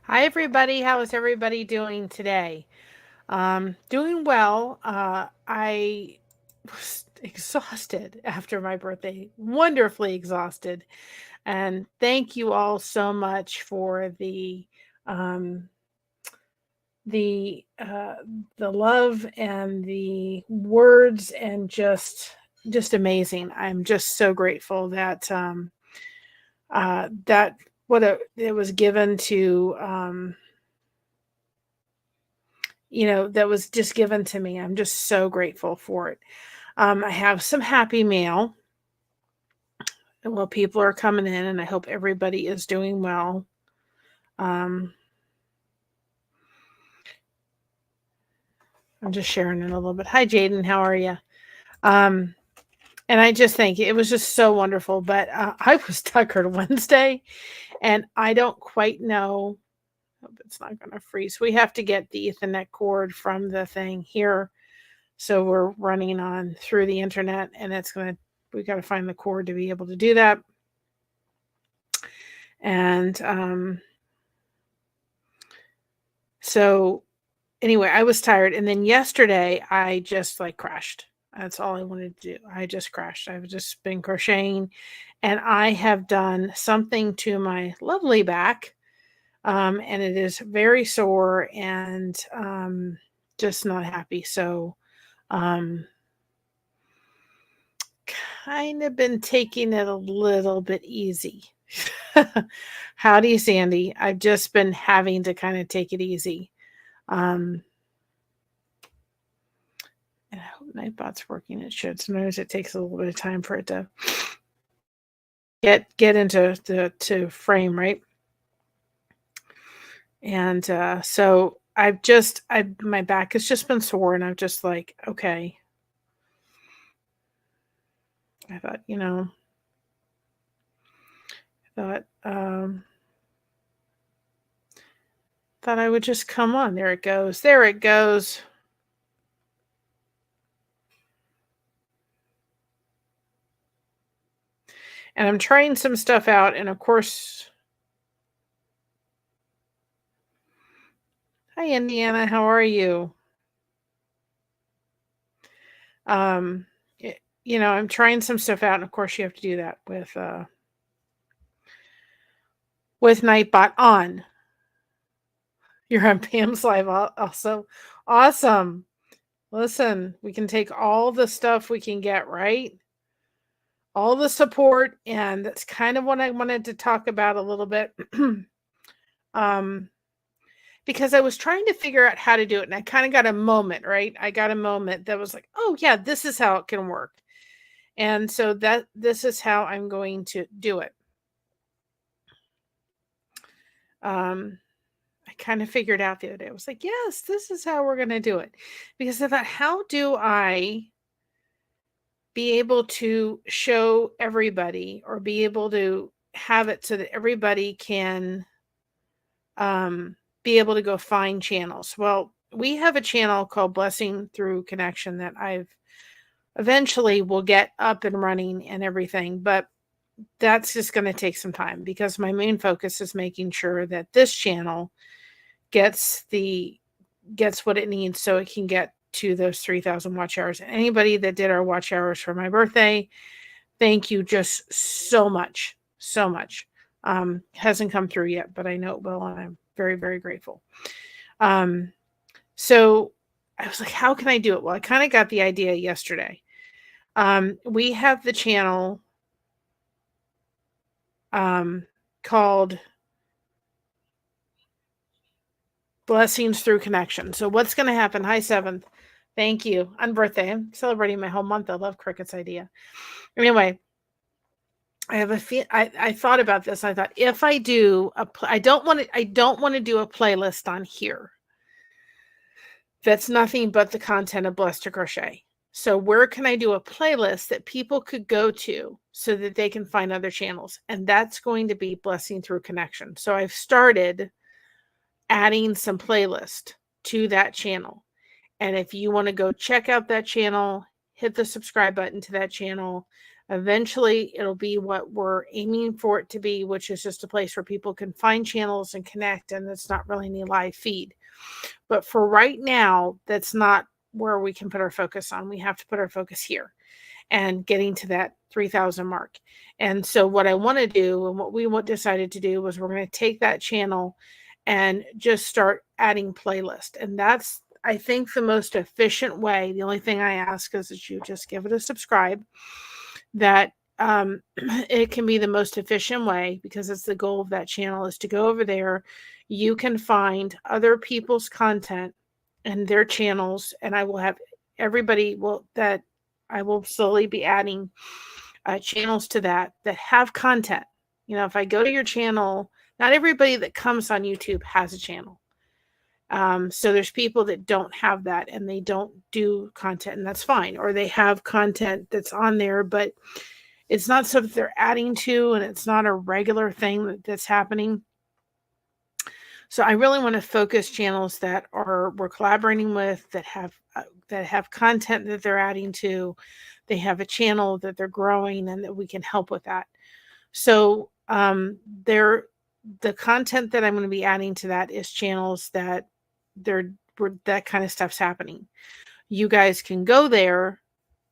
Hi, everybody. How is everybody doing today? Doing well. I was exhausted after my birthday, wonderfully exhausted. And thank you all so much for um, the uh, the love and the words and just amazing. I'm just so grateful that it was given to that was just given to me. I'm just so grateful for it. I have some happy mail. Well, people are coming in, and I hope everybody is doing well. Um, I'm just sharing it a little bit. Hi, Jaden. How are you? Um, and I just think it was just so wonderful. But I was tuckered Wednesday, and I don't quite know. Hope it's not going to freeze. We have to get the Ethernet cord from the thing here. So we're running on through the internet, and we got to find the cord to be able to do that. And so anyway, I was tired. And then yesterday I just like crashed. That's all I wanted to do. I just crashed. I've just been crocheting, and I have done something to my lovely back. And it is very sore and just not happy. So, um, kind of been taking it a little bit easy. Howdy, Sandy. I've just been having to kind of take it easy. Um, and I hope Nightbot's working. It should. Sometimes it takes a little bit of time for it to get into to frame, right? And so my back has just been sore, and I'm just like, okay. I thought, thought thought I would just come on. There it goes. There it goes. And I'm trying some stuff out, and of course, hi Indiana, how are you? Um, I'm trying some stuff out, and of course, you have to do that with Nightbot on. You're on Pam's live also. Awesome. Listen, we can take all the stuff we can get, right? All the support, and that's kind of what I wanted to talk about a little bit. um, because I was trying to figure out how to do it, and I kind of got a moment, right? I got a moment that was like, oh yeah, this is how it can work. And so this is how I'm going to do it. I kind of figured out the other day. I was like, yes, this is how we're going to do it. Because I thought, how do I be able to show everybody or be able to have it so that everybody can be able to go find channels? Well, we have a channel called Blessing Through Connection that I've eventually will get up and running and everything, but that's just going to take some time because my main focus is making sure that this channel gets what it needs so it can get to those 3,000 watch hours. And anybody that did our watch hours for my birthday, thank you just so much, so much. Hasn't come through yet, but I know it will, and I'm very, very grateful. So I was like, how can I do it? Well, I kind of got the idea yesterday. We have the channel called Blessings Through Connection. So what's going to happen? Hi, 7th. Thank you. On birthday. I'm celebrating my whole month. I love Cricket's idea. Anyway, I thought about this. I thought if I do I don't want to do a playlist on here. That's nothing but the content of Blessed to Crochet. So where can I do a playlist that people could go to so that they can find other channels? And that's going to be Blessing Through Connection. So I've started adding some playlist to that channel. And if you want to go check out that channel, hit the subscribe button to that channel. Eventually, it'll be what we're aiming for it to be, which is just a place where people can find channels and connect, and it's not really any live feed. But for right now, that's not where we can put our focus on. We have to put our focus here and getting to that 3,000 mark. And so what I want to do and what we decided to do was we're going to take that channel and just start adding playlist. And that's, I think, the most efficient way. The only thing I ask is that you just give it a subscribe, that it can be the most efficient way, because it's the goal of that channel is to go over there. You can find other people's content and their channels, and I will have everybody that I will slowly be adding channels to that have content. You know, if I go to your channel, not everybody that comes on YouTube has a channel. So there's people that don't have that and they don't do content, and that's fine. Or they have content that's on there, but it's not something they're adding to, and it's not a regular thing that's happening. So I really want to focus channels that we're collaborating with, that have content that they're adding to. They have a channel that they're growing, and that we can help with that. So the content that I'm going to be adding to that is channels that where that kind of stuff's happening. You guys can go there,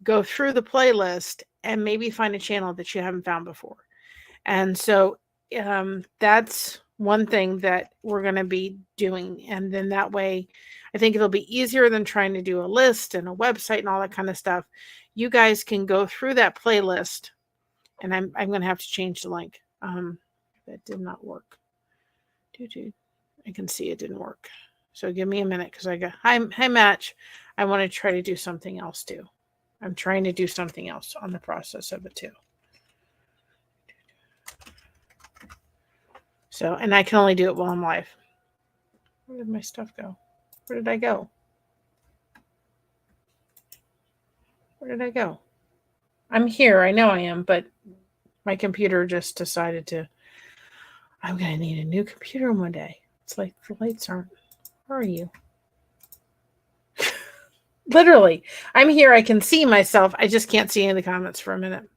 go through the playlist, and maybe find a channel that you haven't found before. And so that's one thing that we're going to be doing. And then that way, I think it'll be easier than trying to do a list and a website and all that kind of stuff. You guys can go through that playlist, and I'm going to have to change the link. That did not work. I can see it didn't work. So give me a minute, because I got hi Match. I want to try to do something else too. I'm trying to do something else on the process of it too. So, and I can only do it while I'm live. Where did my stuff go? Where did I go? Where did I go? I'm here. I know I am, but my computer just decided I'm going to need a new computer one day. It's like the lights aren't. Where are you? Literally, I'm here. I can see myself. I just can't see any of the comments for a minute.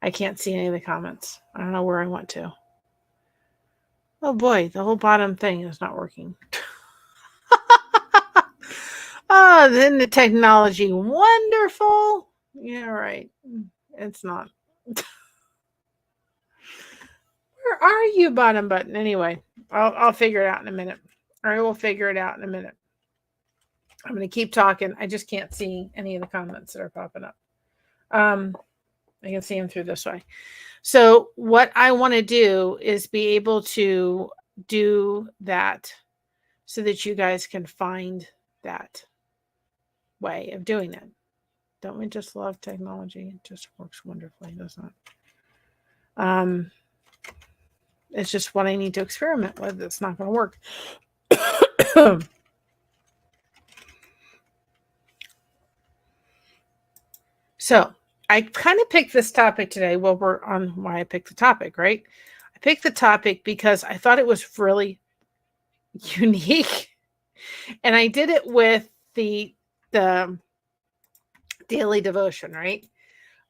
I can't see any of the comments. I don't know where I went to. Oh boy, the whole bottom thing is not working. Oh, then the technology, wonderful. Yeah, right. It's not. Where are you, bottom button? Anyway, I'll figure it out in a minute. Or I will figure it out in a minute. I'm going to keep talking. I just can't see any of the comments that are popping up. I can see them through this way. So what I want to do is be able to do that so that you guys can find that way of doing it. Don't we just love technology? It just works wonderfully, doesn't it? It's just what I need to experiment with. It's not going to work. So I kind of picked this topic today. Well, we're on why I picked the topic, right? I picked the topic because I thought it was really unique. And I did it with the daily devotion, right?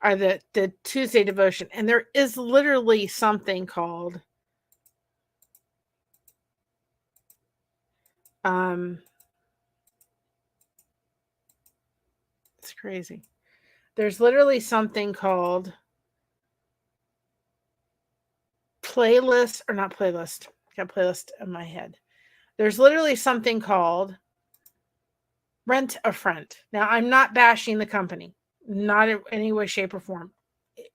Or the Tuesday devotion. And there is literally something called it's crazy. There's literally something called playlist, or not playlist. I got playlist in my head. There's literally something called Rent a Friend. Now, I'm not bashing the company, not in any way, shape, or form.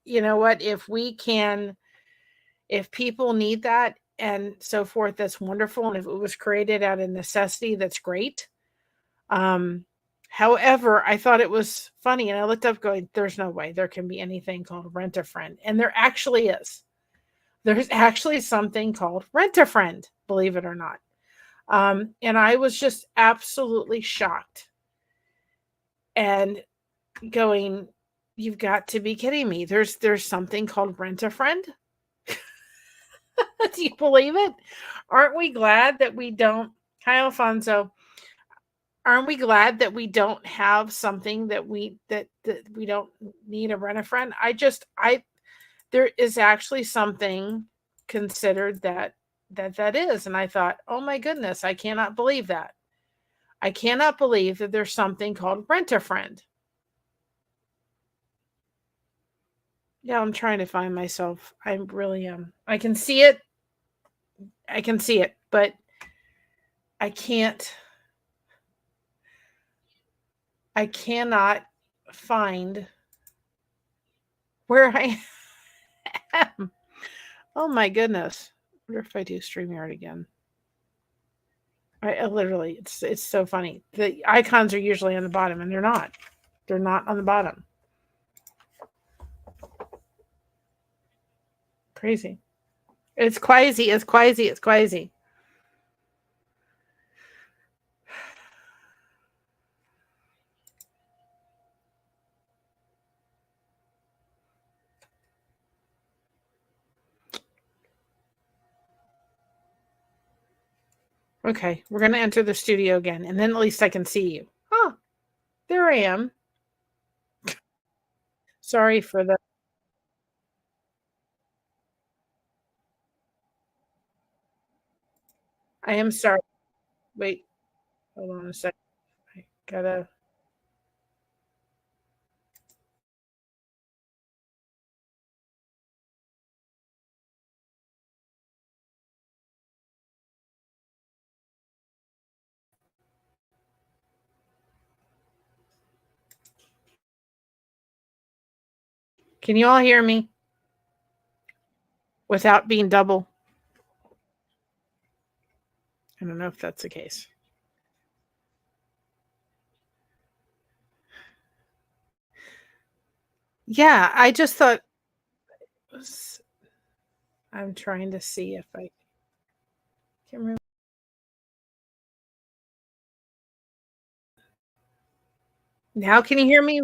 You know what? If people need that and so forth, that's wonderful. And if it was created out of necessity, that's great. However, I thought it was funny, and I looked up going, there's no way there can be anything called Rent a Friend. And there actually is. There's actually something called Rent a Friend, believe it or not. And I was just absolutely shocked and going, you've got to be kidding me. There's something called Rent a Friend. Do you believe it? Aren't we glad that we don't? Hi, Alfonso. Aren't we glad that we don't have something that we don't need a rent-a-friend? I there is actually something considered that is, and I thought, "Oh my goodness, I cannot believe that." I cannot believe that there's something called Rent-A-Friend. Yeah, I'm trying to find myself. I really am. I can see it. I can see it, but I can't I cannot find where I am. Oh my goodness. I wonder if I do StreamYard again. I literally, it's so funny. The icons are usually on the bottom, and they're not. They're not on the bottom. Crazy. It's crazy. It's crazy. It's crazy. Okay, we're gonna enter the studio again, and then at least I can see you. Oh, there I am. Sorry for the. I am sorry. Wait, hold on a second. I gotta. Can you all hear me without being double? I don't know if that's the case. Yeah, I just thought. I'm trying to see if I can remember. Now, can you hear me?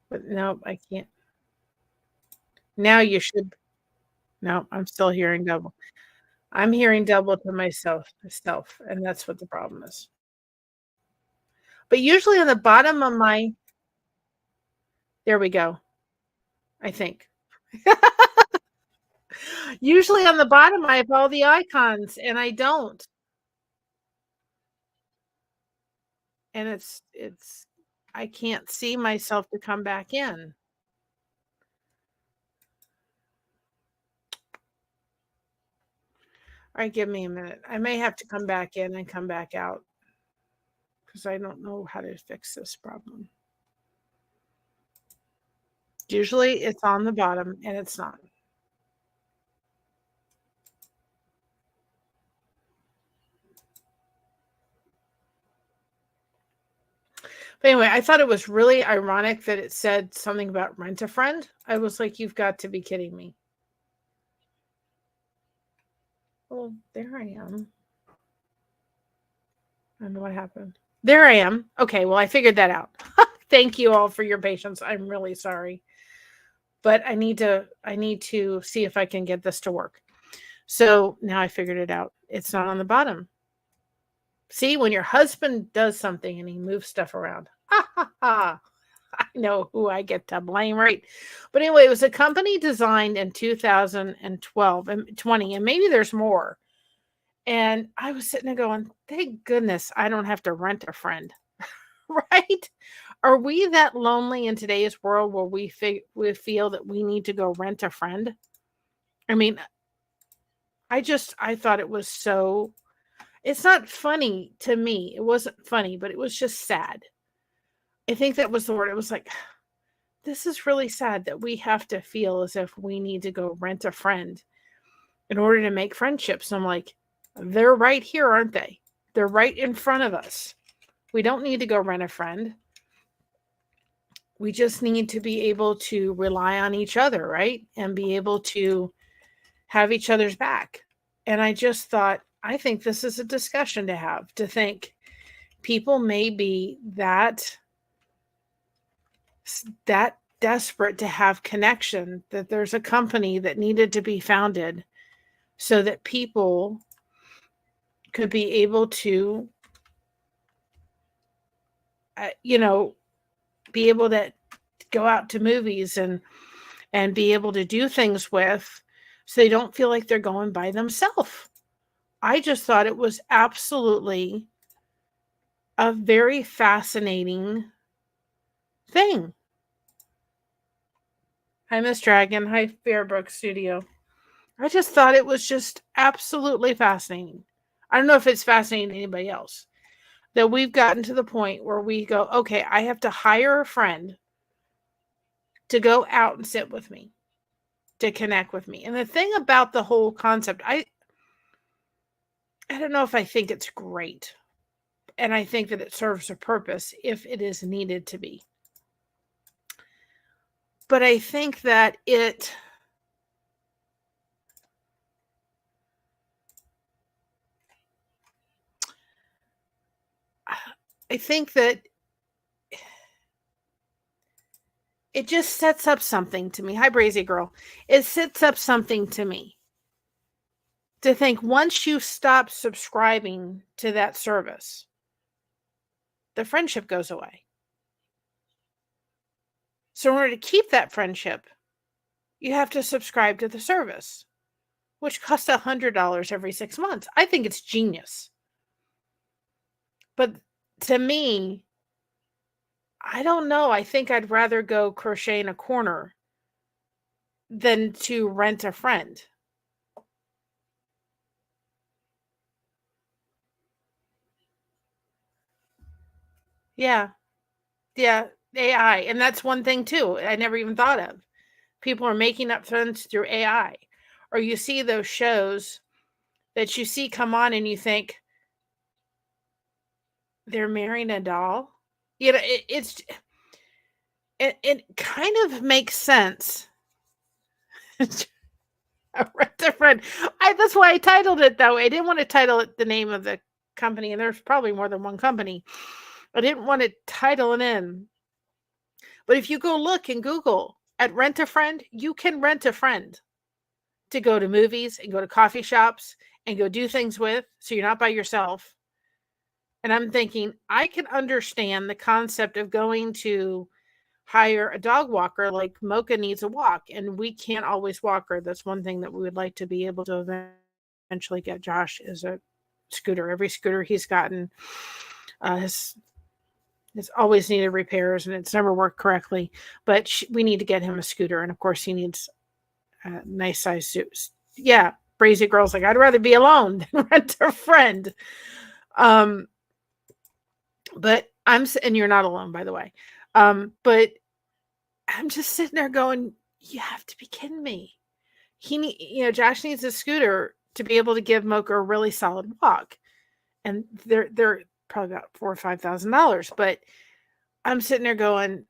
But no, I can't. Now you should. No, I'm still hearing double. I'm hearing double to myself, and that's what the problem is. But usually on the bottom of my there we go, I think. Usually on the bottom, I have all the icons, and I don't, and it's I can't see myself to come back in. Alright, give me a minute. I may have to come back in and come back out because I don't know how to fix this problem. Usually, it's on the bottom, and it's not. But anyway, I thought it was really ironic that it said something about Rent-A-Friend. I was like, "You've got to be kidding me." Well, there I am. I don't know what happened. There I am. Okay, well, I figured that out. Thank you all for your patience. I'm really sorry. But I need to see if I can get this to work. So, now I figured it out. It's not on the bottom. See, when your husband does something and he moves stuff around. Ha ha ha. I know who I get to blame, right? But anyway, it was a company designed in 2012 and 20, and maybe there's more. And I was sitting there going, thank goodness I don't have to rent a friend, right? Are we that lonely in today's world where we feel that we need to go rent a friend? I mean, I thought it was so. It's not funny to me. It wasn't funny, but it was just sad. I think that was the word. It was like, this is really sad that we have to feel as if we need to go rent a friend in order to make friendships. And I'm like, they're right here, aren't they? They're right in front of us. We don't need to go rent a friend. We just need to be able to rely on each other, right? And be able to have each other's back. And I just thought, I think this is a discussion to have, to think people may be that desperate to have connection that there's a company that needed to be founded so that people could be able to you know, be able to go out to movies and be able to do things with, so they don't feel like they're going by themselves. I just thought it was absolutely a very fascinating thing. Hi, Miss Dragon. Hi, Fairbrook Studio. I just thought it was just absolutely fascinating. I don't know if it's fascinating to anybody else, that we've gotten to the point where we go, okay, I have to hire a friend to go out and sit with me, to connect with me. And the thing about the whole concept, I don't know if I think it's great. And I think that it serves a purpose if it is needed to be. But I think that I think that it just sets up something to me. Hi, Brazy Girl. It sets up something to me to think, once you stop subscribing to that service, the friendship goes away. So in order to keep that friendship, you have to subscribe to the service, which costs $100 every 6 months. I think it's genius. But to me, I don't know. I think I'd rather go crochet in a corner than to rent a friend. Yeah. Yeah. AI. And that's one thing too, I never even thought of. People are making up friends through AI. Or you see those shows that you see come on and you think, they're marrying a doll. You know, it kind of makes sense. Rent a friend. That's why I titled it that way. I didn't want to title it the name of the company, and there's probably more than one company. I didn't want to title it in. But if you go look in Google at Rent a Friend, you can rent a friend to go to movies and go to coffee shops and go do things with, so you're not by yourself. And I'm thinking, I can understand the concept of going to hire a dog walker. Like Mocha needs a walk, and we can't always walk her. That's one thing that we would like to be able to eventually get Josh, is a scooter. Every scooter he's gotten has always needed repairs, and it's never worked correctly. But we need to get him a scooter, and of course he needs nice size suits. Yeah, Brazy Girl's like, I'd rather be alone than rent a friend. But and you're not alone, by the way. But I'm just sitting there going, you have to be kidding me. Josh needs a scooter to be able to give Mocha a really solid walk. And they're probably about $4,000 or $5,000. But I'm sitting there going,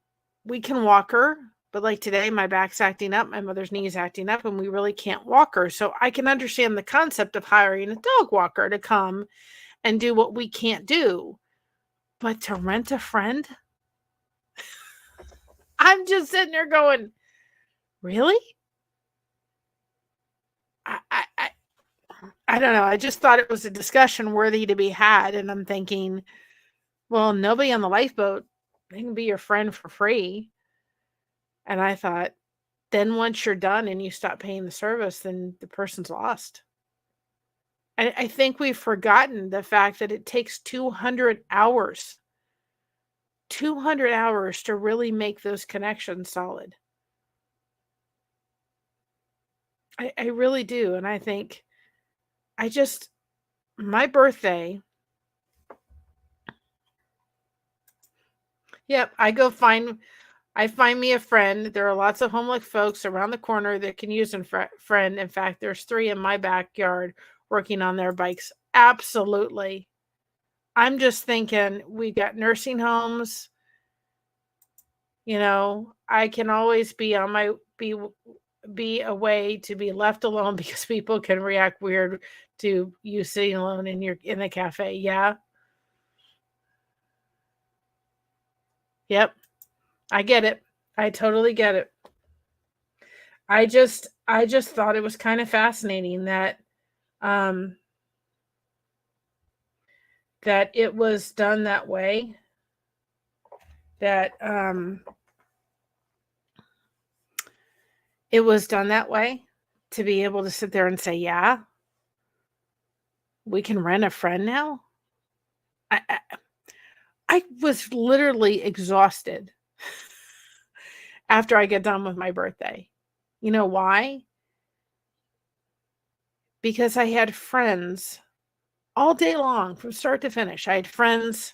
we can walk her. But like today, my back's acting up, my mother's knee's acting up, and we really can't walk her. So I can understand the concept of hiring a dog walker to come and do what we can't do. But to rent a friend? I'm just sitting there going, really? I don't know. I just thought it was a discussion worthy to be had. And I'm thinking, well, nobody on the lifeboat, they can be your friend for free. And I thought, then once you're done and you stop paying the service, then the person's lost. I think we've forgotten the fact that it takes 200 hours to really make those connections solid. I really do. And I think, my birthday. Yep, I find me a friend. There are lots of homeless folks around the corner that can use a friend. In fact, there's 3 in my backyard working on their bikes. Absolutely. I'm just thinking, we got nursing homes. I can always be on my be a way to be left alone because people can react weird to you sitting alone in the cafe. Yeah. Yep. I get it. I totally get it. I just thought it was kind of fascinating that um that it was done that way. that it was done that way, to be able to sit there and say, yeah, we can rent a friend now. I was literally exhausted after I get done with my birthday. You know why? Because I had friends all day long from start to finish. I had friends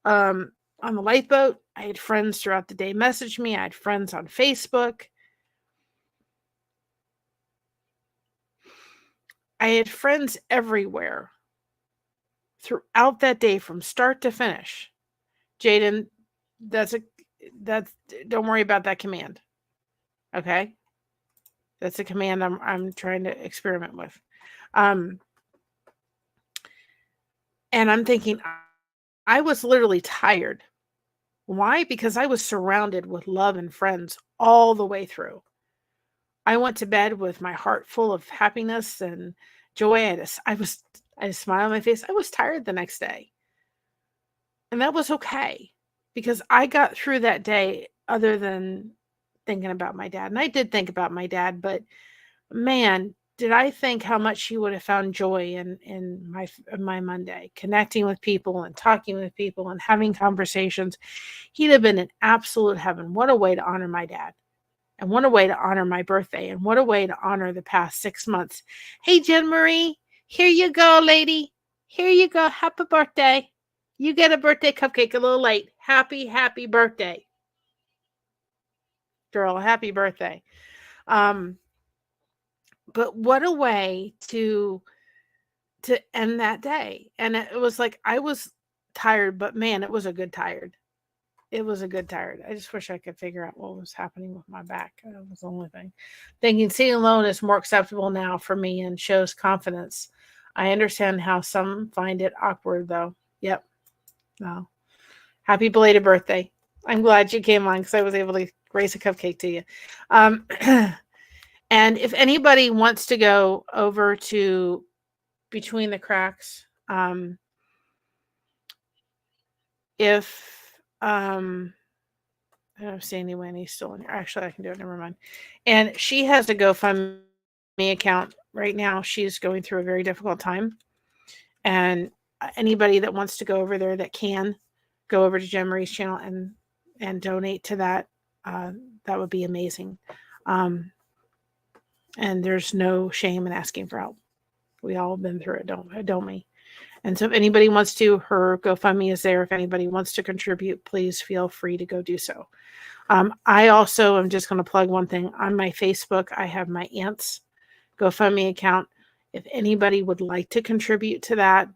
on the lifeboat. I had friends throughout the day message me. I had friends on Facebook. I had friends everywhere throughout that day from start to finish. Jaden, that's don't worry about that command. Okay? That's a command I'm trying to experiment with. And I'm thinking I was literally tired. Why? Because I was surrounded with love and friends all the way through. I went to bed with my heart full of happiness and joy. I had a smile on my face. I was tired the next day. And that was okay because I got through that day other than thinking about my dad. And I did think about my dad, but man, did I think how much he would have found joy in my Monday, connecting with people and talking with people and having conversations. He'd have been in absolute heaven. What a way to honor my dad. And what a way to honor my birthday. And what a way to honor the past 6 months. Hey, Jen Marie, here you go, lady. Here you go. Happy birthday. You get a birthday cupcake a little late. Happy, happy birthday. Girl, happy birthday. But what a way to end that day. And it was like I was tired, but man, it was a good tired. It was a good tired. I just wish I could figure out what was happening with my back. That was the only thing. Thinking sitting alone is more acceptable now for me and shows confidence. I understand how some find it awkward, though. Yep. No. Happy belated birthday. I'm glad you came on because I was able to grace a cupcake to you. Um, and if anybody wants to go over to Between the Cracks, if I don't see anyone. He's still in here. Actually, I can do it. Never mind. And she has a GoFundMe account right now. She's going through a very difficult time. And anybody that wants to go over there that can go over to Jen Marie's channel and donate to that, that would be amazing. And there's no shame in asking for help. We all have been through it, don't we? And so if anybody wants to, her GoFundMe is there. If anybody wants to contribute, please feel free to go do so. I also am just going to plug one thing. On my Facebook, I have my aunt's GoFundMe account. If anybody would like to contribute to that,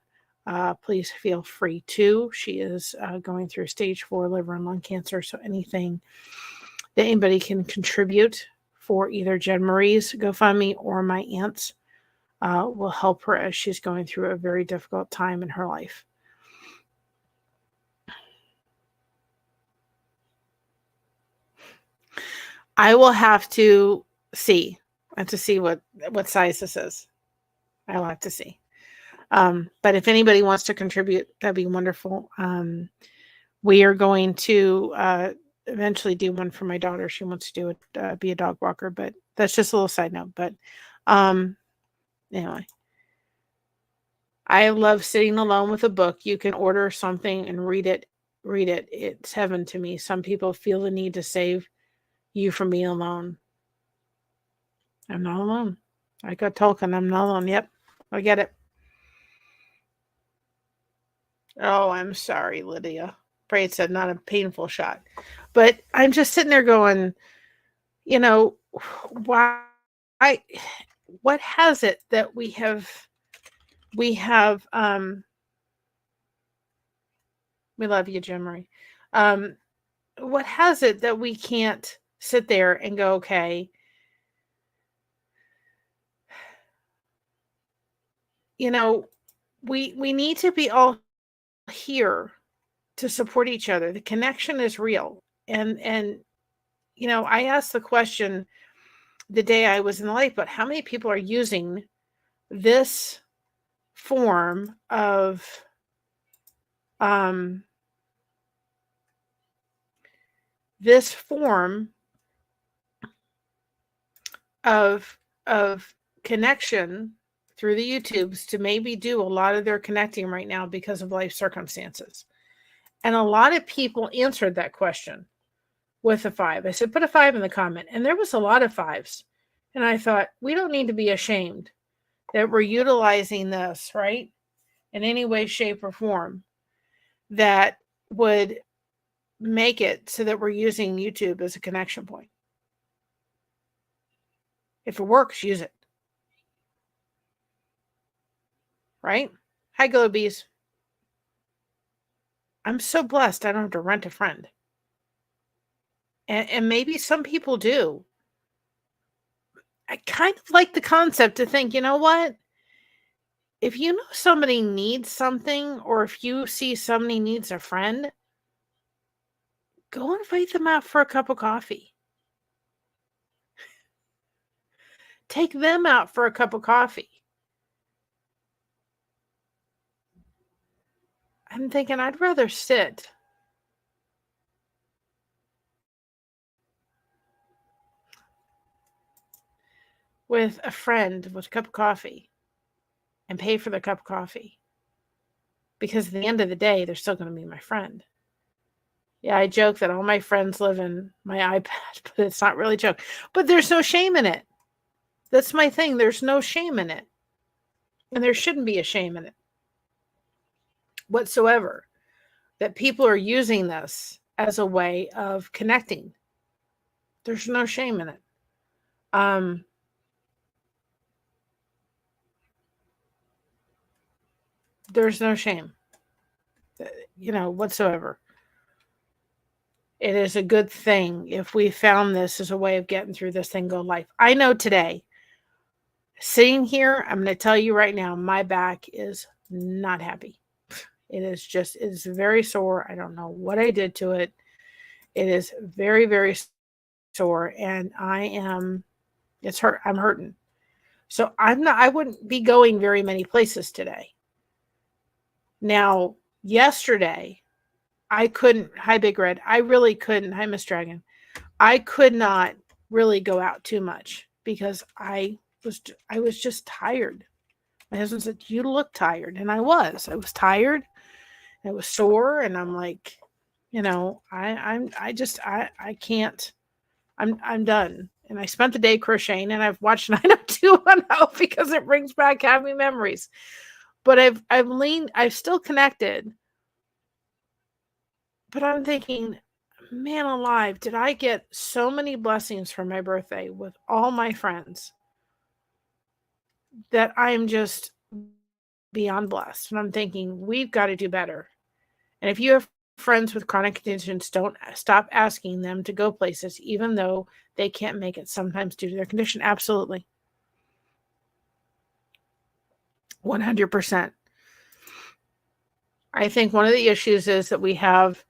please feel free to. She is going through stage 4 liver and lung cancer. So anything that anybody can contribute for either Jen Marie's GoFundMe or my aunt's will help her as she's going through a very difficult time in her life. I will have to see. I have to see what size this is. I will have to see. But if anybody wants to contribute, that'd be wonderful. We are going to eventually do one for my daughter. She wants to do it, be a dog walker, but that's just a little side note. But anyway, I love sitting alone with a book. You can order something and read it. Read it. It's heaven to me. Some people feel the need to save you from being alone. I'm not alone. I got Tolkien. I'm not alone. Yep, I get it. Oh, I'm sorry, Lydia. Pray it's not a painful shot. But I'm just sitting there going, you know, why? What has it that we have? We love you, Jim Marie. What has it that we can't sit there and go, okay, you know, we need to be all here to support each other. The connection is real. And you know, I asked the question the day I was in the life, but how many people are using this form of this form of connection through the YouTubes to maybe do a lot of their connecting right now because of life circumstances. And a lot of people answered that question with a 5. I said, put a 5 in the comment. And there was a lot of 5s. And I thought, we don't need to be ashamed that we're utilizing this, right? In any way, shape, or form that would make it so that we're using YouTube as a connection point. If it works, use it. Right? Hi, Glow Bees. I'm so blessed I don't have to rent a friend. And maybe some people do. I kind of like the concept to think, you know what? If you know somebody needs something, or if you see somebody needs a friend, go invite them out for a cup of coffee. Take them out for a cup of coffee. I'm thinking I'd rather sit with a friend with a cup of coffee and pay for the cup of coffee. Because at the end of the day, they're still going to be my friend. Yeah, I joke that all my friends live in my iPad, but it's not really a joke. But there's no shame in it. That's my thing. There's no shame in it. And there shouldn't be a shame in it whatsoever. That people are using this as a way of connecting. There's no shame in it. There's no shame, whatsoever. It is a good thing if we found this as a way of getting through this thing called life. I know today, sitting here, I'm going to tell you right now, my back is not happy. It is very sore. I don't know what I did to it. It is very, very sore, and it's hurt. I'm hurting. So I wouldn't be going very many places today. Now, yesterday, I couldn't, hi Big Red, I really couldn't, hi Miss Dragon, I could not really go out too much because I was just tired. My husband said, you look tired. And I was tired. I was sore. And I'm like, I can't, I'm done. And I spent the day crocheting, and I've watched 90210 because it brings back happy memories. But I've still connected. But I'm thinking, man alive, did I get so many blessings for my birthday with all my friends that I'm just beyond blessed. And I'm thinking, we've got to do better. And if you have friends with chronic conditions, don't stop asking them to go places, even though they can't make it sometimes due to their condition. Absolutely. 100%. I think one of the issues is that we have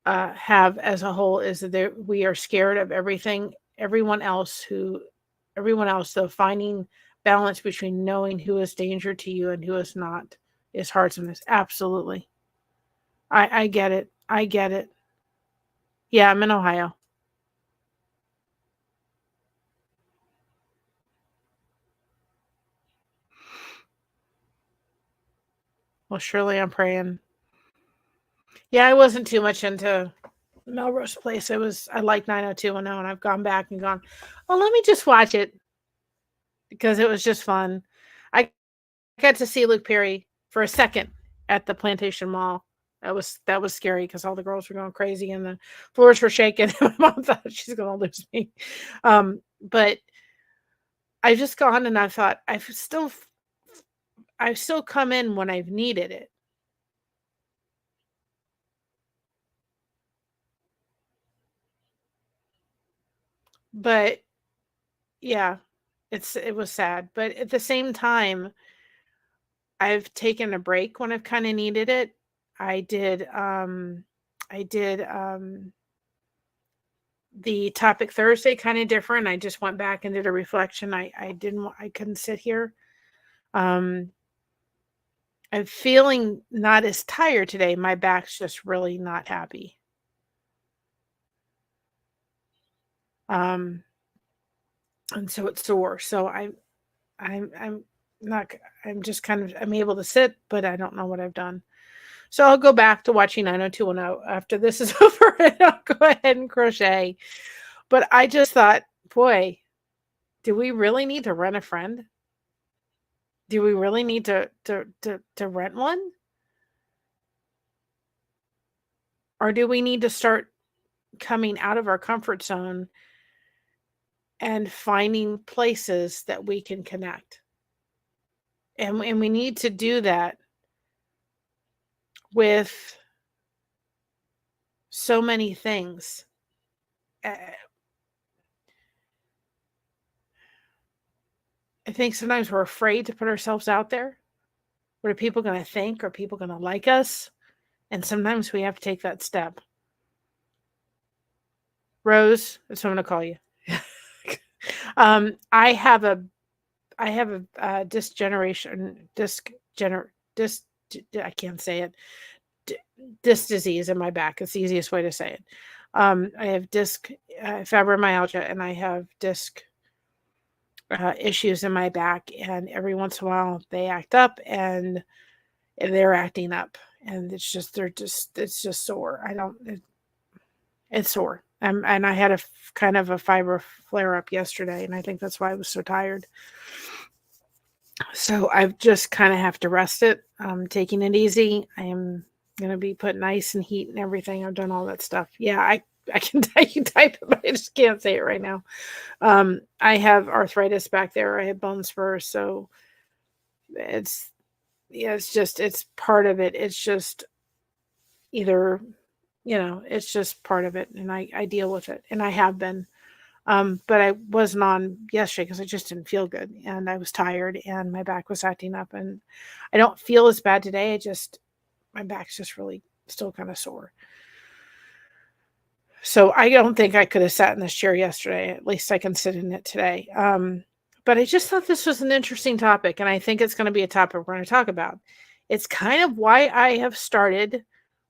as a whole is that we are scared of everyone else, though finding balance between knowing who is danger to you and who is not is hard sometimes. Absolutely. I get it. I get it. Yeah, I'm in Ohio. Well, surely I'm praying. Yeah, I wasn't too much into Melrose Place. I like 90210, and I've gone back and gone, oh, let me just watch it because it was just fun. I got to see Luke Perry for a second at the Plantation Mall. That was scary because all the girls were going crazy and the floors were shaking. My mom thought she's going to lose me. But I've just gone and I thought I've still come in when I've needed it. But yeah, it was sad. But at the same time, I've taken a break when I've kind of needed it. I did the topic Thursday kind of different. I just went back and did a reflection. I couldn't sit here. I'm feeling not as tired today. My back's just really not happy. Um, and so it's sore. So I'm not, I'm just kind of, I'm able to sit, but I don't know what I've done. So I'll go back to watching 90210 after this is over and I'll go ahead and crochet. But I just thought, boy, do we really need to rent a friend? Do we really need to rent one? Or do we need to start coming out of our comfort zone and finding places that we can connect? And we need to do that with so many things. I think sometimes we're afraid to put ourselves out there. What are people going to think? Are people going to like us? And sometimes we have to take that step. Rose, that's what I'm going to call you. I have a disc generation, I can't say it. Disc disease in my back. It's the easiest way to say it. I have disc fibromyalgia, and I have disc issues in my back, and every once in a while they act up, and they're acting up, and it's just sore. It's sore. And I had kind of a fiber flare up yesterday, and I think that's why I was so tired. So I just kind of have to rest it. I'm taking it easy. I am going to be putting ice and heat and everything. I've done all that stuff. Yeah, I can type it, but I just can't say it right now. I have arthritis back there. I have bone spurs. So it's part of it. It's just either, it's just part of it. And I deal with it, and I have been. But I wasn't on yesterday because I just didn't feel good, and I was tired, and my back was acting up, and I don't feel as bad today. My back's just really still kind of sore. So I don't think I could have sat in this chair yesterday. At least I can sit in it today. But I just thought this was an interesting topic, and I think it's going to be a topic we're going to talk about. It's kind of why I have started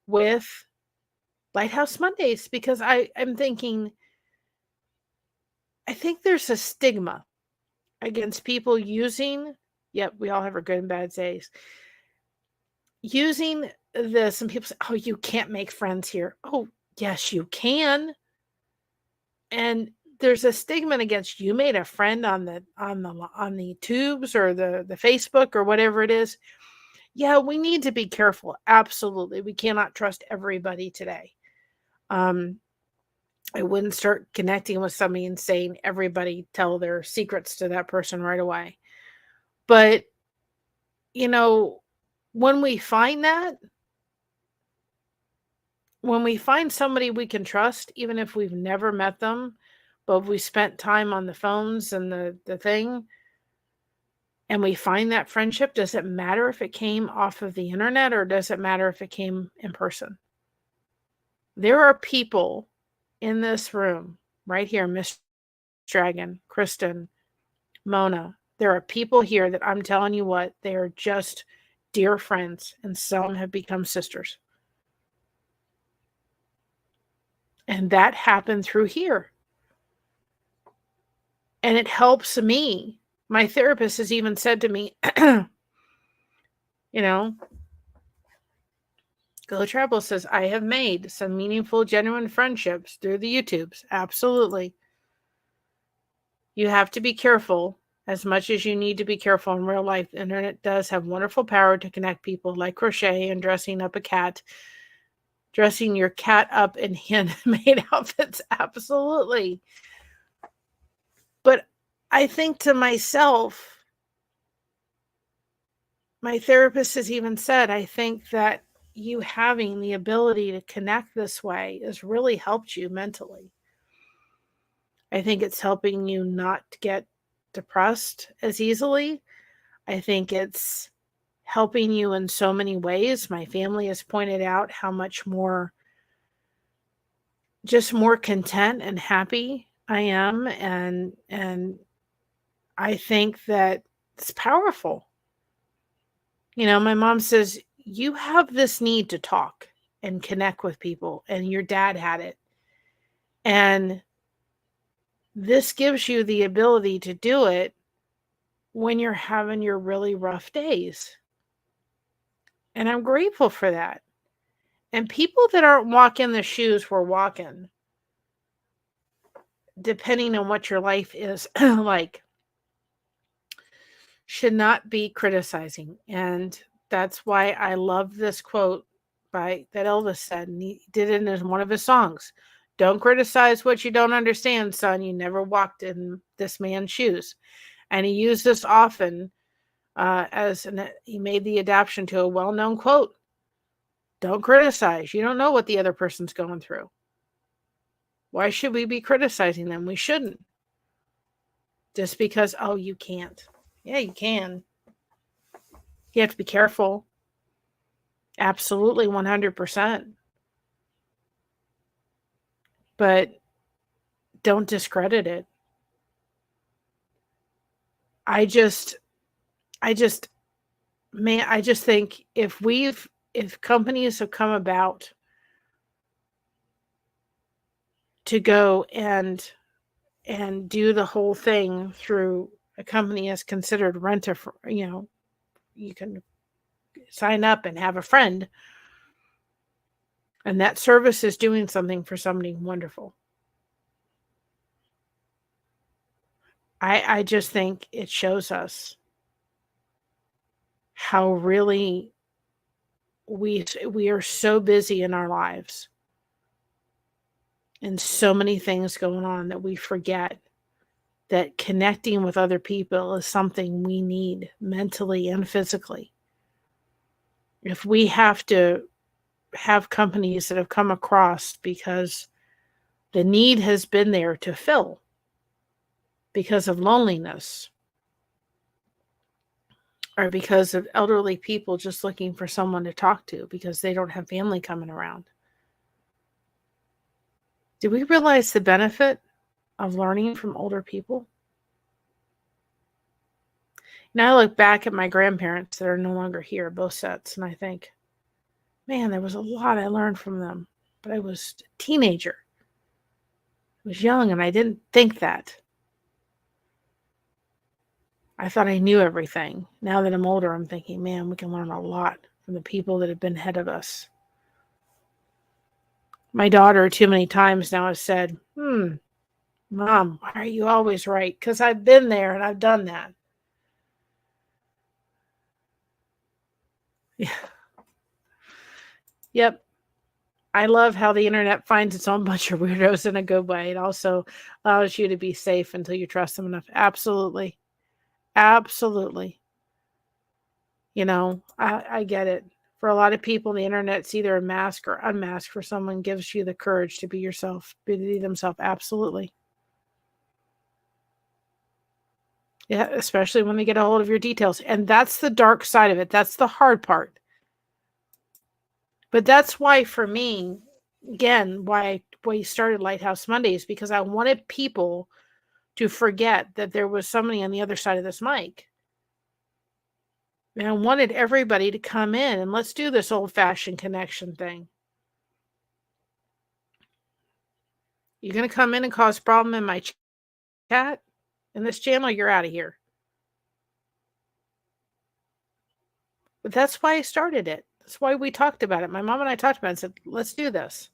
with Lighthouse Mondays, because I'm thinking, I think there's a stigma against people using, yep, we all have our good and bad days, using this, and people say, oh, you can't make friends here. Oh, yes, you can. And there's a stigma against, you made a friend on the tubes or the Facebook or whatever it is. Yeah, we need to be careful. Absolutely. We cannot trust everybody today. I wouldn't start connecting with somebody and saying everybody tell their secrets to that person right away. But, when we find somebody we can trust, even if we've never met them, but we spent time on the phones and the thing, and we find that friendship, does it matter if it came off of the internet, or does it matter if it came in person? There are people in this room right here, Miss Dragon, Kristen, Mona. There are people here that I'm telling you what, they are just dear friends, and some have become sisters. And that happened through here. And it helps me. My therapist has even said to me, Go Travel says, I have made some meaningful, genuine friendships through the YouTubes. Absolutely. You have to be careful as much as you need to be careful in real life. The internet does have wonderful power to connect people, like crochet and dressing your cat up in handmade outfits. Absolutely. But I think to myself, my therapist has even said, I think that you having the ability to connect this way has really helped you mentally. I think it's helping you not get depressed as easily. I think it's helping you in so many ways. My family has pointed out how much more content and happy I am, and I think that it's powerful. My mom says, you have this need to talk and connect with people, and your dad had it. And This gives you the ability to do it when you're having your really rough days. And I'm grateful for that. And people that aren't walking the shoes we're walking, depending on what your life is like, should not be criticizing. And that's why I love this quote that Elvis said, and he did it in one of his songs. Don't criticize what you don't understand, son. You never walked in this man's shoes. And he used this often he made the adaptation to a well-known quote. Don't criticize. You don't know what the other person's going through. Why should we be criticizing them? We shouldn't. Just because, oh, you can't. Yeah, you can. You have to be careful. Absolutely, 100%. But don't discredit it. I just think if companies have come about to go and do the whole thing through a company as considered rent you can sign up and have a friend, and that service is doing something for somebody wonderful. I just think it shows us how really we are so busy in our lives and so many things going on that we forget that connecting with other people is something we need mentally and physically. If we have to have companies that have come across because the need has been there to fill because of loneliness or because of elderly people just looking for someone to talk to because they don't have family coming around. Do we realize the benefit of learning from older people? Now I look back at my grandparents that are no longer here, both sets, and I think, man, there was a lot I learned from them, but I was a teenager. I was young and I didn't think that. I thought I knew everything. Now that I'm older, I'm thinking, man, we can learn a lot from the people that have been ahead of us. My daughter too many times now has said, Mom, why are you always right? Because I've been there and I've done that. Yeah. Yep. I love how the internet finds its own bunch of weirdos in a good way. It also allows you to be safe until you trust them enough. Absolutely. Absolutely. I get it. For a lot of people, the internet's either a mask or unmasked for someone gives you the courage to be yourself, be themselves. Absolutely. Yeah, especially when they get a hold of your details. And that's the dark side of it. That's the hard part. But that's why, for me, again, why we started Lighthouse Mondays, because I wanted people to forget that there was somebody on the other side of this mic. And I wanted everybody to come in and let's do this old-fashioned connection thing. You're going to come in and cause problem in my chat, in this channel, you're out of here. But that's why I started it. That's why we talked about it. My mom and I talked about it and said, let's do this.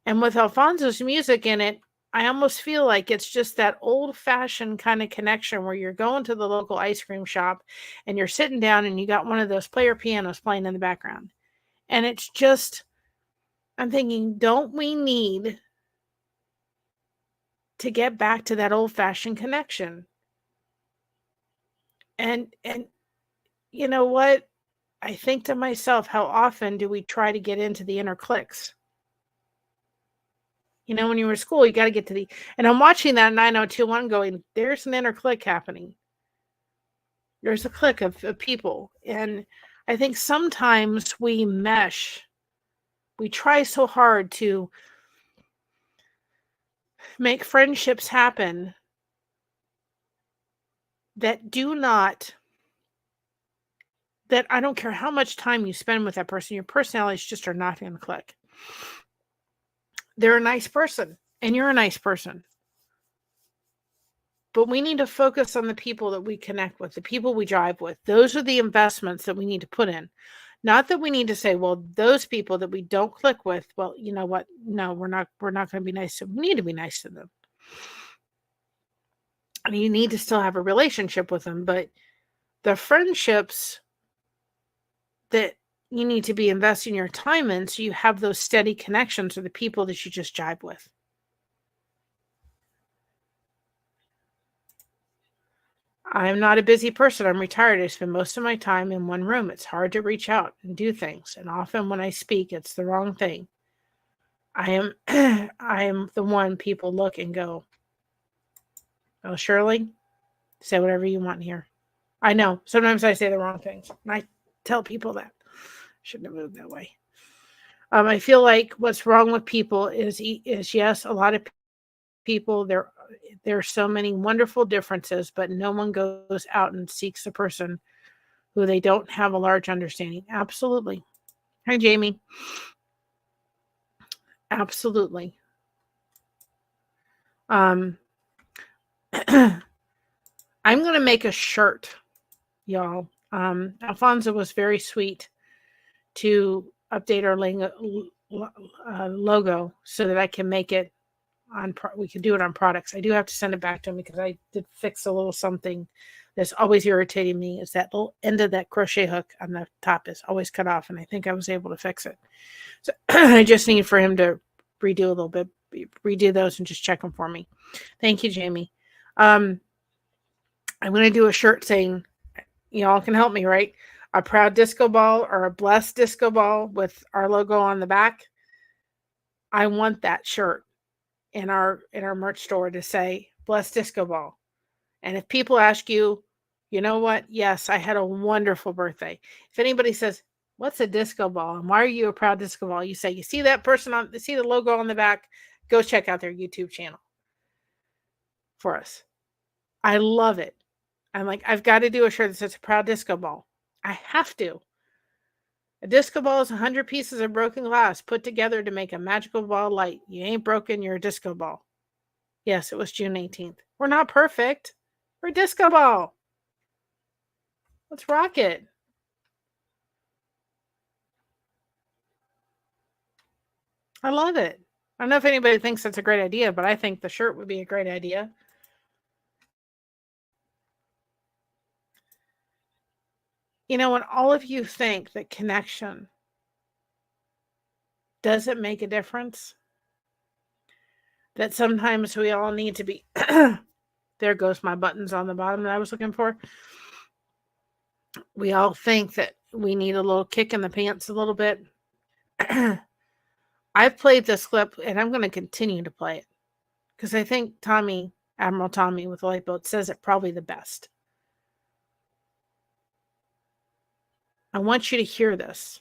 And with Alfonso's music in it, I almost feel like it's just that old-fashioned kind of connection where you're going to the local ice cream shop and you're sitting down and you got one of those player pianos playing in the background. And it's just, I'm thinking, don't we need to get back to that old-fashioned connection? And you know what? I think to myself, how often do we try to get into the inner cliques? When you were in school, you got to get to and I'm watching that 9021 going, there's an inner clique happening. There's a clique of people. And I think sometimes we mesh. We try so hard to make friendships happen that I don't care how much time you spend with that person, your personalities just are not going to click. They're a nice person, and you're a nice person. But we need to focus on the people that we connect with, the people we drive with. Those are the investments that we need to put in. Not that we need to say, well, those people that we don't click with, well, you know what? No, we're not going to be nice to them. We need to be nice to them. I mean, you need to still have a relationship with them, but the friendships that you need to be investing your time in so you have those steady connections with the people that you just jive with. I'm not a busy person. I'm retired. I spend most of my time in one room. It's hard to reach out and do things. And often when I speak, it's the wrong thing. I am I am the one people look and go, "Oh, Shirley, say whatever you want here." I know. Sometimes I say the wrong things. And I tell people that. Shouldn't have moved that way. I feel like what's wrong with people is yes, a lot of people there's so many wonderful differences, but no one goes out and seeks a person who they don't have a large understanding. Absolutely. Hi, Jamie. Absolutely. I'm going to make a shirt, y'all. Alfonso was very sweet to update our logo so that I can make it on. We can do it on products. I do have to send it back to him because I did fix a little something that's always irritating me. Is that little end of that crochet hook on the top is always cut off, and I think I was able to fix it. So I just need for him to redo a little bit, redo those, and just check them for me. Thank you, Jamie. I'm going to do a shirt saying, y'all can help me, right? A proud disco ball or a blessed disco ball with our logo on the back. I want that shirt in our merch store to say blessed disco ball. And if people ask you, you know what? Yes, I had a wonderful birthday. If anybody says, what's a disco ball? And why are you a proud disco ball? You say, you see that person see the logo on the back? Go check out their YouTube channel for us. I love it. I'm like, I've got to do a shirt that says proud disco ball. I have to. A disco ball is 100 pieces of broken glass put together to make a magical ball of light. You ain't broken, you're a disco ball. Yes, it was June 18th. We're not perfect. We're a disco ball. Let's rock it. I love it. I don't know if anybody thinks that's a great idea, but I think the shirt would be a great idea. You know, when all of you think that connection doesn't make a difference, that sometimes we all need to be, there goes my buttons on the bottom that I was looking for. We all think that we need a little kick in the pants a little bit. I've played this clip and I'm going to continue to play it because I think Admiral Tommy with the light boat says it probably the best. I want you to hear this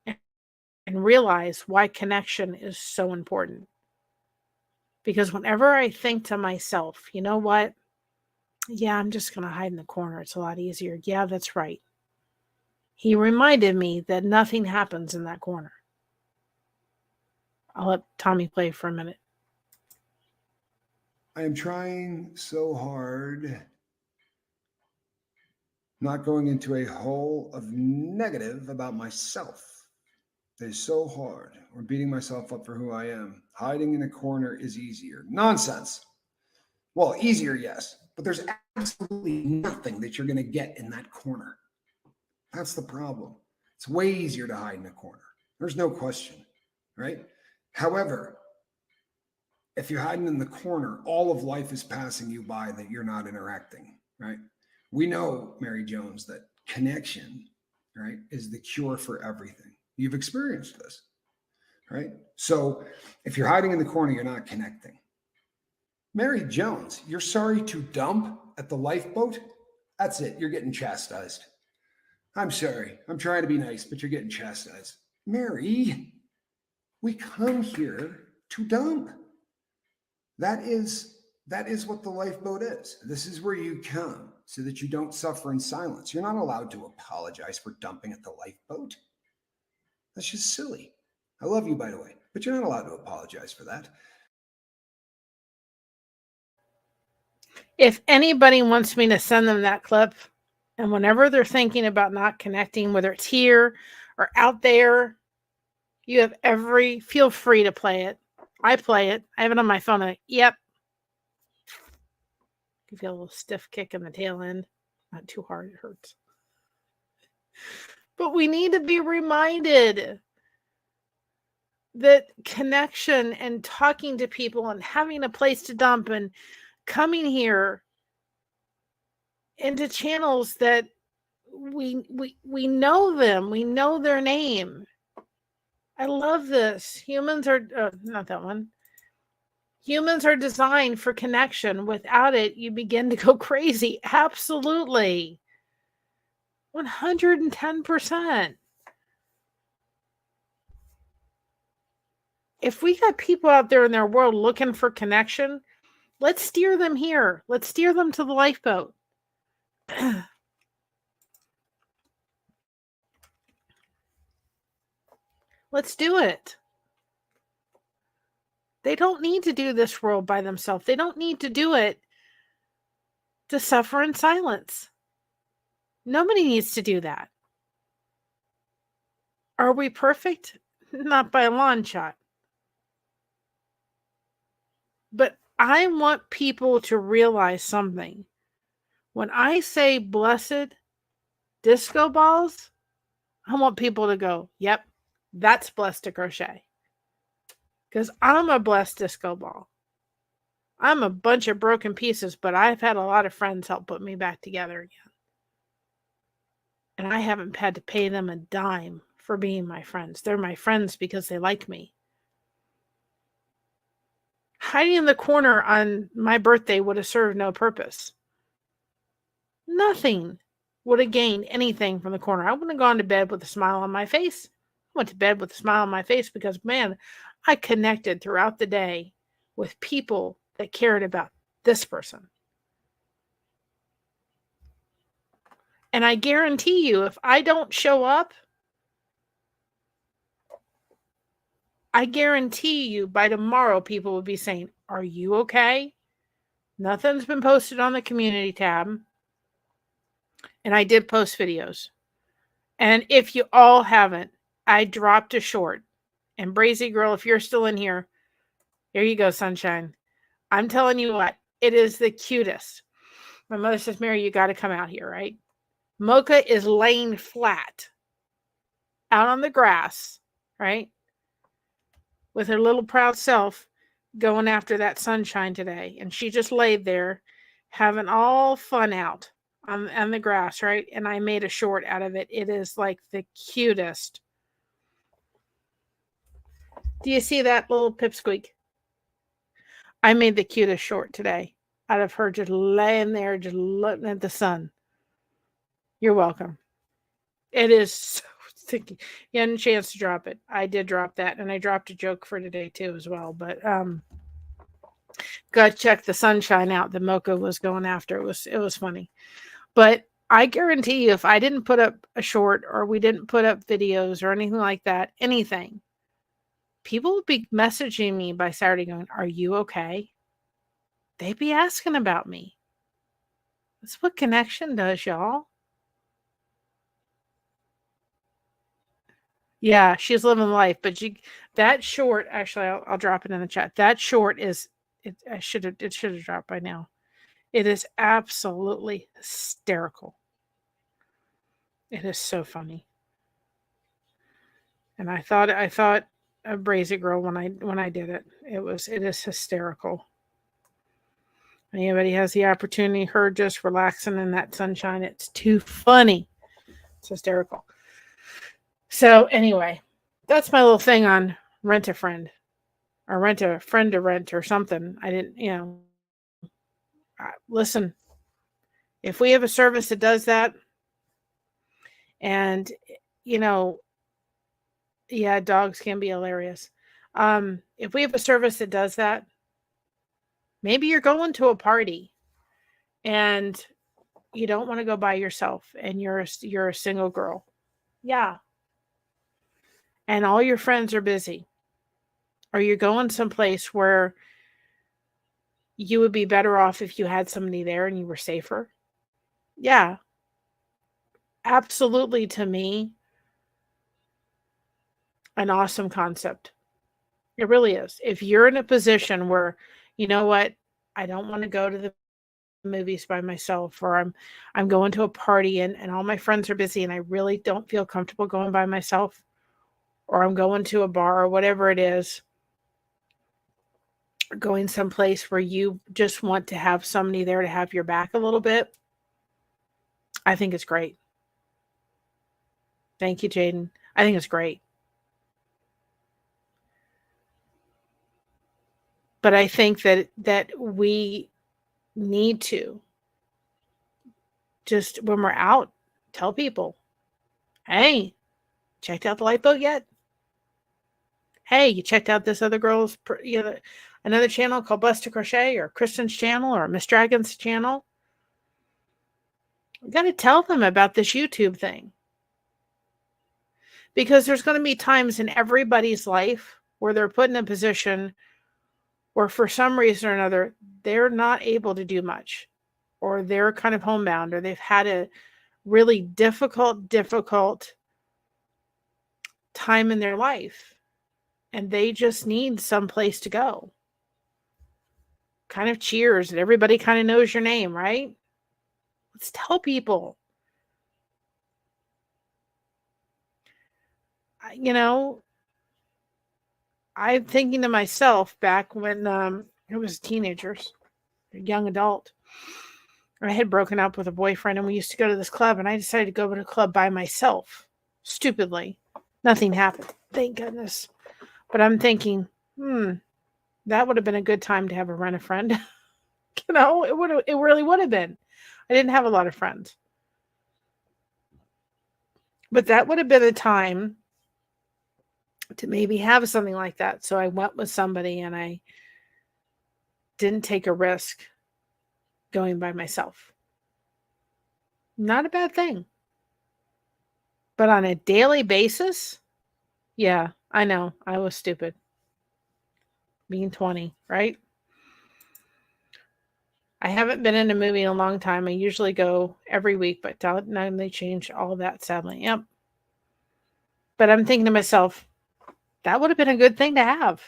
and realize why connection is so important. Because whenever I think to myself, you know what? Yeah, I'm just going to hide in the corner. It's a lot easier. Yeah, that's right. He reminded me that nothing happens in that corner. I'll let Tommy play for a minute. I am trying so hard not going into a hole of negative about myself. It is so hard, or beating myself up for who I am. Hiding in a corner is easier. Nonsense. Well, easier, yes, but there's absolutely nothing that you're going to get in that corner. That's the problem. It's way easier to hide in a corner. There's no question, right? However, if you're hiding in the corner, all of life is passing you by that you're not interacting, right? We know, Mary Jones, that connection, right, is the cure for everything. You've experienced this, right? So if you're hiding in the corner, you're not connecting. Mary Jones, you're sorry to dump at the lifeboat? That's it. You're getting chastised. I'm sorry. I'm trying to be nice, but you're getting chastised. Mary, we come here to dump. That is what the lifeboat is. This is where you come so that you don't suffer in silence. You're not allowed to apologize for dumping at the lifeboat. That's just silly. I love you, by the way, but you're not allowed to apologize for that. If anybody wants me to send them that clip, and whenever they're thinking about not connecting, whether it's here or out there, you have feel free to play it. I play it. I have it on my phone. Yep. You feel a little stiff kick in the tail end. Not too hard. It hurts. But we need to be reminded that connection and talking to people and having a place to dump and coming here into channels that we know them, we know their name. I love this. Humans are not that one. Humans are designed for connection. Without it, you begin to go crazy. Absolutely. 110%. If we got people out there in their world looking for connection, let's steer them here. Let's steer them to the lifeboat. Let's do it. They don't need to do this world by themselves. They don't need to do it to suffer in silence. Nobody needs to do that. Are we perfect? Not by a long shot. But I want people to realize something. When I say blessed disco balls, I want people to go, yep, that's blessed to crochet. Because I'm a blessed disco ball. I'm a bunch of broken pieces, but I've had a lot of friends help put me back together again. And I haven't had to pay them a dime for being my friends. They're my friends because they like me. Hiding in the corner on my birthday would have served no purpose. Nothing would have gained anything from the corner. I wouldn't have gone to bed with a smile on my face. I went to bed with a smile on my face because, man, I connected throughout the day with people that cared about this person. And I guarantee you, if I don't show up, I guarantee you by tomorrow, people will be saying, are you okay? Nothing's been posted on the community tab. And I did post videos. And if you all haven't, I dropped a short. And Brazy Girl, if you're still in here, there you go, sunshine. I'm telling you what, it is the cutest. My mother says, Mary, you got to come out here, right? Mocha is laying flat out on the grass, right? With her little proud self going after that sunshine today. And she just laid there having all fun out on the grass, right? And I made a short out of it. It is like the cutest. Do you see that little pipsqueak? I made the cutest short today out of her just laying there, just looking at the sun. You're welcome. It is so sticky. You had a chance to drop it. I did drop that, and I dropped a joke for today too as well. But go check the sunshine out that Mocha was going after. It was funny. But I guarantee you, if I didn't put up a short or we didn't put up videos or anything like that, anything, people would be messaging me by Saturday going, are you okay? They'd be asking about me. That's what connection does, y'all. Yeah, she's living life, but that short, actually, I'll drop it in the chat. That short is, it should have dropped by now. It is absolutely hysterical. It is so funny. And I thought a Brazy Girl when I did it. It is hysterical. Anybody has the opportunity, her just relaxing in that sunshine, it's too funny. It's hysterical. So anyway, that's my little thing on rent a friend or rent a friend to rent or something. I didn't, listen, if we have a service that does that, and, yeah, dogs can be hilarious. If we have a service that does that, maybe you're going to a party and you don't want to go by yourself and you're a single girl. Yeah. And all your friends are busy. Or you're going someplace where you would be better off if you had somebody there and you were safer. Yeah, absolutely, to me, an awesome concept. It really is. If you're in a position where, you know what, I don't want to go to the movies by myself, or I'm going to a party and all my friends are busy and I really don't feel comfortable going by myself, or I'm going to a bar or whatever it is, or going someplace where you just want to have somebody there to have your back a little bit, I think it's great. Thank you, Jaden. I think it's great. But I think that we need to just, when we're out, tell people, hey, checked out the lifeboat yet? Hey, you checked out this other girl's, another channel called Blessed to Crochet, or Kristen's channel, or Miss Dragon's channel? We got to tell them about this YouTube thing. Because there's going to be times in everybody's life where they're put in a position where for some reason or another, they're not able to do much, or they're kind of homebound, or they've had a really difficult time in their life, and they just need some place to go. Kind of Cheers, and everybody kind of knows your name, right? Let's tell people. I'm thinking to myself back when it was teenagers, young adult. I had broken up with a boyfriend and we used to go to this club, and I decided to go to a club by myself. Stupidly. Nothing happened. Thank goodness. But I'm thinking, that would have been a good time to have a rent-a-friend. It really would have been. I didn't have a lot of friends. But that would have been a time to maybe have something like that. So I went with somebody and I didn't take a risk going by myself. Not a bad thing. But on a daily basis, yeah, I know. I was stupid. Being 20, right? I haven't been in a movie in a long time. I usually go every week, but now they changed all that, sadly. Yep. But I'm thinking to myself, that would have been a good thing to have.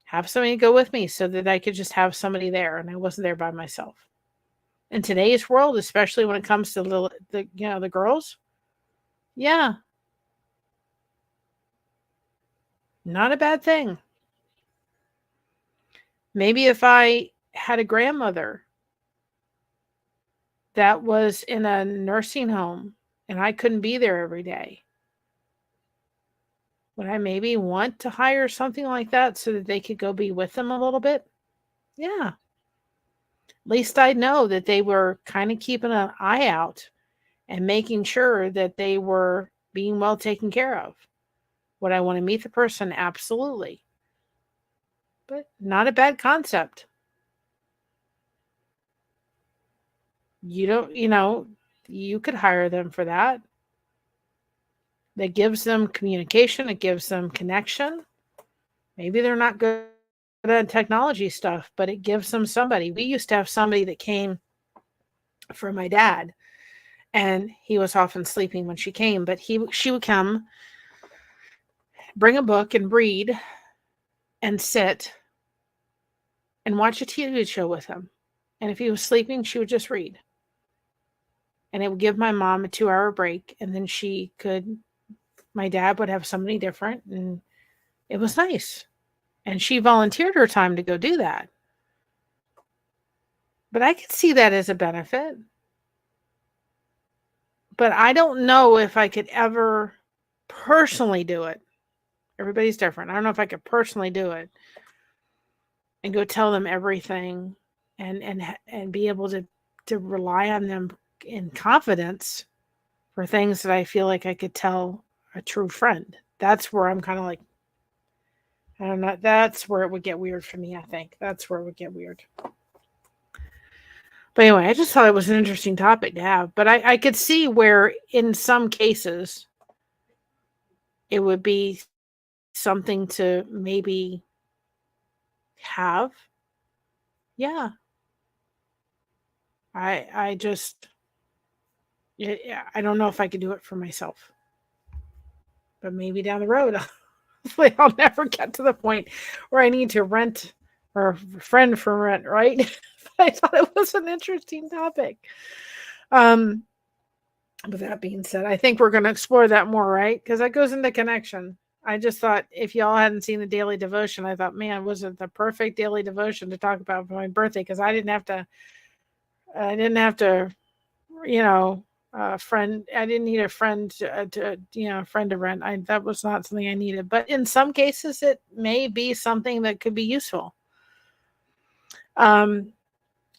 Have somebody go with me so that I could just have somebody there and I wasn't there by myself. In today's world, especially when it comes to the girls, yeah, not a bad thing. Maybe if I had a grandmother that was in a nursing home and I couldn't be there every day, would I maybe want to hire something like that so that they could go be with them a little bit? Yeah. At least I know that they were kind of keeping an eye out and making sure that they were being well taken care of. Would I want to meet the person? Absolutely. But not a bad concept. You could hire them for that. That gives them communication. It gives them connection. Maybe they're not good at technology stuff, but it gives them somebody. We used to have somebody that came for my dad, and he was often sleeping when she came, but she would come, bring a book and read and sit and watch a TV show with him. And if he was sleeping, she would just read. And it would give my mom a 2-hour break, and then my dad would have somebody different, and it was nice. And she volunteered her time to go do that. But I could see that as a benefit. But I don't know if I could ever personally do it. Everybody's different. I don't know if I could personally do it and go tell them everything and be able to rely on them in confidence for things that I feel like I could tell a true friend. That's where I'm kind of like, I don't know. That's where it would get weird for me, I think. That's where it would get weird. But anyway, I just thought it was an interesting topic to have. But I could see where in some cases it would be something to maybe have. Yeah. I just, yeah, I don't know if I could do it for myself, but maybe down the road, hopefully I'll never get to the point where I need to rent or friend for rent, right? But I thought it was an interesting topic. Um, with that being said, I think we're going to explore that more, right? Because that goes into connection. I just thought if y'all hadn't seen the daily devotion, I thought, man, was it the perfect daily devotion to talk about for my birthday? Because I didn't have to, you know, friend. I didn't need a friend friend to rent. That was not something I needed. But in some cases, it may be something that could be useful. Um,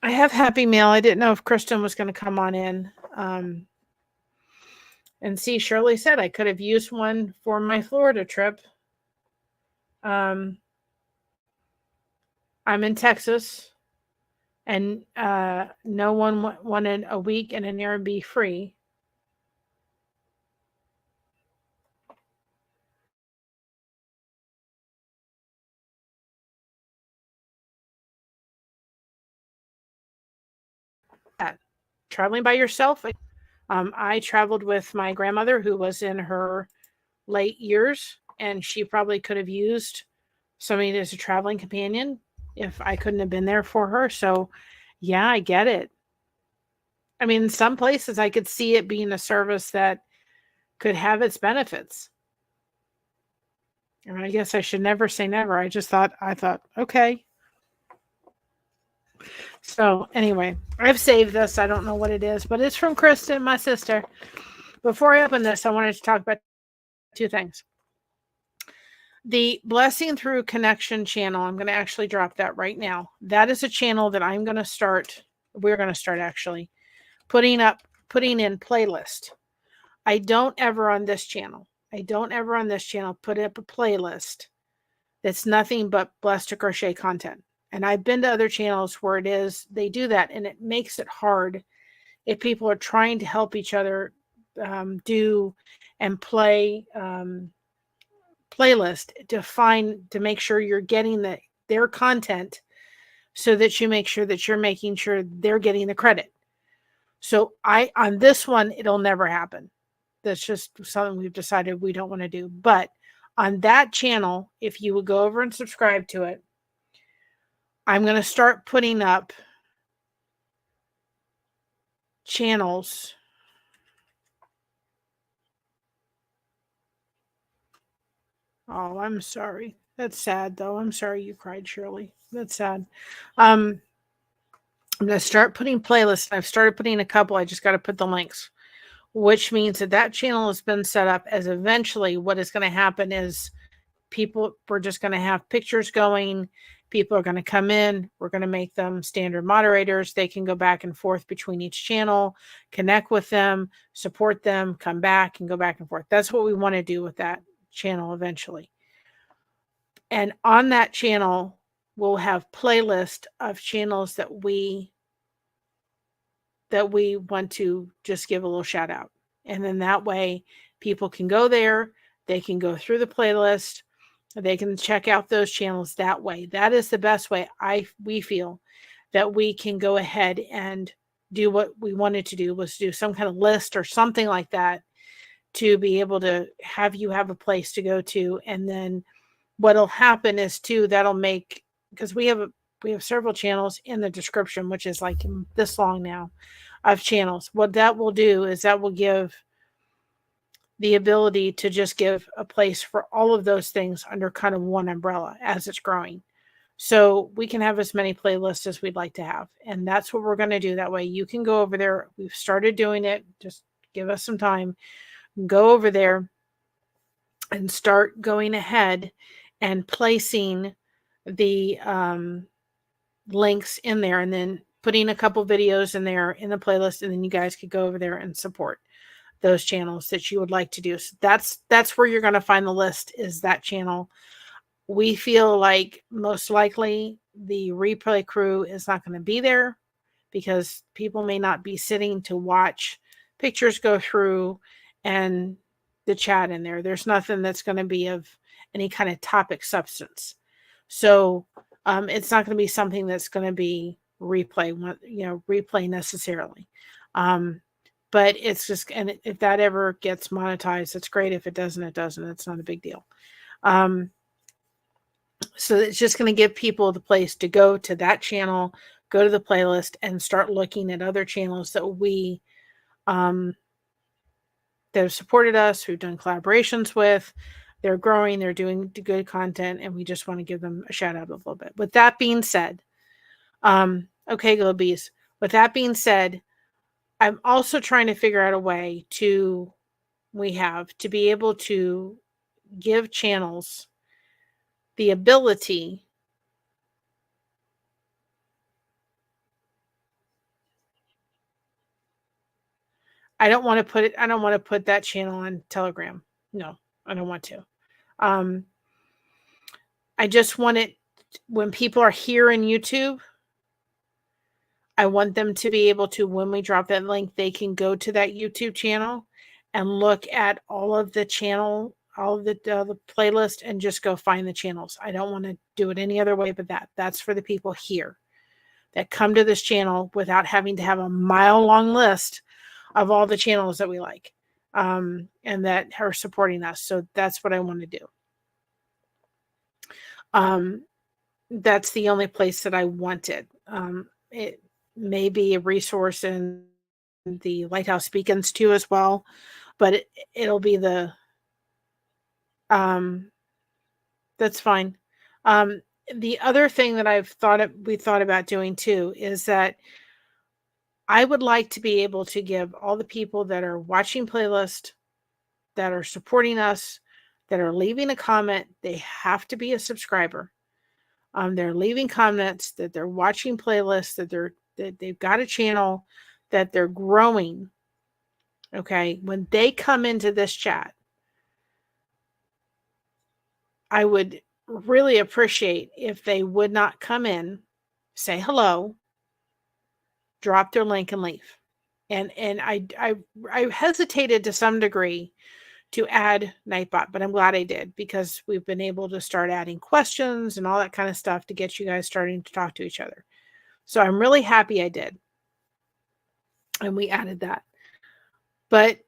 I have Happy Mail. I didn't know if Kristen was going to come on in. And see, Shirley said I could have used one for my Florida trip. I'm in Texas, and no one wanted a week and an Airbnb free. Traveling by yourself. I traveled with my grandmother who was in her late years, and she probably could have used somebody as a traveling companion if I couldn't have been there for her. So, yeah, I get it. I mean, in some places I could see it being a service that could have its benefits. And I guess I should never say never. I thought, okay. So anyway, I've saved this. I don't know what it is, but it's from Kristen, my sister. Before I open this, I wanted to talk about two things. The Blessing Through Connection channel, I'm going to actually drop that right now. That is a channel that I'm going to start. We're going to start actually putting in playlist. I don't ever on this channel put up a playlist that's nothing but Blessed to Crochet content. And I've been to other channels where they do that, and it makes it hard if people are trying to help each other do and play playlist to make sure you're getting their content, so that you make sure that you're making sure they're getting the credit. So on this one, it'll never happen. That's just something we've decided we don't want to do. But on that channel, if you would go over and subscribe to it, I'm going to start putting up channels. Oh, I'm sorry. That's sad, though. I'm sorry you cried, Shirley. That's sad. I'm going to start putting playlists. I've started putting a couple. I just got to put the links, which means that channel has been set up as eventually what is going to happen is we're just going to have pictures going. People are going to come in. We're going to make them standard moderators. They can go back and forth between each channel, connect with them, support them, come back and go back and forth. That's what we want to do with that channel eventually. And on that channel, we'll have playlist of channels that we want to just give a little shout out. And then that way people can go there, they can go through the playlist, they can check out those channels that way. That is the best way we feel that we can go ahead and do what we wanted to do, was do some kind of list or something like that to be able to have you have a place to go to. And then what'll happen is too, that'll make, because we have several channels in the description, which is like this long now of channels. What that will do is that will give the ability to just give a place for all of those things under kind of one umbrella as it's growing. So we can have as many playlists as we'd like to have. And that's what we're going to do. That way you can go over there. We've started doing it. Just give us some time. Go over there and start going ahead and placing the links in there, and then putting a couple videos in there in the playlist. And then you guys could go over there and support those channels that you would like to do. So that's where you're going to find the list, is that channel. We feel like most likely the replay crew is not going to be there because people may not be sitting to watch pictures go through and the chat in there. There's nothing that's going to be of any kind of topic substance. So It's not going to be something that's going to be replay necessarily. But it's just, and if that ever gets monetized, it's great. If it doesn't, it doesn't. It's not a big deal. So it's just going to give people the place to go to that channel, go to the playlist, and start looking at other channels that that have supported us, who've done collaborations with. They're growing, they're doing good content, and we just want to give them a shout out a little bit. With that being said, okay, Glow Bees. With that being said, I'm also trying to figure out a way to be able to give channels the ability I don't want to put that channel on Telegram. No, I don't want to. I just want it when people are here in YouTube. I want them to be able to, when we drop that link, they can go to that YouTube channel and look at all of the playlist and just go find the channels. I don't want to do it any other way but that. That's for the people here that come to this channel without having to have a mile-long list of all the channels that we like and that are supporting us. So that's what I want to do. That's the only place that I want it. It may be a resource in the Lighthouse Beacons too as well, but it'll be the that's fine. The other thing that we thought about doing too is that I would like to be able to give all the people that are watching playlist, that are supporting us, that are leaving a comment. They have to be a subscriber. They're leaving comments, that they're watching playlists, that they've got a channel, that they're growing. Okay. When they come into this chat, I would really appreciate if they would not come in, say hello, drop their link and leave. And I hesitated to some degree to add Nightbot, but I'm glad I did, because we've been able to start adding questions and all that kind of stuff to get you guys starting to talk to each other. So I'm really happy I did. And we added that. But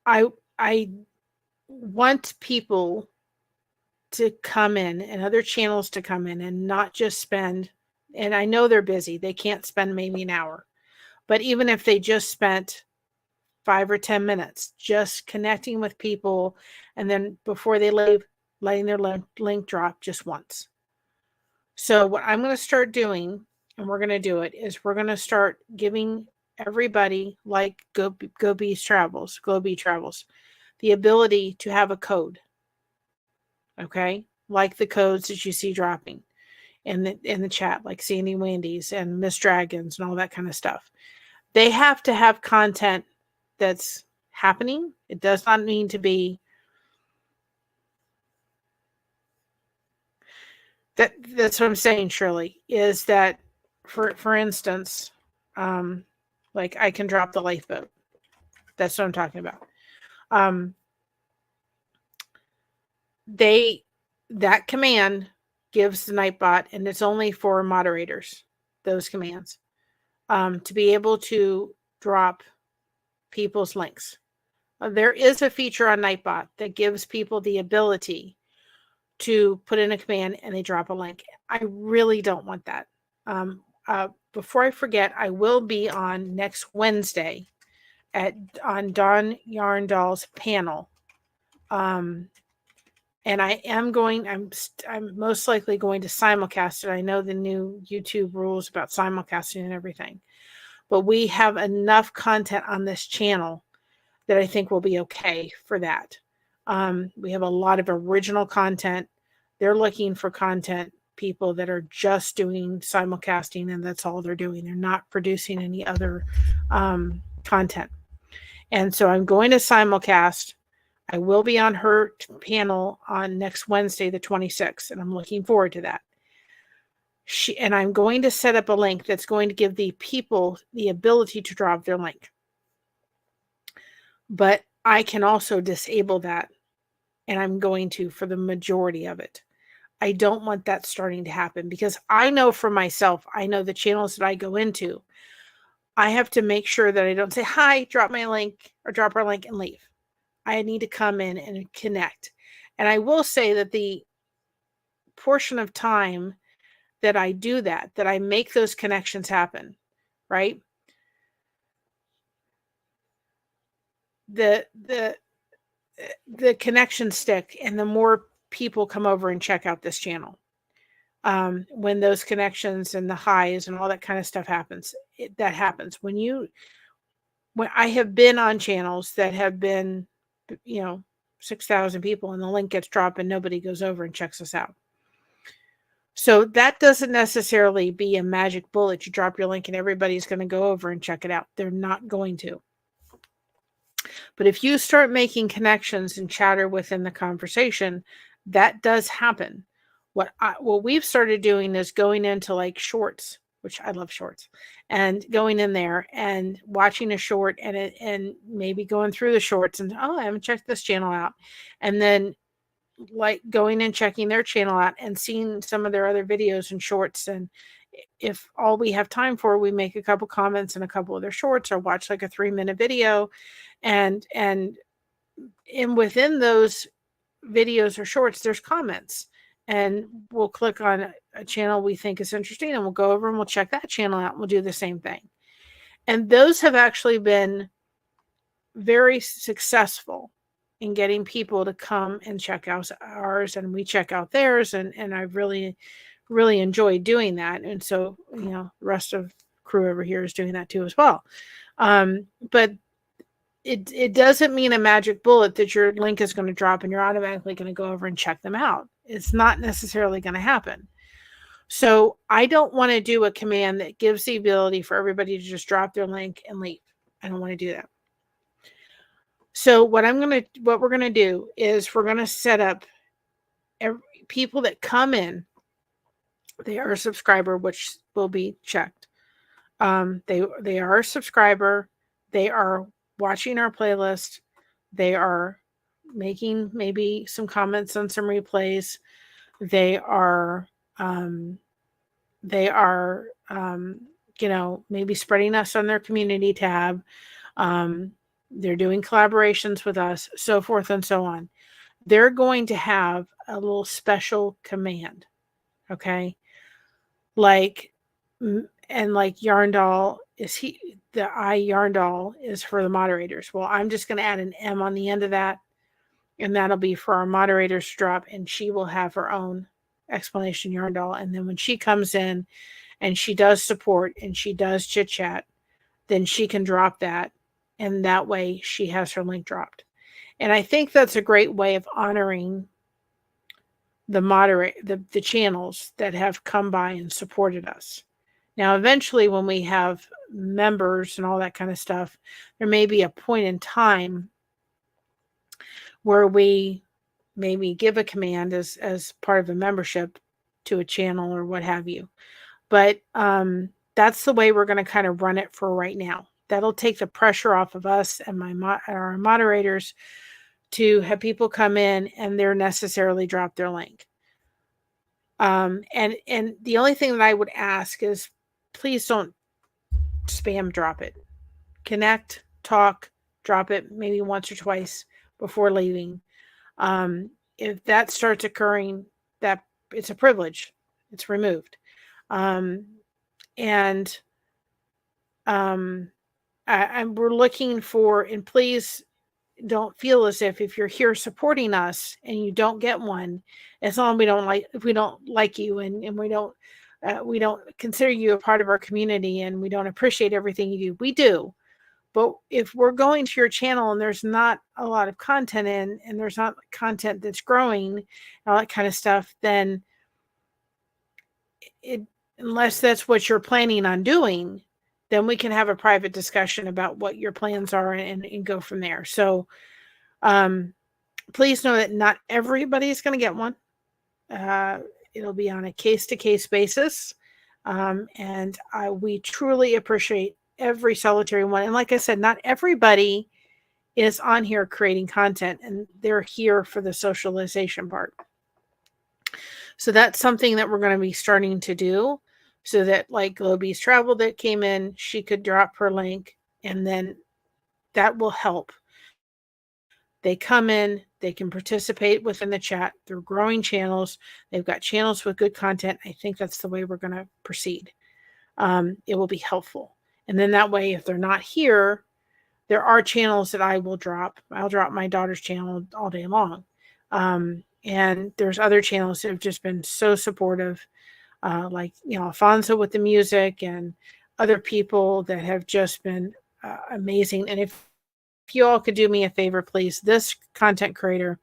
I want people to come in and other channels to come in and not just spend, and I know they're busy. They can't spend maybe an hour. But even if they just spent 5 or 10 minutes just connecting with people, and then before they leave, letting their link drop just once. So what I'm going to start doing, and we're going to do it, is we're going to start giving everybody, like Glow Bee Travels, the ability to have a code. Okay? Like the codes that you see dropping in the chat, like Sandy Wendy's and Miss Dragons and all that kind of stuff. They have to have content that's happening. It does not need to be that's what I'm saying, Shirley, is that for instance, like I can drop the lifeboat. That's what I'm talking about. That command gives the Nightbot, and it's only for moderators, those commands, to be able to drop people's links. There is a feature on Nightbot that gives people the ability to put in a command and they drop a link. I really don't want that. Before I forget, I will be on next Wednesday on Dawn Yarndall's panel. And I'm most likely going to simulcast it. I know the new YouTube rules about simulcasting and everything, but we have enough content on this channel that I think will be okay for that. We have a lot of original content. They're looking for content people that are just doing simulcasting, and that's all they're doing. They're not producing any other content. And so I'm going to simulcast. I will be on her panel on next Wednesday, the 26th, and I'm looking forward to that. And I'm going to set up a link that's going to give the people the ability to drop their link. But I can also disable that, and I'm going to for the majority of it. I don't want that starting to happen, because I know for myself, I know the channels that I go into, I have to make sure that I don't say, hi, drop my link or drop our link and leave. I need to come in and connect. And I will say that the portion of time that I do that I make those connections happen, right? The connections stick, and the more people come over and check out this channel. When those connections and the highs and all that kind of stuff happens, that happens when I have been on channels that have been, 6,000 people, and the link gets dropped and nobody goes over and checks us out. So that doesn't necessarily be a magic bullet. You drop your link and everybody's going to go over and check it out. They're not going to. But if you start making connections and chatter within the conversation, that does happen. What we've started doing is going into like shorts, which I love shorts, and going in there and watching a short and maybe going through the shorts and, oh, I haven't checked this channel out. And then like going and checking their channel out and seeing some of their other videos and shorts. And if all we have time for, we make a couple comments in a couple of their shorts, or watch like a 3-minute video. And within those videos or shorts, there's comments, and we'll click on a channel we think is interesting, and we'll go over and we'll check that channel out, and we'll do the same thing. And those have actually been very successful in getting people to come and check out ours, and we check out theirs, and I've really enjoyed doing that. And so, the rest of crew over here is doing that too as well. But it doesn't mean a magic bullet that your link is going to drop and you're automatically going to go over and check them out. It's not necessarily going to happen. So I don't want to do a command that gives the ability for everybody to just drop their link and leave. I don't want to do that. So what we're going to do is we're going to set up people that come in. They are a subscriber, which will be checked. They are a subscriber. They are watching our playlist. They are making maybe some comments on some replays. They are maybe spreading us on their community tab. They're doing collaborations with us, so forth and so on. They're going to have a little special command. Okay. Like Yarndall Yarndall is for the moderators. Well, I'm just going to add an M on the end of that, and that'll be for our moderators to drop, and she will have her own explanation Yarndall. And then when she comes in and she does support and she does chit chat, then she can drop that, and that way she has her link dropped. And I think that's a great way of honoring the channels that have come by and supported us. Now, eventually, when we have members and all that kind of stuff, there may be a point in time where we maybe give a command as part of a membership to a channel or what have you. But that's the way we're going to kind of run it for right now. That'll take the pressure off of us and our moderators to have people come in and they're necessarily drop their link. And the only thing that I would ask is, please don't spam drop it. Connect, talk, drop it maybe once or twice before leaving. If that starts occurring, that it's a privilege. It's removed. We're looking for, and please don't feel as if you're here supporting us and you don't get one, as long as we don't like you and we don't consider you a part of our community and we don't appreciate everything you do. We do. But if we're going to your channel and there's not a lot of content and there's not content that's growing and all that kind of stuff, then unless that's what you're planning on doing, then we can have a private discussion about what your plans are and go from there. So please know that not everybody is going to get one. It'll be on a case-to-case basis. And we truly appreciate every solitary one. And like I said, not everybody is on here creating content, and they're here for the socialization part. So that's something that we're going to be starting to do, so that like Globey's Travel that came in, she could drop her link, and then that will help. They come in, they can participate within the chat. They're growing channels. They've got channels with good content. I think that's the way we're going to proceed. It will be helpful. And then that way, if they're not here, there are channels that I will drop. I'll drop my daughter's channel all day long. And there's other channels that have just been so supportive, like, Alfonso with the music, and other people that have just been amazing. And if you all could do me a favor, please, this content creator,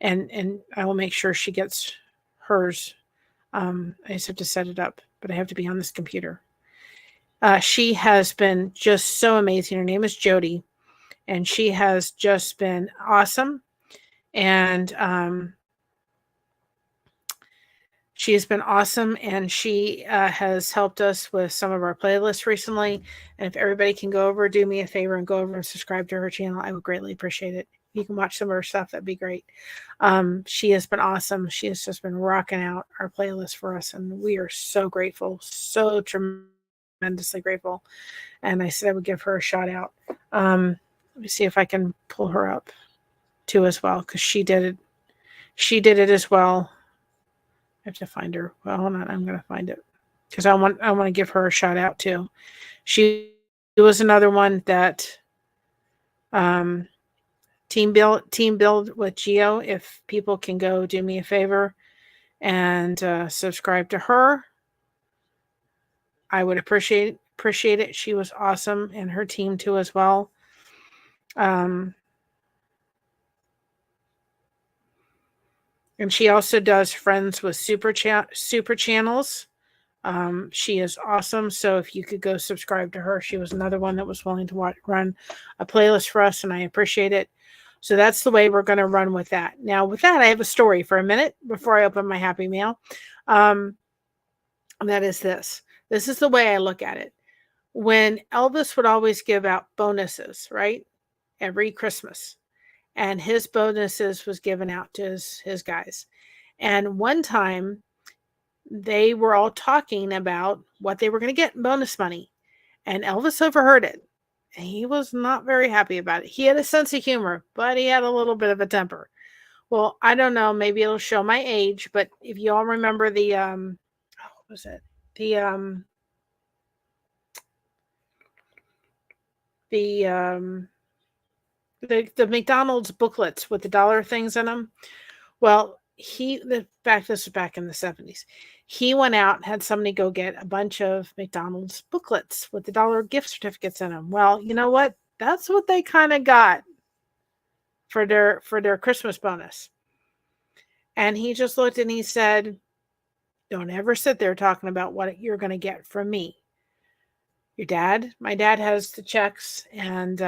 and I will make sure she gets hers. I just have to set it up, but I have to be on this computer. She has been just so amazing. Her name is Jody, and she has just been awesome. And she has been awesome, and she has helped us with some of our playlists recently. And if everybody can go over, do me a favor and go over and subscribe to her channel, I would greatly appreciate it. If you can watch some of her stuff, that'd be great. She has been awesome. She has just been rocking out our playlist for us, and we are so grateful, so tremendously grateful. And I said I would give her a shout out. Let me see if I can pull her up too as well, because she did it. She did it as well. I have to find her. Well, hold on. I'm going to find it, because I want to give her a shout out too. She was another one that team build with Geo. If people can go do me a favor and subscribe to her, I would appreciate it. She was awesome, and her team too as well. And she also does Friends with Super Channels. She is awesome. So if you could go subscribe to her, she was another one that was willing to run a playlist for us, and I appreciate it. So that's the way we're going to run with that. Now, with that, I have a story for a minute before I open my Happy Mail. And that is this. This is the way I look at it. When Elvis would always give out bonuses, right? Every Christmas. And his bonuses was given out to his guys. And one time they were all talking about what they were going to get in bonus money. And Elvis overheard it. And he was not very happy about it. He had a sense of humor, but he had a little bit of a temper. Well, I don't know. Maybe it'll show my age, but if you all remember the, what was it? The McDonald's booklets with the dollar things in them. Well, this was back in the 70s. He went out and had somebody go get a bunch of McDonald's booklets with the dollar gift certificates in them. Well, you know what? That's what they kind of got for their Christmas bonus. And he just looked and he said, "Don't ever sit there talking about what you're going to get from me. My dad has the checks, and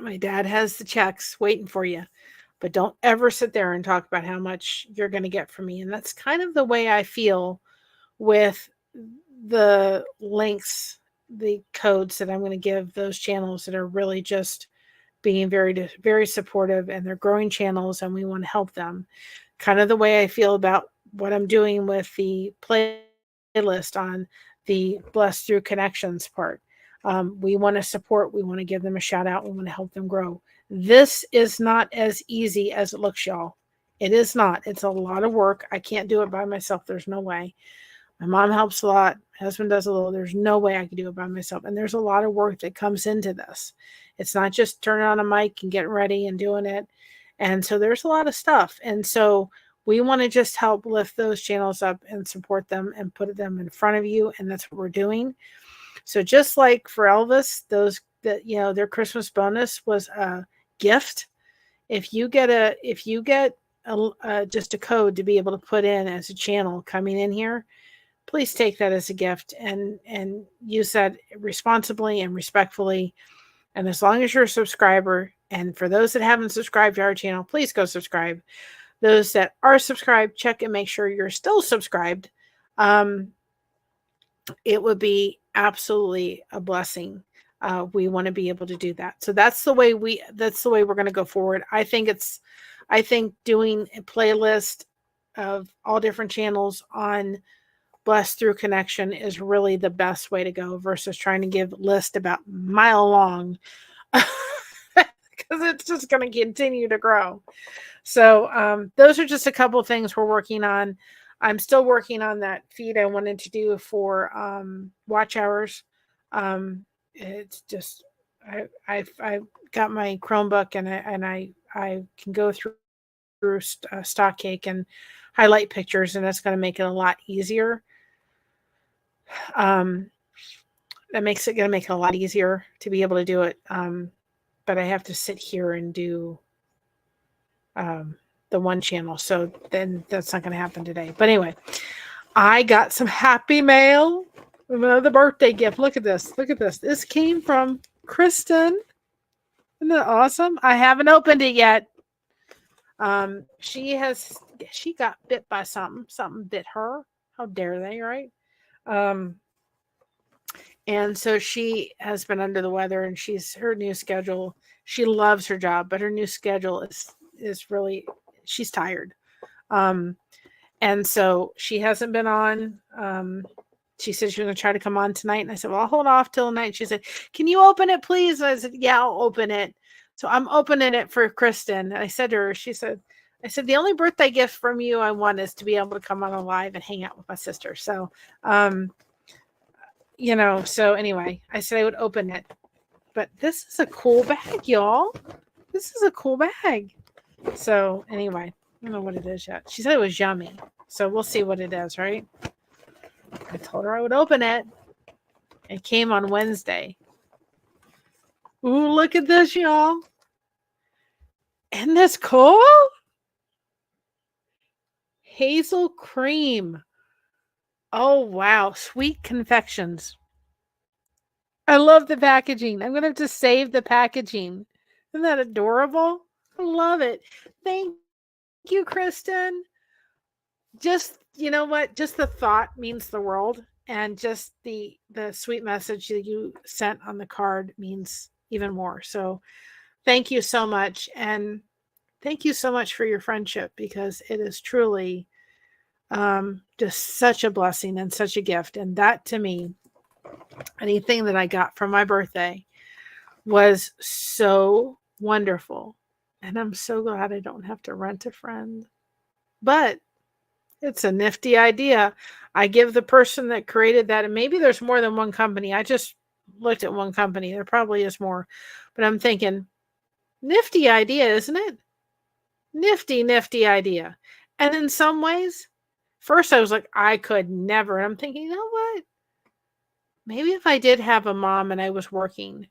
my dad has the checks waiting for you. But don't ever sit there and talk about how much you're going to get from me." And that's kind of the way I feel with the links, the codes that I'm going to give those channels that are really just being very, very supportive, and they're growing channels, and we want to help them. Kind of the way I feel about what I'm doing with the playlist on the Blessed Through Connections part. We want to support, we want to give them a shout out, we want to help them grow. This is not as easy as it looks, y'all. It is not. It's a lot of work. I can't do it by myself. There's no way. My mom helps a lot. My husband does a little. There's no way I could do it by myself. And there's a lot of work that comes into this. It's not just turning on a mic and getting ready and doing it. And so there's a lot of stuff. And so we want to just help lift those channels up and support them and put them in front of you. And that's what we're doing. So just like for Elvis, their Christmas bonus was a gift. If you get just a code to be able to put in as a channel coming in here, please take that as a gift and use that responsibly and respectfully. And as long as you're a subscriber, and for those that haven't subscribed to our channel, please go subscribe. Those that are subscribed, check and make sure you're still subscribed. It would be absolutely a blessing. We want to be able to do that. So that's the way we're going to go forward. I think doing a playlist of all different channels on Blessed Through Connection is really the best way to go versus trying to give a list about mile long because it's just going to continue to grow. So those are just a couple of things we're working on. I'm still working on that feed I wanted to do for watch hours. It's just I got my Chromebook and I can go through Stock Cake and highlight pictures, and that's going to make it a lot easier. That makes it going to make it a lot easier to be able to do it. But I have to sit here and do the one channel. So then that's not going to happen today. But anyway, I got some happy mail. Another birthday gift. Look at this. Look at this. This came from Kristen. Isn't that awesome? I haven't opened it yet. She got bit by something. Something bit her. How dare they, right? And so she has been under the weather, and her new schedule. She loves her job, but her new schedule is really, she's tired. And so she hasn't been on. She said she was going to try to come on tonight. And I said, well, I'll hold off till night. She said, can you open it, please? And I said, yeah, I'll open it. So I'm opening it for Kristen. And I said to her, I said, the only birthday gift from you I want is to be able to come on a live and hang out with my sister. So, so anyway, I said I would open it. But this is a cool bag, y'all. This is a cool bag. So anyway, I don't know what it is yet. She said it was yummy. So we'll see what it is, right? I told her I would open it. It came on Wednesday. Ooh, look at this, y'all. Isn't this cool? Hazel cream. Oh, wow. Sweet confections. I love the packaging. I'm going to have to save the packaging. Isn't that adorable? I love it. Thank you, Kristen. Just, you know what? Just the thought means the world. And just the sweet message that you sent on the card means even more. So thank you so much. And thank you so much for your friendship, because it is truly just such a blessing and such a gift. And that, to me, anything that I got from my birthday was so wonderful. And I'm so glad I don't have to rent a friend. But it's a nifty idea. I give the person that created that, and maybe there's more than one company. I just looked at one company. There probably is more. But I'm thinking, nifty idea, isn't it? Nifty idea. And in some ways, first I was like, I could never. And I'm thinking, you know what? Maybe if I did have a mom and I was working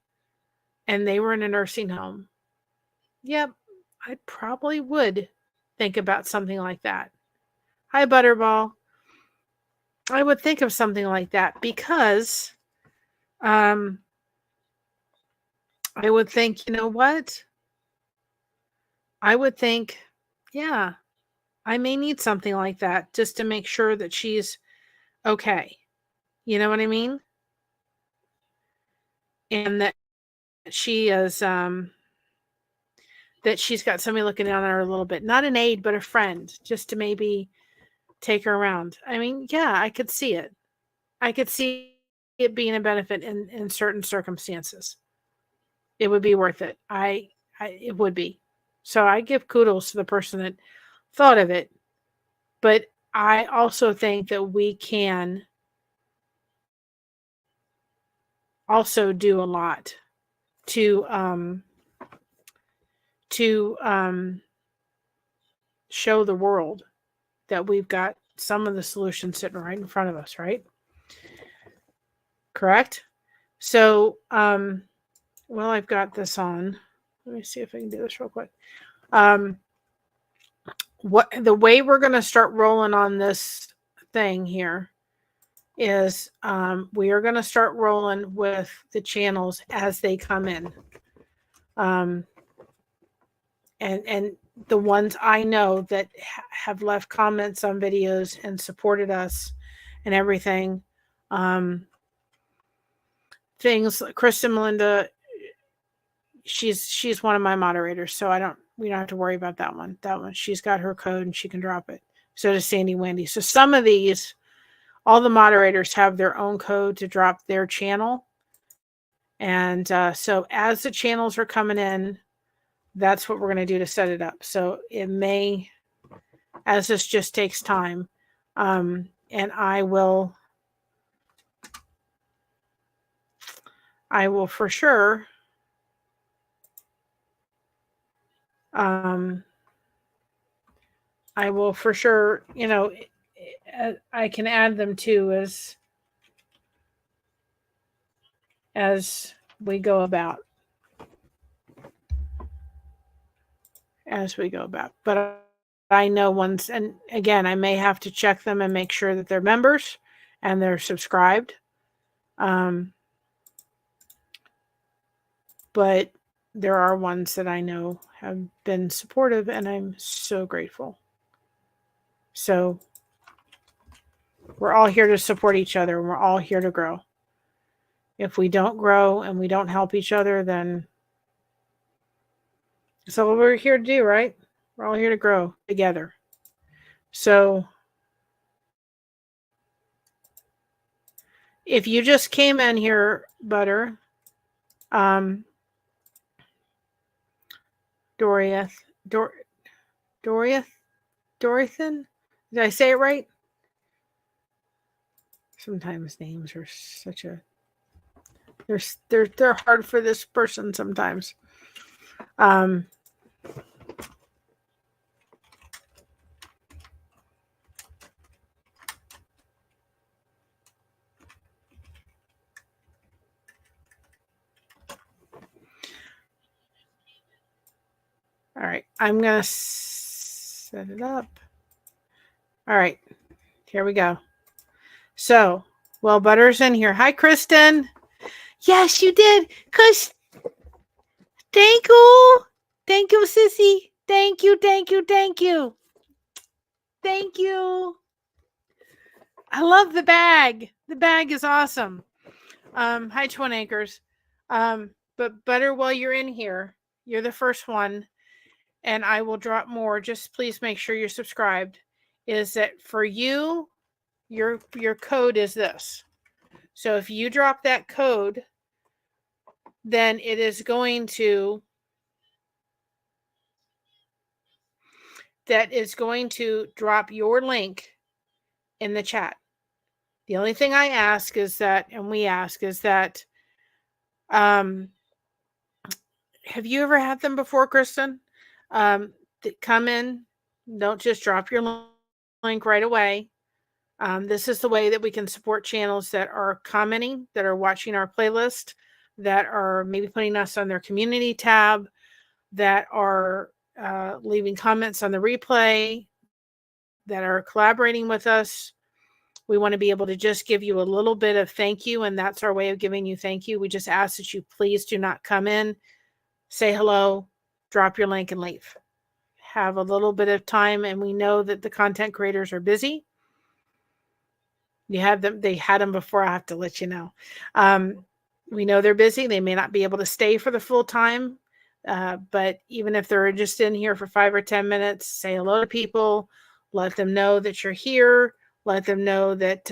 and they were in a nursing home, yep, I probably would think about something like that. Hi, Butterball. I would think of something like that because I would think, you know what? I would think, yeah, I may need something like that just to make sure that she's okay. You know what I mean? And that she is, that she's got somebody looking down on her a little bit. Not an aide, but a friend, just to maybe take her around. I mean, yeah, I could see it. I could see it being a benefit in certain circumstances. It would be worth it. It would be. So I give kudos to the person that thought of it. But I also think that we can also do a lot to show the world that we've got some of the solutions sitting right in front of us, right? Correct? So, well, I've got this on. Let me see if I can do this real quick. The way we're going to start rolling on this thing here is we are going to start rolling with the channels as they come in. And the ones I know that have left comments on videos and supported us and everything. Things like Kristen Melinda, she's one of my moderators, so we don't have to worry about that one. That one, she's got her code and she can drop it. So does Sandy Wendy. So some of these, all the moderators have their own code to drop their channel. And so as the channels are coming in, that's what we're going to do to set it up. So it may, as this just takes time, and I will for sure I will for sure, I can add them too as we go about. But I know ones, and again, I may have to check them and make sure that they're members and they're subscribed. But there are ones that I know have been supportive, and I'm so grateful. So we're all here to support each other, and we're all here to grow. If we don't grow and we don't help each other, then that's all we're here to do, right? We're all here to grow together. So if you just came in here, Butter, Dorothy, Dorothy, did I say it right? Sometimes names are such a they're hard for this person sometimes. All right, I'm gonna set it up. All right, here we go. So, well, Butter's in here. Hi, Kristen. Yes, you did. Cause thank you, sissy. Thank you. I love the bag. The bag is awesome. Hi, Twin Acres. But Butter, while you're in here, you're the first one, and I will drop more. Just please make sure you're subscribed. Is that for you? Your code is this. So if you drop that code, then it is going to drop your link in the chat. The only thing I ask is that, and we ask is that, have you ever had them before, Kristen? That come in, don't just drop your link right away. This is the way that we can support channels that are commenting, that are watching our playlist, that are maybe putting us on their community tab, that are leaving comments on the replay, that are collaborating with us. We want to be able to just give you a little bit of thank you, and that's our way of giving you thank you. We just ask that you please do not come in, say hello, drop your link, and leave. Have a little bit of time, and we know that the content creators are busy. You have them, they had them before, I have to let you know. We know they're busy. They may not be able to stay for the full time, but even if they're just in here for 5 or 10 minutes, say hello to people, let them know that you're here, let them know that,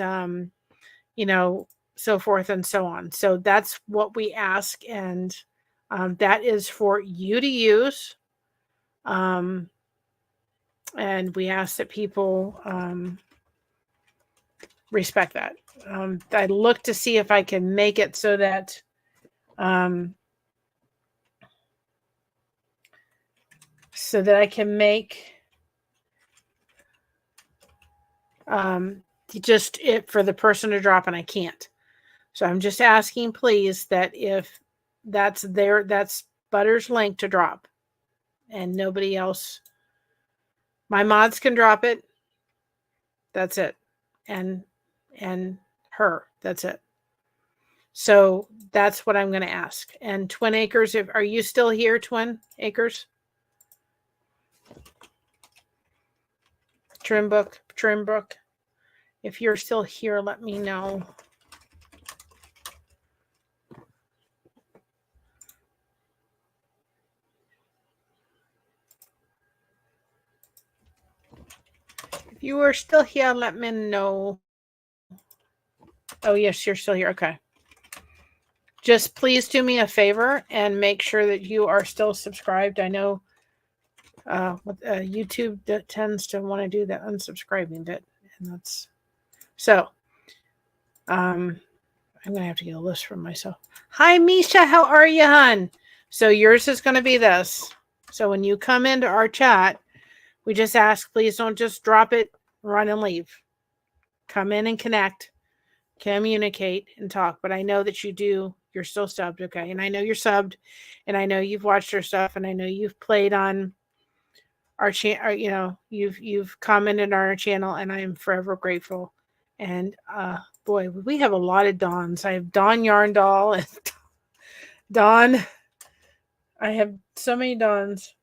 so forth and so on. So that's what we ask. And that is for you to use. And we ask that people respect that. I look to see if I can make it so that I can make just it for the person to drop, and I can't. So I'm just asking, please, that if that's Butter's link to drop, and nobody else, my mods can drop it. That's it. And her, that's it. So that's what I'm going to ask. And Twin Acres, are you still here, Twin Acres? Trimbrook, if you're still here, let me know. If you are still here, let me know. Oh, yes, you're still here. Okay. Just please do me a favor and make sure that you are still subscribed. I know YouTube tends to want to do that unsubscribing bit, and that's so. I'm gonna have to get a list from myself. Hi, Misha. How are you, hon? So yours is gonna be this. So when you come into our chat, we just ask, please don't just drop it, run and leave. Come in and connect, communicate, and talk. But I know that you do. You're still subbed, okay? And I know you're subbed, and I know you've watched our stuff, and I know you've played on our channel. You know, you've commented on our channel, and I am forever grateful. And boy, we have a lot of Dawns. I have Dawn Yarn Doll and Dawn. I have so many Dawns.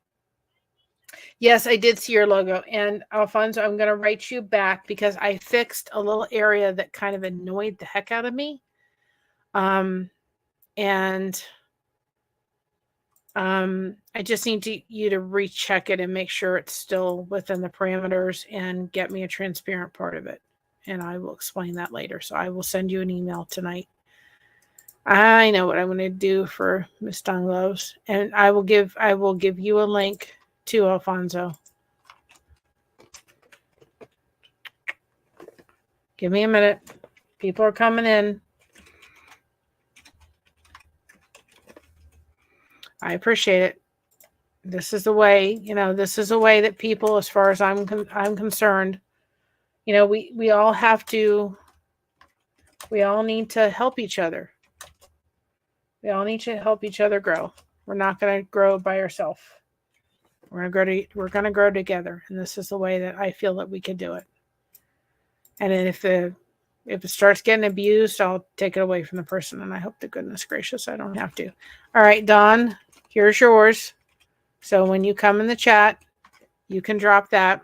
Yes, I did see your logo. And Alfonso, I'm going to write you back because I fixed a little area that kind of annoyed the heck out of me. And I just need you to recheck it and make sure it's still within the parameters and get me a transparent part of it. And I will explain that later. So I will send you an email tonight. I know what I'm going to do for Miss Dawn Gloves. And I will give you a link to Alfonso. Give me a minute. People are coming in. I appreciate it. This is the way, this is a way that people, as far as I'm concerned, we all need to help each other. We all need to help each other grow. We're not going to grow by ourselves. We're going to grow together. And this is the way that I feel that we can do it. And then if it starts getting abused, I'll take it away from the person. And I hope to goodness gracious I don't have to. All right, Dawn, here's yours. So when you come in the chat, you can drop that.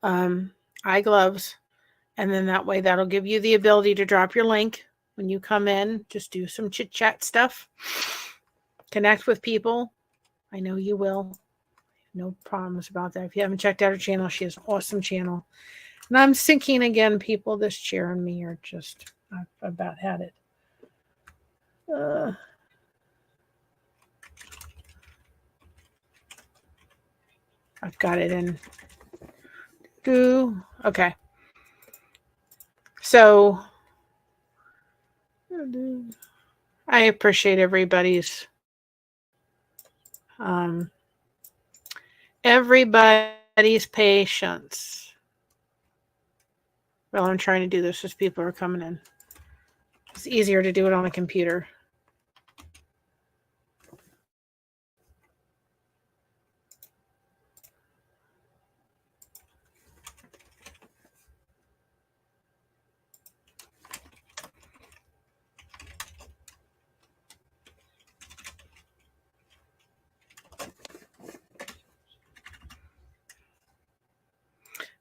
Eye gloves. And then that way that'll give you the ability to drop your link. When you come in, just do some chit chat stuff. Connect with people. I know you will. No problems about that. If you haven't checked out her channel, she has an awesome channel. And I'm sinking again, people. This chair and me are just, I've about had it. I've got it in. Okay. So I appreciate everybody's patience. Well, I'm trying to do this as people are coming in. It's easier to do it on a computer.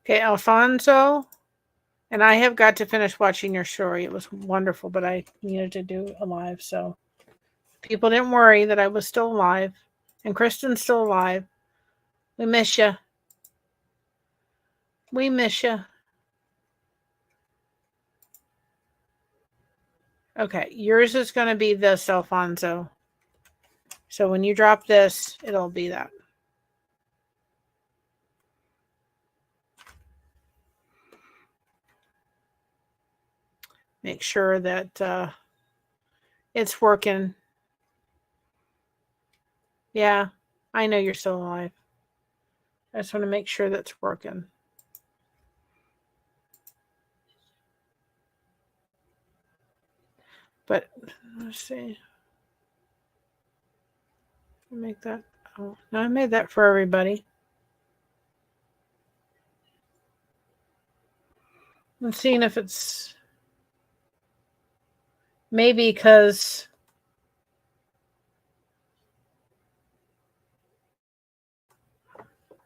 Okay, Alfonso, and I have got to finish watching your story. It was wonderful, but I needed to do a live, so people didn't worry that I was still alive. And Kristen's still alive. We miss you. We miss you. Okay, yours is going to be this, Alfonso. So when you drop this, it'll be that. Make sure that it's working. Yeah, I know you're still alive. I just want to make sure that's working. But let's see. Make that. Oh, no, I made that for everybody. I'm seeing if it's maybe because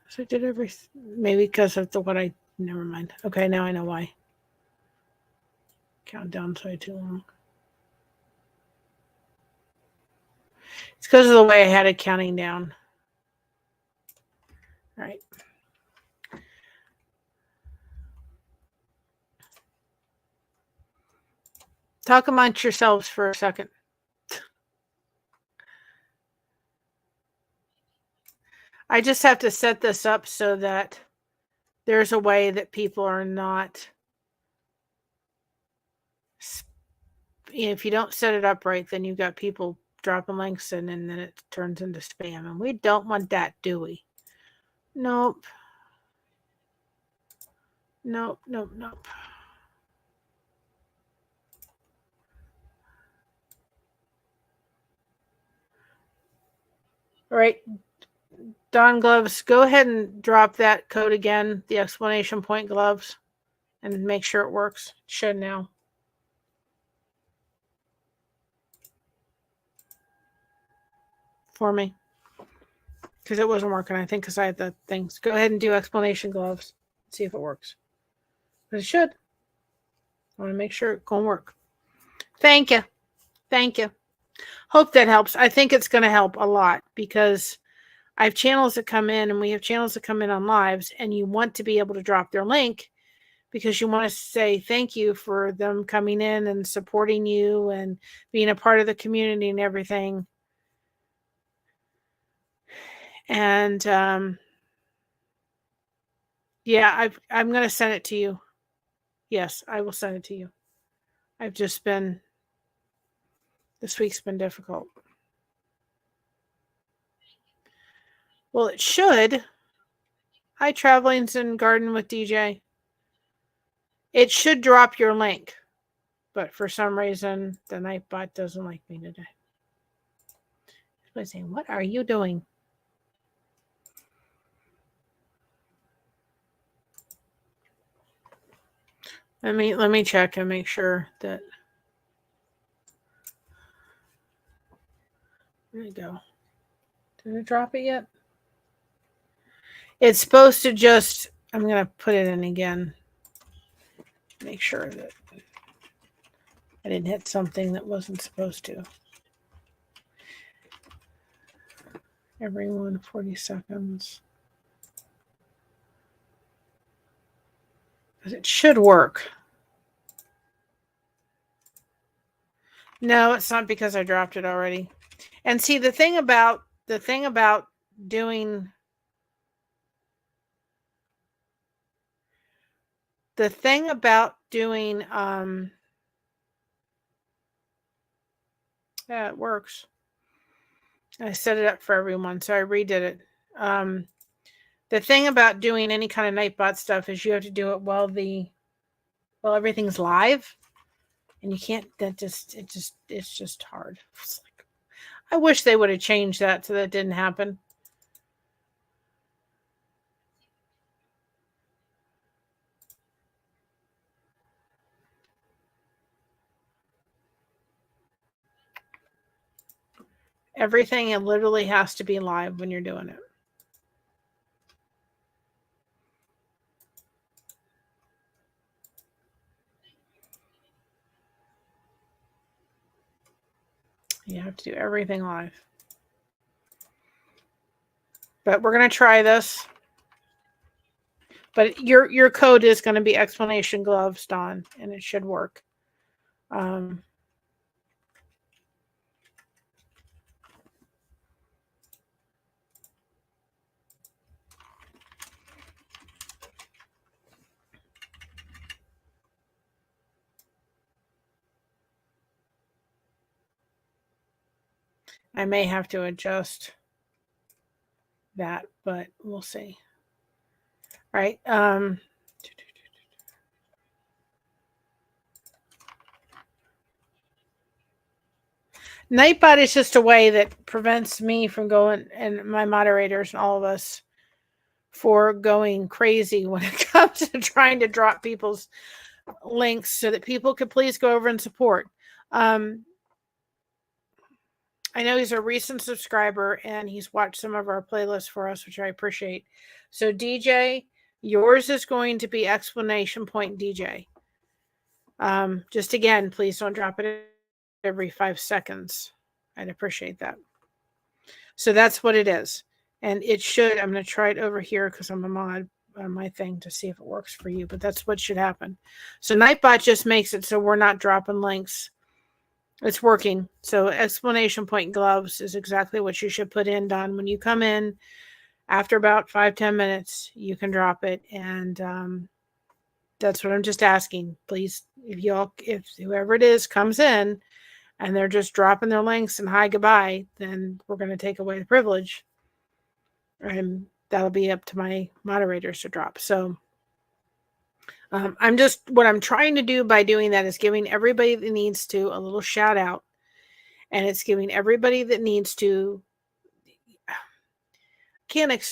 so I did everything. Maybe because of never mind. Okay, now I know why. Countdown so too long. It's because of the way I had it counting down. All right. Talk amongst yourselves for a second. I just have to set this up so that there's a way that people are not, if you don't set it up right, then you've got people dropping links in and then it turns into spam. And we don't want that, do we? Nope. Nope, nope, nope. All right. Dawn Gloves, go ahead and drop that code again, the exclamation point gloves, and make sure it works. It should now. For me. Because it wasn't working, I think, because I had the things. Go ahead and do explanation gloves. See if it works. But it should. I want to make sure it's going to work. Thank you. Thank you. Hope that helps. I think it's going to help a lot because I have channels that come in and we have channels that come in on lives and you want to be able to drop their link because you want to say thank you for them coming in and supporting you and being a part of the community and everything. And yeah, I'm going to send it to you. Yes, I will send it to you. I've just been, this week's been difficult. Well, it should. Hi, Travelings and Garden with DJ. It should drop your link, but for some reason, the Nightbot doesn't like me today. He's saying, "What are you doing?" Let me check and make sure that. There you go. Did it drop it yet? It's supposed to just. I'm gonna put it in again. Make sure that I didn't hit something that wasn't supposed to. Everyone 40 seconds. Because it should work. No, it's not because I dropped it already. And see, the thing about doing yeah, it works. I set it up for everyone, so I redid it. The thing about doing any kind of Nightbot stuff is you have to do it while everything's live, and you can't. It's just hard. It's like, I wish they would have changed that so that didn't happen. Everything, it literally has to be live when you're doing it. You have to do everything live. But we're going to try this. But your code is going to be explanation gloves, Dawn, and it should work. I may have to adjust that, but we'll see. All right. Nightbot is just a way that prevents me from going, and my moderators and all of us, for going crazy when it comes to trying to drop people's links so that people could please go over and support. I know he's a recent subscriber and he's watched some of our playlists for us, which I appreciate. So DJ, yours is going to be explanation point DJ. Just again, please don't drop it every 5 seconds. I'd appreciate that. So that's what it is. And it should, I'm going to try it over here because I'm a mod on my thing to see if it works for you, but that's what should happen. So Nightbot just makes it so we're not dropping links It's working. So exclamation point gloves is exactly what you should put in, Don. When you come in after about 5-10 minutes, you can drop it. And that's what I'm just asking. Please, if whoever it is comes in and they're just dropping their links and hi, goodbye, then we're going to take away the privilege. And that'll be up to my moderators to drop. So what I'm trying to do by doing that is giving everybody that needs to a little shout out. And it's giving everybody that needs to,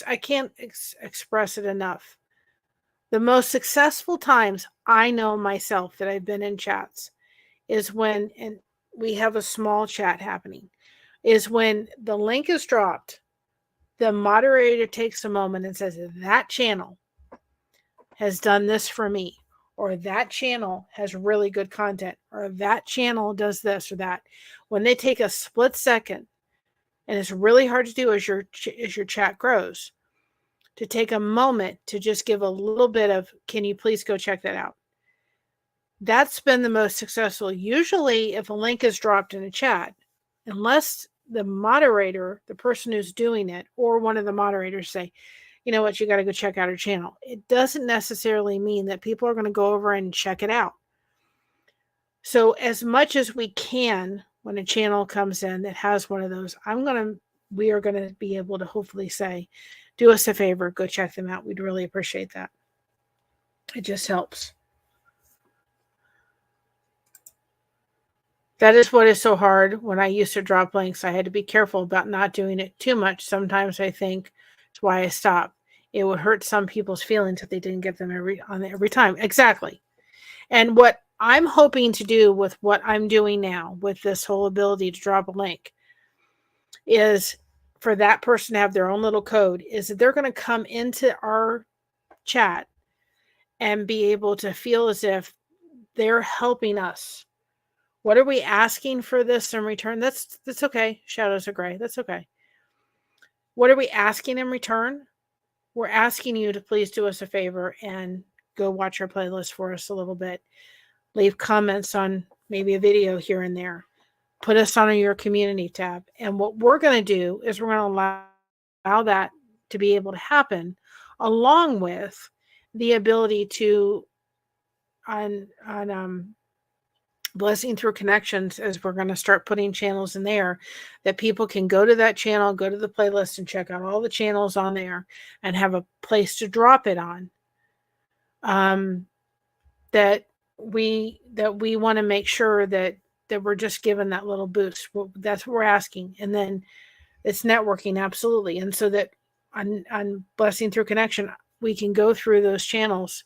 I can't express it enough. The most successful times I know myself that I've been in chats is when, and we have a small chat happening, is when the link is dropped, the moderator takes a moment and says, that channel has done this for me, or that channel has really good content, or that channel does this or that. When they take a split second, and it's really hard to do as your chat grows, to take a moment to just give a little bit of, can you please go check that out? That's been the most successful. Usually if a link is dropped in a chat, unless the moderator, the person who's doing it, or one of the moderators say, you know what, you got to go check out our channel. It doesn't necessarily mean that people are going to go over and check it out. So as much as we can, when a channel comes in that has one of those, we are going to be able to hopefully say, do us a favor, go check them out. We'd really appreciate that. It just helps. That is what is so hard. When I used to drop links, I had to be careful about not doing it too much. Sometimes I think it's why I stopped. It would hurt some people's feelings if they didn't get them every time. Exactly. And what I'm hoping to do with what I'm doing now with this whole ability to drop a link is for that person to have their own little code, is that they're going to come into our chat and be able to feel as if they're helping us. What are we asking for this in return? That's okay. Shadows are gray. That's okay. What are we asking in return? We're asking you to please do us a favor and go watch our playlist for us a little bit. Leave comments on maybe a video here and there. Put us on your community tab. And what we're going to do is we're going to allow that to be able to happen, along with the ability to on Blessing Through Connections, as we're going to start putting channels in there that people can go to that channel, go to the playlist and check out all the channels on there and have a place to drop it on. That we want to make sure that we're just given that little boost. That's what we're asking. And then it's networking, absolutely. And so that on Blessing Through Connection, we can go through those channels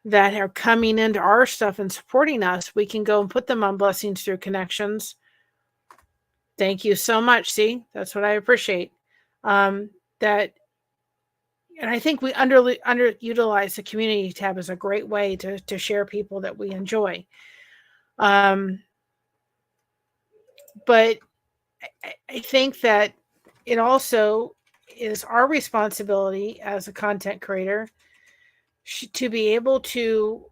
that are coming into our stuff and supporting us. We can go and put them on Blessings Through Connections. Thank you so much. See, that's what I appreciate. And I think we underutilize the community tab as a great way to share people that we enjoy. But I think that it also is our responsibility as a content creator to be able to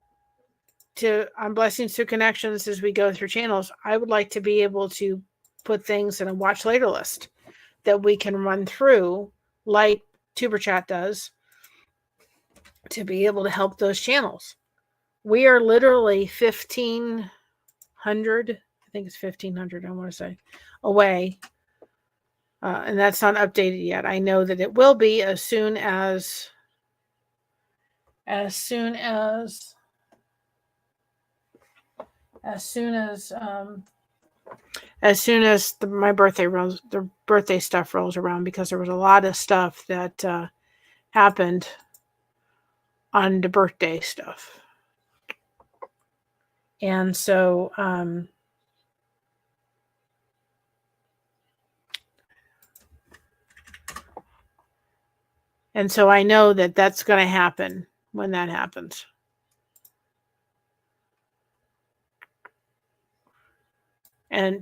on Blessings Through Connections, as we go through channels, I would like to be able to put things in a watch later list that we can run through, like Tuber Chat does, to be able to help those channels. We are literally 1,500, I think it's 1,500, I want to say, away. And that's not updated yet. I know that it will be as soon as my the birthday stuff rolls around, because there was a lot of stuff that happened on the birthday stuff. And so I know that that's going to happen when that happens.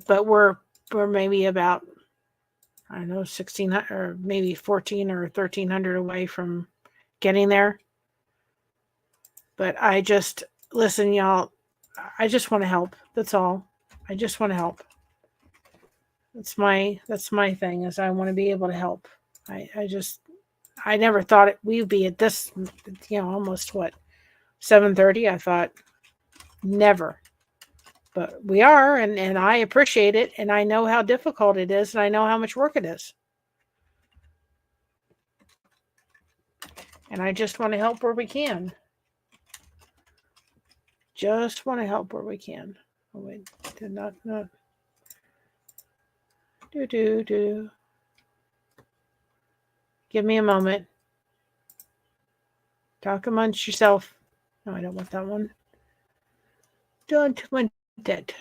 But we're maybe about, I don't know, 1,600 or maybe 1,400 or 1,300 away from getting there. But listen, y'all, I just want to help. That's all. I just want to help. That's my thing, is I want to be able to help. I never thought we'd be at this, almost what, 7:30. I thought never. But we are, and I appreciate it, and I know how difficult it is, and I know how much work it is. And I just want to help where we can. Just want to help where we can. Oh, wait, did not. Do. Give me a moment. Talk amongst yourself. No, I don't want that one. Don't want that.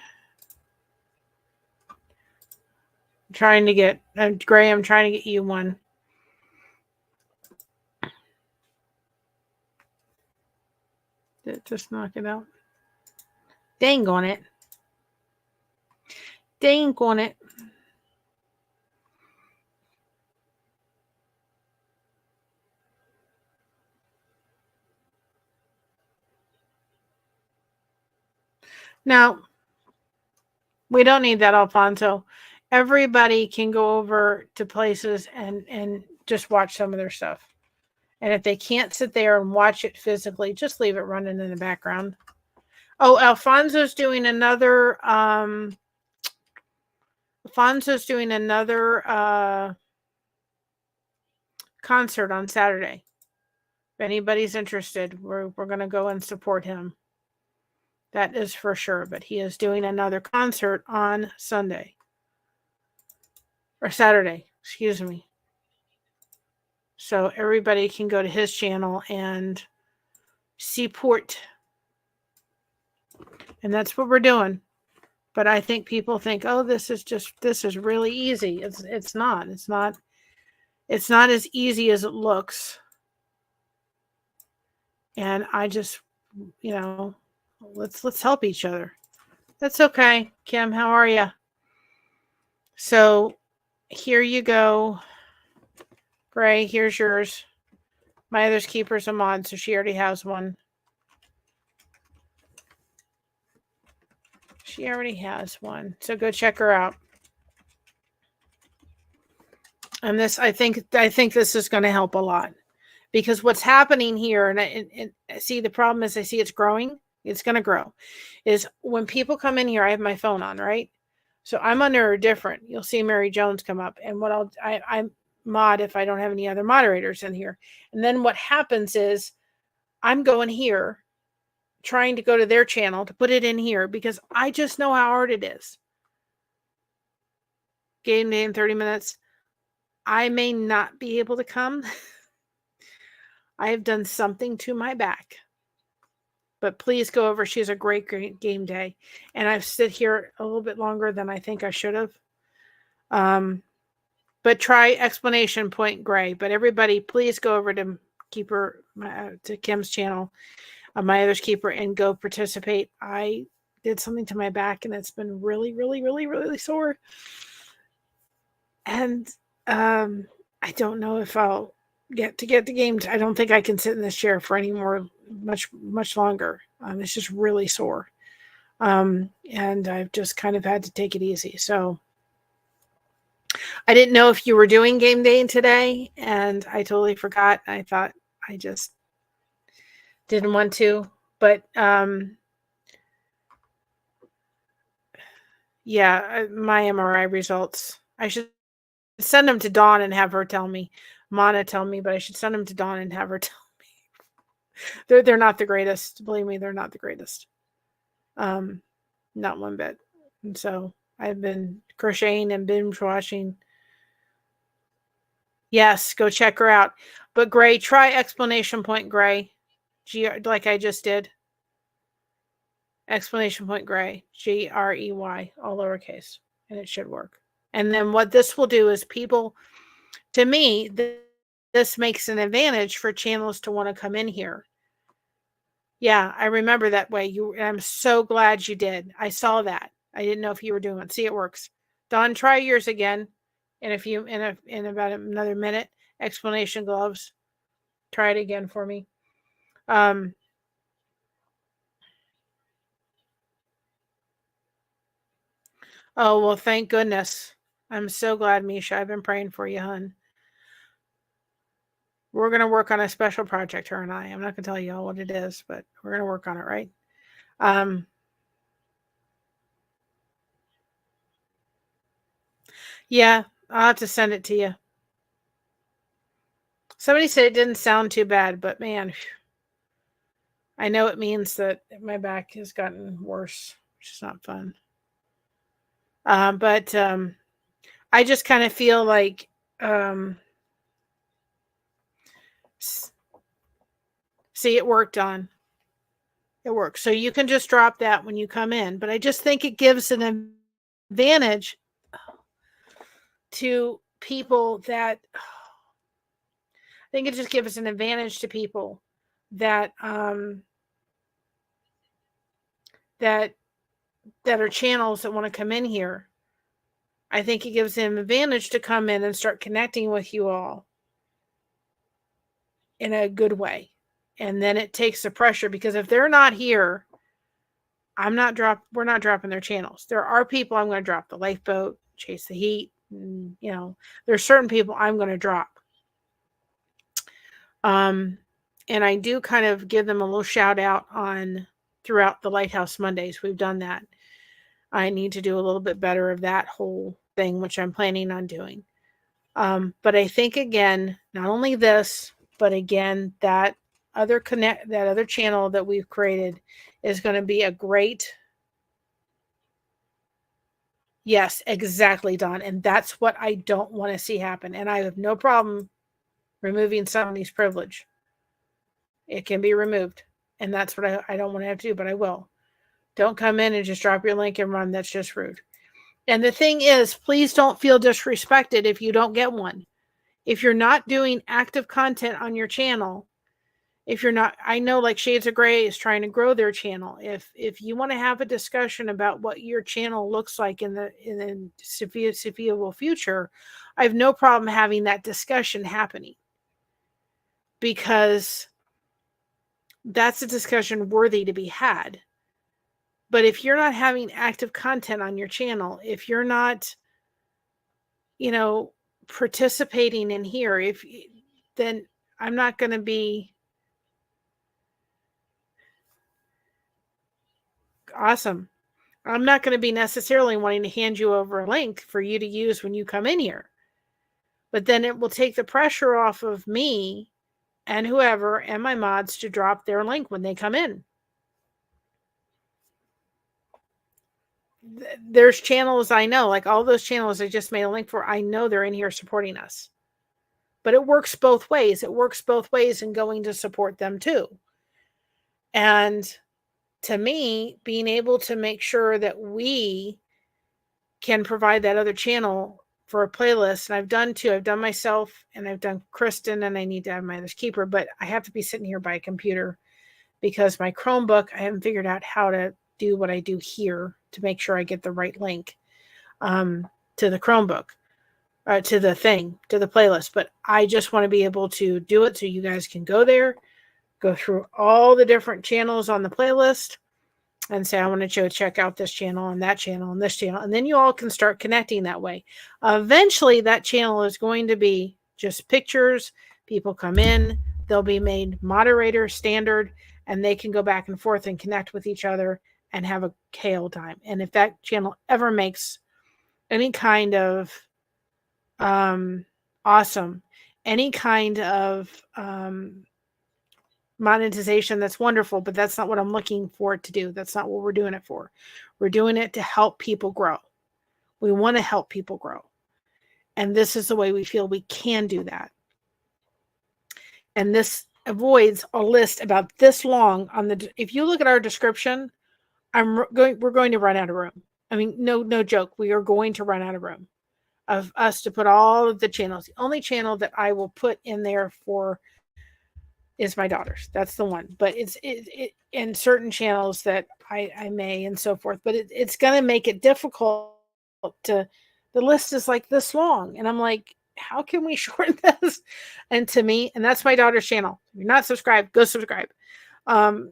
I'm trying to get, Gray, I'm trying to get you one. Just knock it out. Dang on it. Dang on it. Now, we don't need that, Alfonso. Everybody can go over to places and just watch some of their stuff. And if they can't sit there and watch it physically, just leave it running in the background. Oh, Alfonso's doing another concert on Saturday. If anybody's interested, we're going to go and support him. That is for sure. But he is doing another concert on Sunday. Or Saturday, excuse me. So everybody can go to his channel and support. And that's what we're doing. But I think people think, oh, this is really easy. It's not. It's not as easy as it looks. And I just, let's help each other. That's okay. Kim, how are you? So here you go. Gray, here's yours. My other's keeper's a mod, so she already has one. She already has one. So go check her out. And this, I think this is going to help a lot, because what's happening here, and I see the problem is I see it's growing. It's going to grow. Is when people come in here, I have my phone on, right? So I'm under a different. You'll see Mary Jones come up, and what I'm mod if I don't have any other moderators in here. And then what happens is I'm going here, trying to go to their channel to put it in here, because I just know how hard it is. Game day in 30 minutes. I may not be able to come. I have done something to my back. But please go over. She has a great game day. And I've sit here a little bit longer than I think I should have. But try explanation point Gray. But everybody, please go over to Kim's channel, my other's keeper, and go participate. I did something to my back, and it's been really, really, really, really sore. And I don't know if I'll get the game. I don't think I can sit in this chair for much longer. It's just really sore. And I've just kind of had to take it easy. So I didn't know if you were doing game day today, and I totally forgot. I thought I just didn't want to, but yeah, my MRI results. I should send them to Dawn and have her tell me. Mana tell me, but I should send them to Dawn and have her tell me. They're not the greatest. Believe me, they're not the greatest. Not one bit. And so I've been crocheting and binge watching. Yes, go check her out. But Gray, try explanation point Gray. Like I just did. Explanation point Gray. Grey, all lowercase. And it should work. And then what this will do is people, to me, this makes an advantage for channels to want to come in here. Yeah, I remember that way. I'm so glad you did. I saw that. I didn't know if you were doing it. See, it works. Dawn, try yours again in about another minute. Explanation gloves. Try it again for me. Oh, well, thank goodness. I'm so glad, Misha. I've been praying for you, hun. We're going to work on a special project, her and I. I'm not going to tell you all what it is, but we're going to work on it, right? Yeah, I'll have to send it to you. Somebody said it didn't sound too bad, but man, I know it means that my back has gotten worse, which is not fun. But I just kind of feel like, see, it worked on. It works. So you can just drop that when you come in. But I just think it gives an advantage to people that, I think it just gives an advantage to people that that are channels that want to come in here. I think it gives them advantage to come in and start connecting with you all in a good way. And then it takes the pressure, because if they're not here, we're not dropping their channels. There are people I'm going to drop: the lifeboat, Chase the Heat, there's certain people I'm going to drop. And I do kind of give them a little shout out on throughout the Lighthouse Mondays. We've done that. I need to do a little bit better of that whole thing, which I'm planning on doing. But I think, again, not only this, but again, that other channel that we've created is going to be a great. Yes, exactly, Don. And that's what I don't want to see happen. And I have no problem removing somebody's privilege. It can be removed. And that's what I don't want to have to do, but I will. Don't come in and just drop your link and run. That's just rude. And the thing is, please don't feel disrespected if you don't get one. If you're not doing active content on your channel, if you're not, I know like Shades of Grey is trying to grow their channel. If you want to have a discussion about what your channel looks like in the foreseeable future, I have no problem having that discussion happening, because that's a discussion worthy to be had. But if you're not having active content on your channel, if you're not, participating in here, then I'm not going to be awesome. I'm not going to be necessarily wanting to hand you over a link for you to use when you come in here. But then it will take the pressure off of me and whoever and my mods to drop their link when they come in. There's channels I know, like all those channels I just made a link for, I know they're in here supporting us. But it works both ways. It works both ways in going to support them too. And to me, being able to make sure that we can provide that other channel for a playlist, and I've done two. I've done myself and I've done Kristen, and I need to have my other keeper, but I have to be sitting here by a computer because my Chromebook, I haven't figured out how to do what I do here to make sure I get the right link to the Chromebook, to the playlist. But I just want to be able to do it so you guys can go there, go through all the different channels on the playlist, and say, I want to check out this channel and that channel and this channel. And then you all can start connecting that way. Eventually, that channel is going to be just pictures. People come in, they'll be made moderator standard, and they can go back and forth and connect with each other and have a kale time. And if that channel ever makes any kind of awesome, any kind of monetization, that's wonderful, but that's not what I'm looking for it to do. That's not what we're doing it for. We're doing it to help people grow. We want to help people grow. And this is the way we feel we can do that. And this avoids a list about this long on if you look at our description, we're going to run out of room. I mean, no joke. We are going to run out of room of us to put all of the channels. The only channel that I will put in there for is my daughter's. That's the one. But it's in certain channels that I may and so forth. But it's going to make it difficult the list is like this long. And I'm like, how can we shorten this? And to me, and that's my daughter's channel. If you're not subscribed, go subscribe. That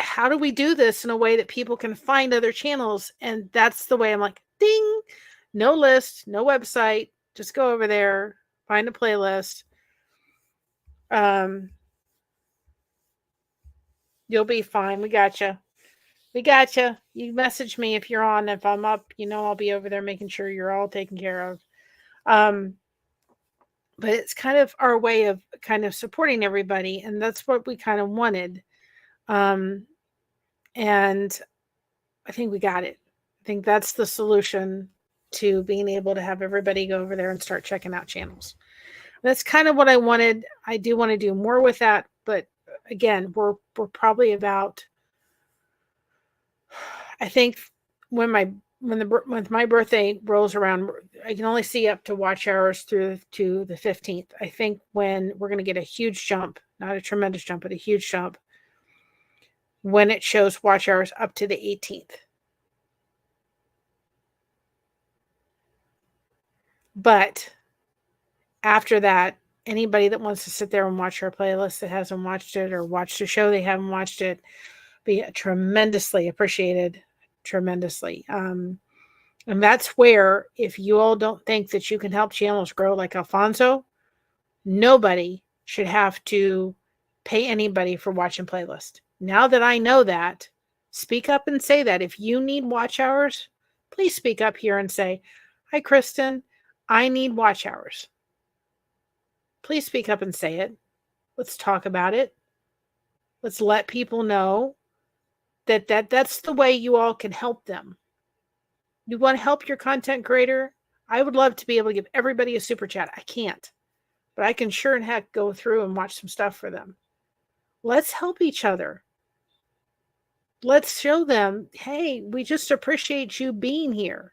how do we do this in a way that people can find other channels? And that's the way I'm like, ding, no list, no website, just go over there, find a playlist. You'll be fine. We got you. We got you. You message me if you're on. If I'm up, I'll be over there making sure you're all taken care of. But it's kind of our way of kind of supporting everybody, and that's what we kind of wanted. And I think we got it. I think that's the solution to being able to have everybody go over there and start checking out channels. That's kind of what I wanted. I do want to do more with that, but again, we're probably about, I think when my birthday rolls around, I can only see up to watch hours through to the 15th. I think when we're going to get a huge jump, not a tremendous jump, but a huge jump, when it shows watch hours up to the 18th. But after that, anybody that wants to sit there and watch our playlist that hasn't watched it, or watched a show they haven't watched it, be tremendously appreciated. Tremendously. And that's where, if you all don't think that you can help channels grow like Alfonso, nobody should have to pay anybody for watching playlist. Now that I know that, speak up and say that. If you need watch hours, please speak up here and say, hi, Kristen, I need watch hours. Please speak up and say it. Let's talk about it. Let's let people know that's the way you all can help them. You want to help your content creator? I would love to be able to give everybody a super chat. I can't, but I can sure and heck go through and watch some stuff for them. Let's help each other. Let's show them, hey, we just appreciate you being here.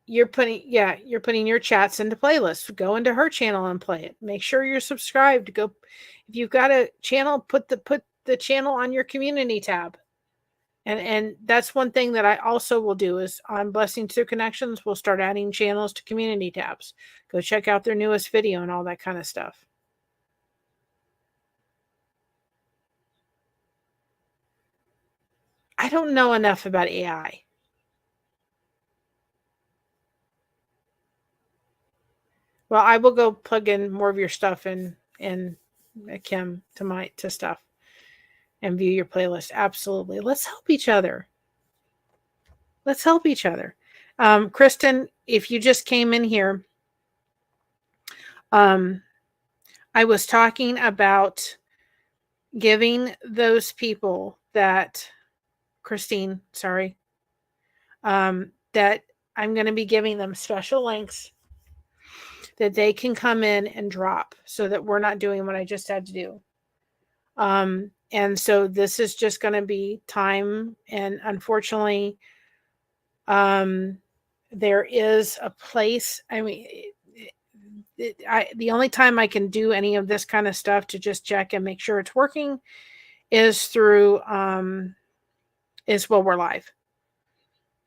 You're putting your chats into playlists. Go into her channel and play it. Make sure you're subscribed. Go, if you've got a channel, put the channel on your community tab. And that's one thing that I also will do is on Blessings Through Connections, we'll start adding channels to community tabs. Go check out their newest video and all that kind of stuff. I don't know enough about AI. Well, I will go plug in more of your stuff in Kim to stuff and view your playlist. Absolutely. Let's help each other. Let's help each other. Kristen, if you just came in here, I was talking about giving those people that, Christine, sorry, that I'm going to be giving them special links that they can come in and drop so that we're not doing what I just had to do. And so this is just going to be time. And unfortunately, there is a place. I mean, the only time I can do any of this kind of stuff to just check and make sure it's working is through, we're live.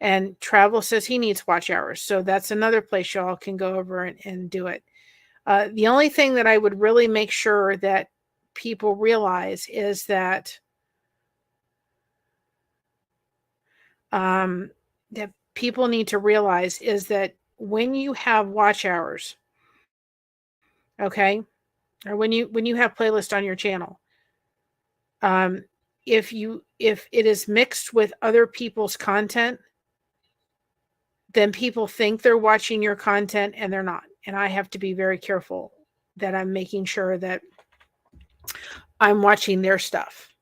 And Travel says he needs watch hours. So that's another place y'all can go over and do it. The only thing that I would really make sure that people realize is that that people need to realize is that when you have watch hours, okay, or when you have playlist on your channel, if it is mixed with other people's content, then people think they're watching your content and they're not. And I have to be very careful that I'm making sure that I'm watching their stuff.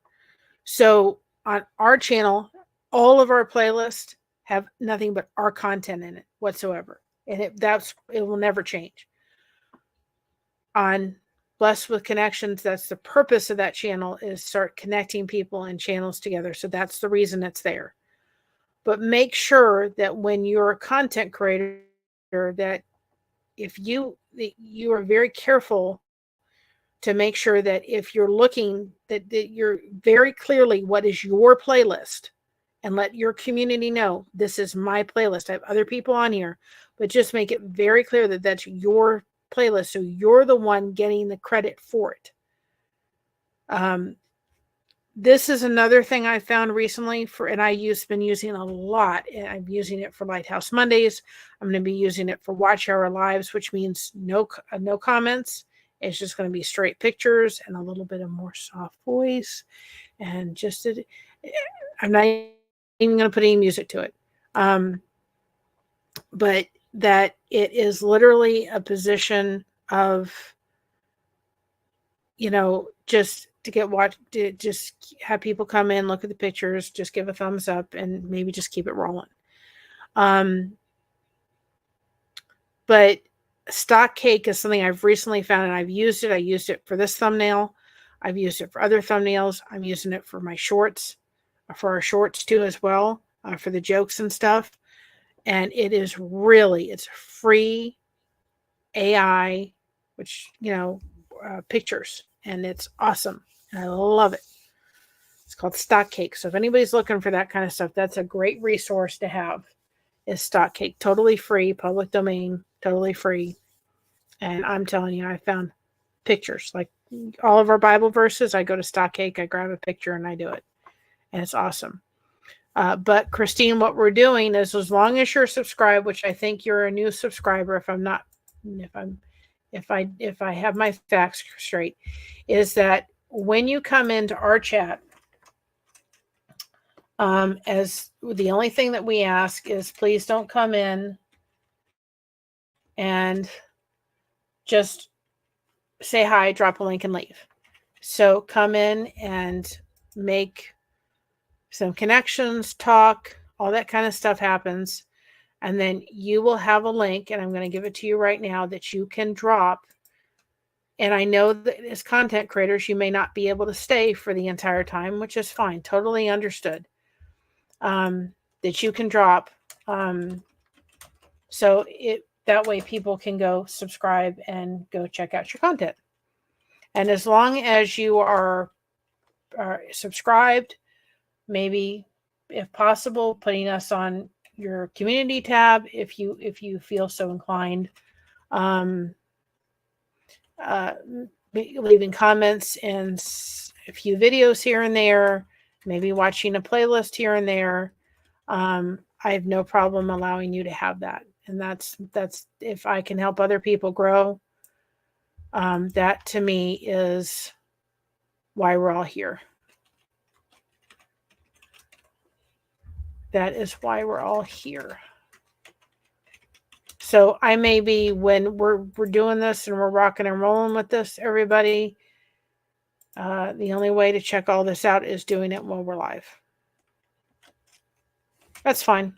So on our channel, all of our playlists have nothing but our content in it whatsoever. And it will never change. On Blessed with Connections, that's the purpose of that channel, is start connecting people and channels together. So that's the reason it's there. But make sure that when you're a content creator, that if you are very careful to make sure that if you're looking, that you're very clearly what is your playlist, and let your community know this is my playlist. I have other people on here, but just make it very clear that that's your playlist. So you're the one getting the credit for it. This is another thing I found recently and been using a lot. I'm using it for Lighthouse Mondays. I'm going to be using it for Watch Hour Lives, which means no comments. It's just going to be straight pictures and a little bit of more soft voice. And I'm not even going to put any music to it. But that it is literally a position of, just to just have people come in, look at the pictures, just give a thumbs up, and maybe just keep it rolling. But stock cake is something I've recently found, and I've used it. I used it for this thumbnail. I've used it for other thumbnails. I'm using it for my shorts, for our shorts too as well, for the jokes and stuff. And it's free AI, which, pictures, and it's awesome. And I love it. It's called Stock Cake. So if anybody's looking for that kind of stuff, that's a great resource to have, is Stock Cake. Totally free, public domain, totally free. And I'm telling you, I found pictures. Like all of our Bible verses, I go to Stock Cake, I grab a picture, and I do it. And it's awesome. But Christine, what we're doing is, as long as you're subscribed, which I think you're a new subscriber, if I have my facts straight, is that when you come into our chat, as the only thing that we ask is, please don't come in and just say hi, drop a link, and leave. So come in and make some connections, talk, all that kind of stuff happens. And then you will have a link, and I'm going to give it to you right now, that you can drop. And I know that as content creators, you may not be able to stay for the entire time, which is fine. Totally understood. That you can drop. So that way people can go subscribe and go check out your content. And as long as you are subscribed, maybe if possible, putting us on your community tab if you feel so inclined, leaving comments in a few videos here and there, maybe watching a playlist here and there. I have no problem allowing you to have that. And that's if I can help other people grow, that to me is why we're all here. That is why we're all here. So I may be, when we're doing this and we're rocking and rolling with this, everybody, the only way to check all this out is doing it while we're live. That's fine.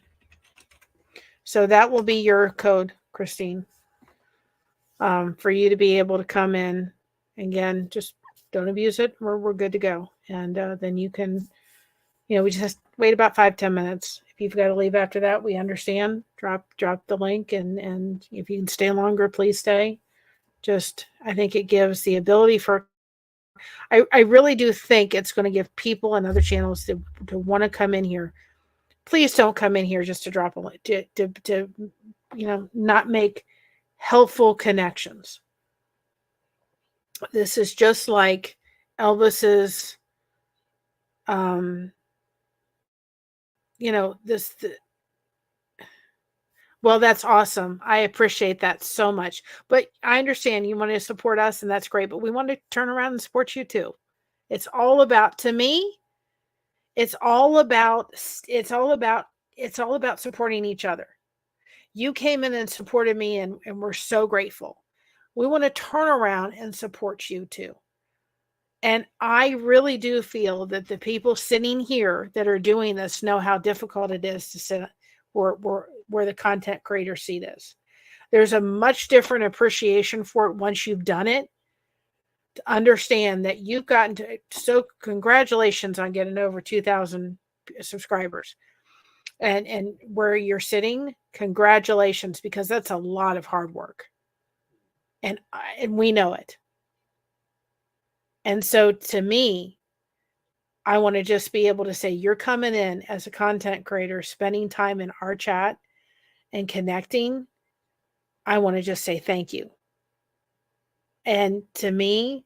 So that will be your code, Christine, for you to be able to come in. Again, just don't abuse it. We're good to go. And then you can, we just wait about 5-10 minutes. If you've got to leave after that, we understand. Drop the link, and if you can stay longer, please stay. I think it gives the ability for, I really do think it's going to give people and other channels to want to come in here. Please don't come in here just to drop a link, to not make helpful connections. This is just like Elvis's, well, that's awesome. I appreciate that so much. But I understand you want to support us, and that's great. But we want to turn around and support you too. It's all about, to me, it's all about supporting each other. You came in and supported me, and we're so grateful. We want to turn around and support you too. And I really do feel that the people sitting here that are doing this know how difficult it is to sit where the content creator seat is. There's a much different appreciation for it once you've done it, to understand that you've gotten to. So congratulations on getting over 2,000 subscribers. And where you're sitting, congratulations, because that's a lot of hard work. And we know it. And so to me, I want to just be able to say, you're coming in as a content creator, spending time in our chat and connecting. I want to just say thank you. And to me,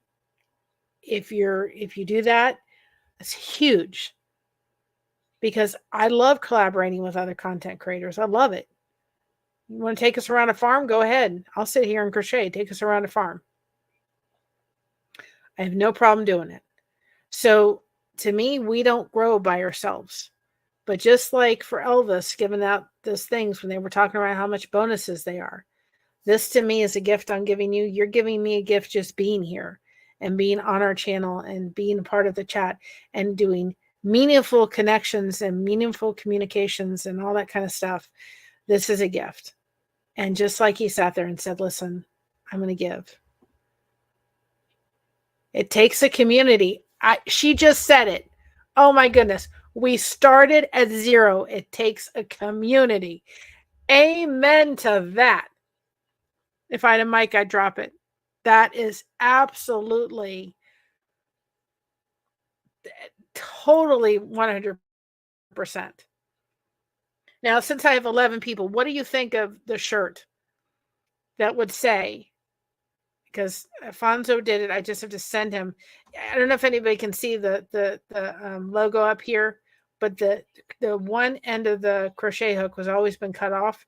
if you do that, it's huge, because I love collaborating with other content creators. I love it. You want to take us around a farm? Go ahead. I'll sit here and crochet. Take us around a farm. I have no problem doing it. So to me, we don't grow by ourselves. But just like for Elvis giving out those things when they were talking about how much bonuses they are, this to me is a gift I'm giving you. You're giving me a gift just being here and being on our channel and being a part of the chat and doing meaningful connections and meaningful communications and all that kind of stuff. This is a gift. And just like he sat there and said, listen, I'm going to give. It takes a community. She just said it. Oh my goodness. We started at 0. It takes a community. Amen to that. If I had a mic, I'd drop it. That is absolutely, totally 100%. Now, since I have 11 people, what do you think of the shirt that would say, because Alfonso did it, I just have to send him. I don't know if anybody can see the logo up here, but the one end of the crochet hook was always been cut off.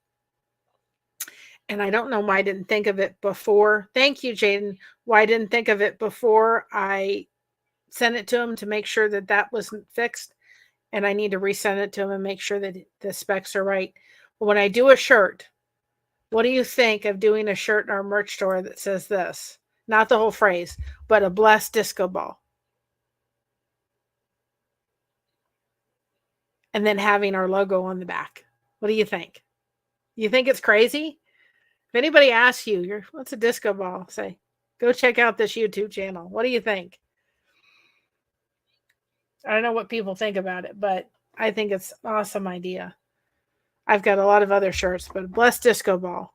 And I don't know why I didn't think of it before. Thank you, Jaden. Why I didn't think of it before I sent it to him to make sure that that wasn't fixed. And I need to resend it to him and make sure that the specs are right. But when I do a shirt, what do you think of doing a shirt in our merch store that says this? Not the whole phrase, but a blessed disco ball. And then having our logo on the back. What do you think? You think it's crazy? If anybody asks you, what's a disco ball? Say, go check out this YouTube channel. What do you think? I don't know what people think about it, but I think it's an awesome idea. I've got a lot of other shirts, but blessed disco ball.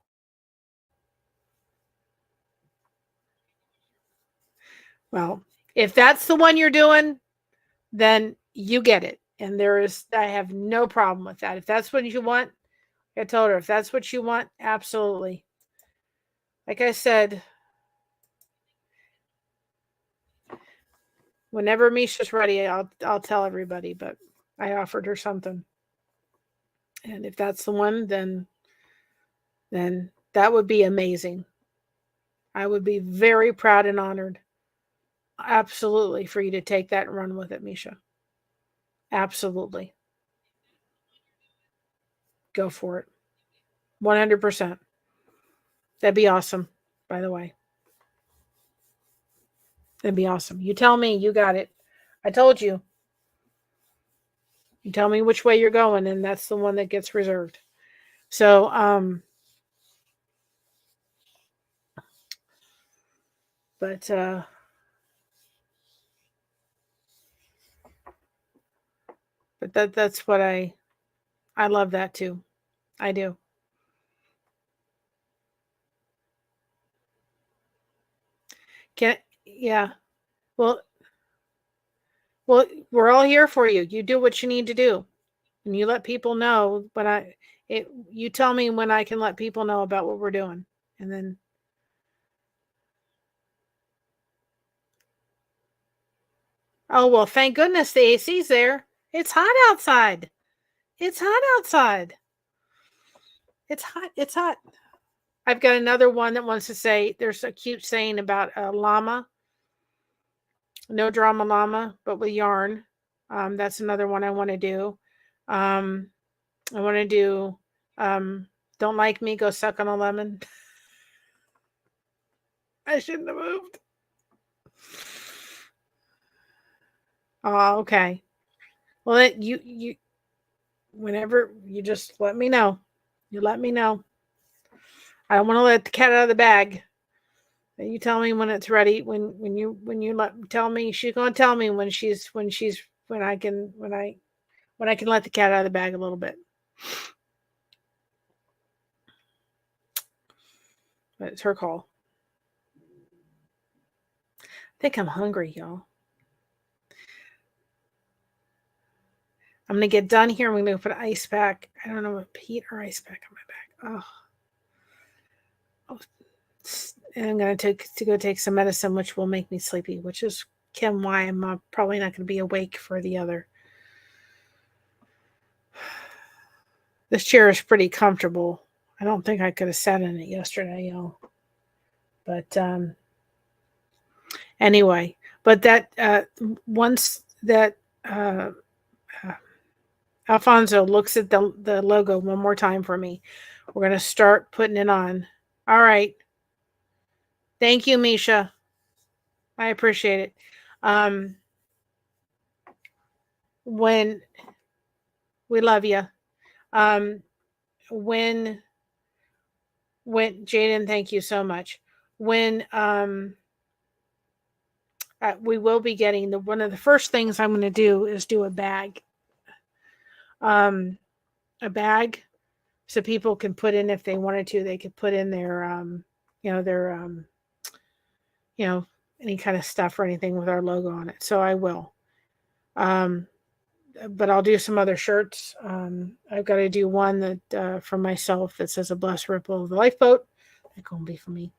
Well, if that's the one you're doing, then you get it. And I have no problem with that. If that's what you want, I told her, if that's what you want, absolutely. Like I said, whenever Misha's ready, I'll tell everybody, but I offered her something. And if that's the one, then that would be amazing. I would be very proud and honored. Absolutely, for you to take that and run with it, Misha. Absolutely. Go for it. 100%. That'd be awesome, by the way. That'd be awesome. You tell me, you got it. I told you. You tell me which way you're going, and that's the one that gets reserved. So, but that's what I love that too. I do. Yeah. Well, we're all here for you. You do what you need to do, and you let people know when you tell me when I can let people know about what we're doing, and then. Oh, well, thank goodness the AC's there. It's hot outside. It's hot outside. It's hot. It's hot. I've got another one that wants to say, there's a cute saying about a llama. No drama llama, but with yarn. That's another one I want to do. I want to do, don't like me, go suck on a lemon. I shouldn't have moved. Oh, okay. Well, you whenever you just let me know. You let me know. I don't want to let the cat out of the bag. You tell me when it's ready. When you tell me, she's gonna tell me when I can let the cat out of the bag a little bit. But it's her call. I think I'm hungry, y'all. I'm gonna get done here. I'm gonna put an ice pack. I don't know what heat or ice pack on my back. Oh, And I'm going to go take some medicine, which will make me sleepy, which is why I'm probably not going to be awake for the other. This chair is pretty comfortable. I don't think I could have sat in it yesterday, y'all. But anyway, but that once that Alfonso looks at the logo one more time for me, we're going to start putting it on. All right. Thank you, Misha. I appreciate it. When we love you. When Jaden, thank you so much. When we will be getting one of the first things I'm going to do is do a bag. A bag so people can put in, if they wanted to, they could put in their any kind of stuff or anything with our logo on it. So I will. But I'll do some other shirts. I've got to do one that for myself that says a blessed ripple of the lifeboat. That's gonna be for me.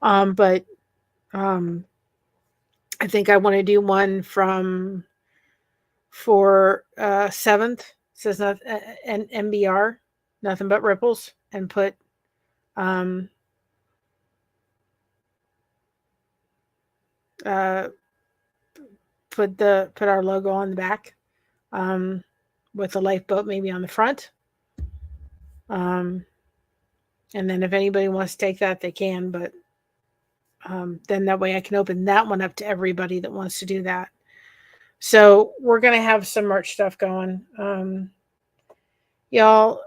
But I think I want to do one for 7th. It says not and MBR, nothing but ripples, and put put our logo on the back, with the lifeboat maybe on the front. And then if anybody wants to take that, they can, but then that way I can open that one up to everybody that wants to do that. So we're going to have some merch stuff going. Y'all,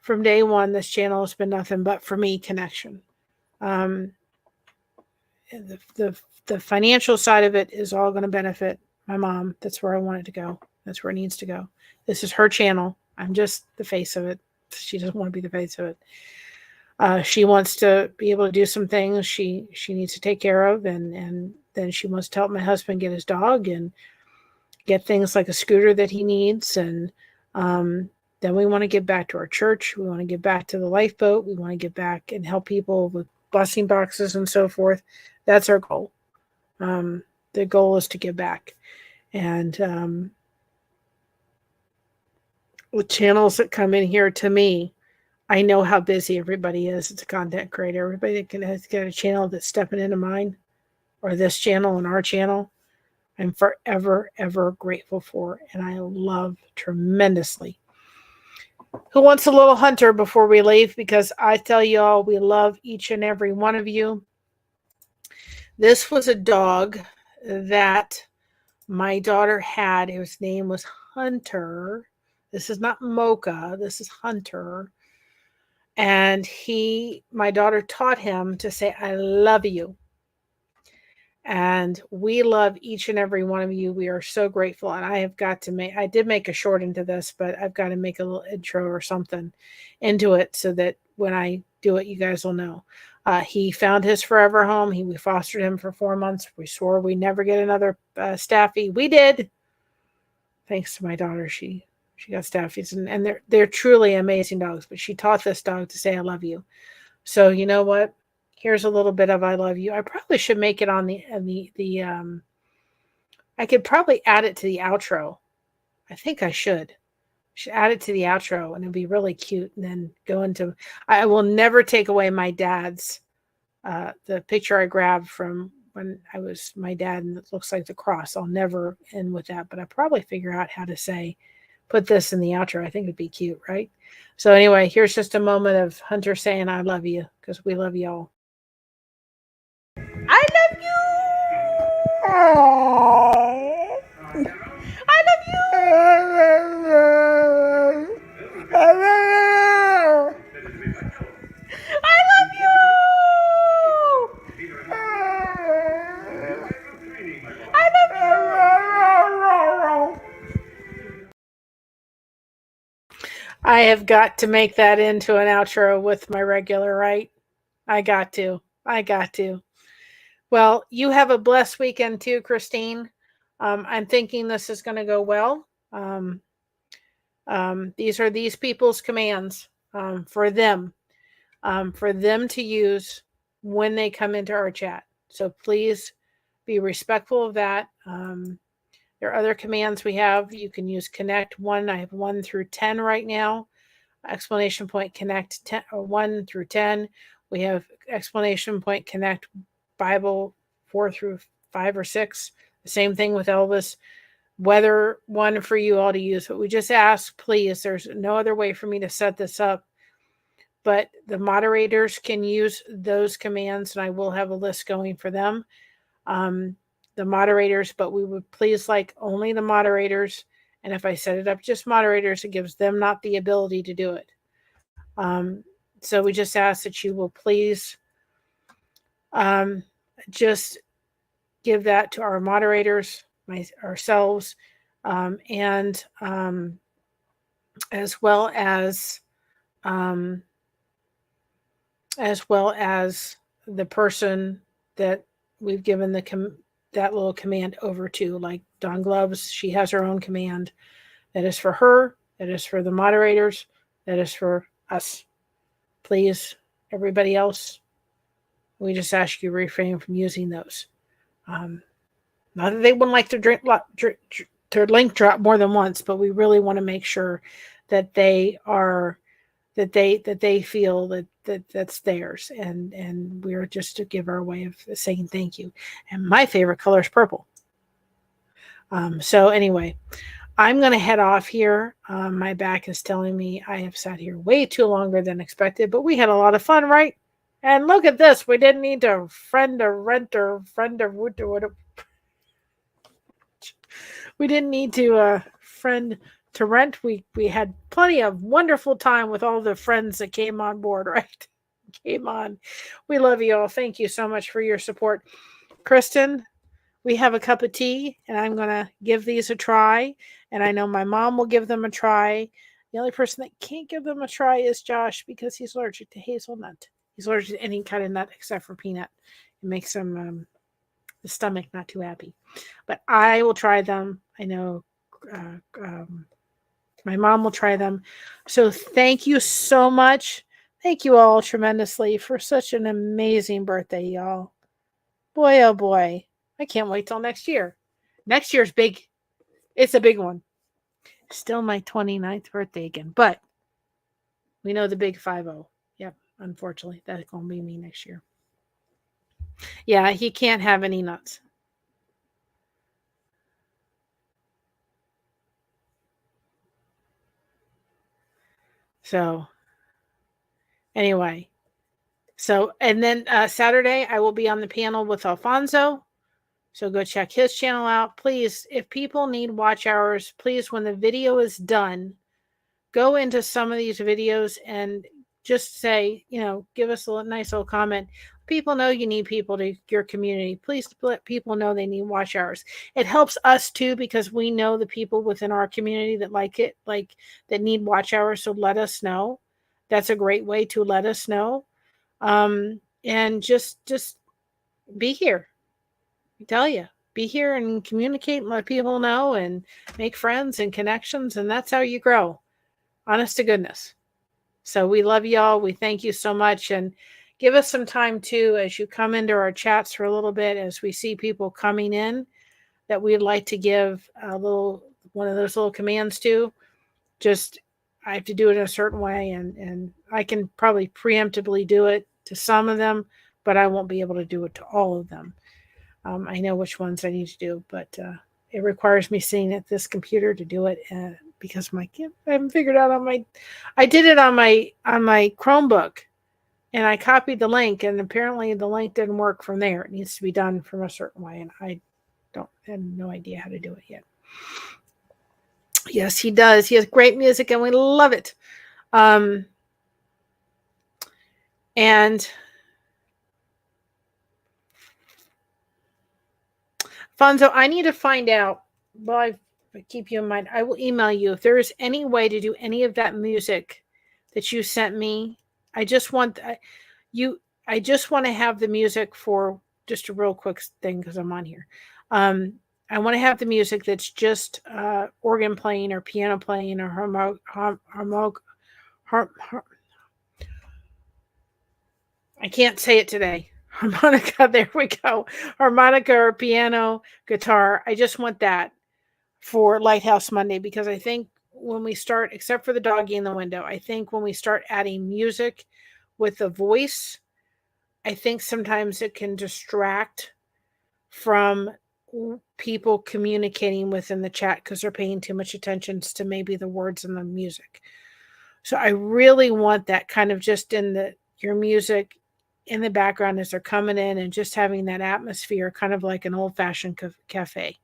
from day one, this channel has been nothing but, for me, connection. The financial side of it is all going to benefit my mom. That's where I want it to go. That's where it needs to go. This is her channel. I'm just the face of it. She doesn't want to be the face of it. She wants to be able to do some things she needs to take care of, and then she wants to help my husband get his dog and get things like a scooter that he needs. And then we want to get back to our church. We want to get back to the lifeboat. We want to get back and help people with blessing boxes and so forth. That's our goal. The goal is to give back. And with channels that come in here, to me, I know how busy everybody is. It's a content creator. Everybody that has got a channel that's stepping into mine, or this channel and our channel, I'm forever, ever grateful for, and I love tremendously. Who wants a little hunter before we leave? Because I tell you all, we love each and every one of you. This was a dog that my daughter had. His name was Hunter. This is not Mocha. This is Hunter. And my daughter taught him to say, I love you. And we love each and every one of you. We are so grateful. And I did make a short into this, but I've got to make a little intro or something into it so that when I do it, you guys will know. He found his forever home. We fostered him for 4 months. We swore we'd never get another Staffy. We did. Thanks to my daughter. She got Staffies, and they're truly amazing dogs. But she taught this dog to say, I love you. So you know what? Here's a little bit of I love you. I probably should make it on I could probably add it to the outro. I think I should add it to the outro, and it'd be really cute. And then go into, I will never take away my dad's, the picture I grabbed from when I was my dad, and it looks like the cross. I'll never end with that, but I probably figure out how to put this in the outro. I think it'd be cute, right? So anyway, here's just a moment of Hunter saying, I love you, because we love y'all. I love you. I love you. I love you. I love you. I have got to make that into an outro with my regular, right? I got to. Well, you have a blessed weekend too, Christine. I'm thinking this is going to go well. These are these people's commands for them. for them to use when they come into our chat. So please be respectful of that. There are other commands we have. You can use connect 1. I have 1 through 10 right now. Exclamation point connect 10, or 1 through 10. We have exclamation point connect Bible 4 through 5 or 6. The same thing with Elvis. Whether one for you all to use, but we just ask, please. There's no other way for me to set this up, but the moderators can use those commands, and I will have a list going for them. The moderators, but we would please like only the moderators. And if I set it up just moderators, it gives them not the ability to do it. So we just ask that you will please just give that to our moderators, ourselves, and as well as the person that we've given that little command over to, like Dawn Gloves. She has her own command that is for her, that is for the moderators, that is for us. Please, everybody else, we just ask you to refrain from using those. Not that they wouldn't like to link drop more than once, but we really want to make sure that they are that they feel that's theirs, and we're just to give our way of saying thank you. And my favorite color is purple. So anyway, I'm going to head off here. My back is telling me I have sat here way too longer than expected, but we had a lot of fun, right? And look at this. We didn't need to friend or rent or friend or whatever. We didn't need to friend to rent. We had plenty of wonderful time with all the friends that came on board, right? Came on. We love you all. Thank you so much for your support. Kristen, we have a cup of tea, and I'm going to give these a try. And I know my mom will give them a try. The only person that can't give them a try is Josh, because he's allergic to hazelnut. He's allergic to any kind of nut except for peanut. It makes him the stomach not too happy. But I will try them. I know my mom will try them. So thank you so much. Thank you all tremendously for such an amazing birthday, y'all. Boy, oh boy. I can't wait till next year. Next year's big. It's a big one. Still my 29th birthday again. But we know the big 50. Yep, unfortunately. That's going to be me next year. Yeah, he can't have any nuts. So, anyway. So, and then Saturday, I will be on the panel with Alfonso. So go check his channel out. Please, if people need watch hours, please, when the video is done, go into some of these videos and just say, give us a nice little comment. People know you need people to your community. Please let people know they need watch hours. It helps us too, because we know the people within our community that like it, that need watch hours. So let us know. That's a great way to let us know. And just be here. I tell you, be here and communicate and let people know and make friends and connections. And that's how you grow. Honest to goodness. So we love y'all. We thank you so much. And give us some time too, as you come into our chats for a little bit, as we see people coming in that we'd like to give one of those little commands to. Just, I have to do it in a certain way, and I can probably preemptively do it to some of them, but I won't be able to do it to all of them. I know which ones I need to do, but it requires me sitting at this computer to do it because I haven't figured out I did it on my Chromebook, and I copied the link, and apparently the link didn't work from there. It needs to be done from a certain way, and I have no idea how to do it yet. Yes, he does. He has great music, and we love it. And Fonzo, I need to find out. Well, I keep you in mind. I will email you if there is any way to do any of that music that you sent me. I just want to have the music for just a real quick thing, because I'm on here. I want to have the music that's just organ playing or piano playing or I can't say it today. Harmonica, there we go. Harmonica or piano, guitar. I just want that for Lighthouse Monday because I think when we start, except for the doggy in the window, I think when we start adding music with the voice, I think sometimes it can distract from people communicating within the chat because they're paying too much attention to maybe the words and the music. So I really want that kind of just in your music in the background as they're coming in and just having that atmosphere, kind of like an old-fashioned cafe.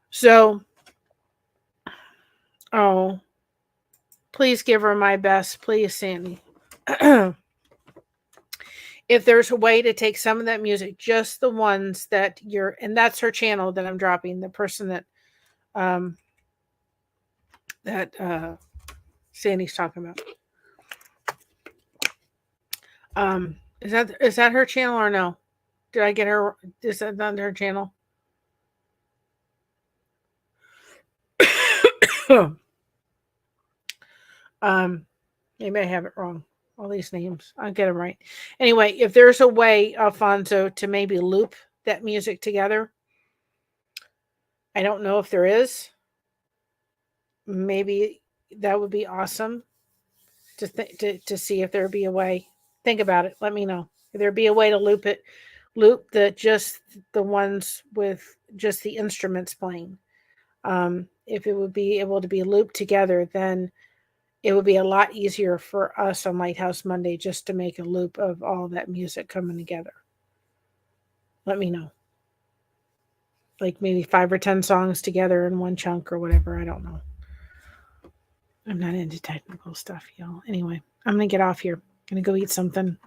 So, oh, please give her my best, please, Sandy. If there's a way to take some of that music, just the ones that and that's her channel that I'm dropping, the person that Sandy's talking about. Is that her channel or no? Did I get her? Is that not her channel? Maybe I have it wrong. All these names, I'll get them right. Anyway, if there's a way, Alfonso, to maybe loop that music together, I don't know if there is. Maybe that would be awesome to see if there'd be a way. Think about it. Let me know if there'd be a way to loop just the ones with just the instruments playing. If it would be able to be looped together, then it would be a lot easier for us on Lighthouse Monday just to make a loop of all that music coming together. Let me know. Like maybe 5 or 10 songs together in one chunk or whatever. I don't know. I'm not into technical stuff, y'all. Anyway, I'm going to get off here. I'm going to go eat something. I'm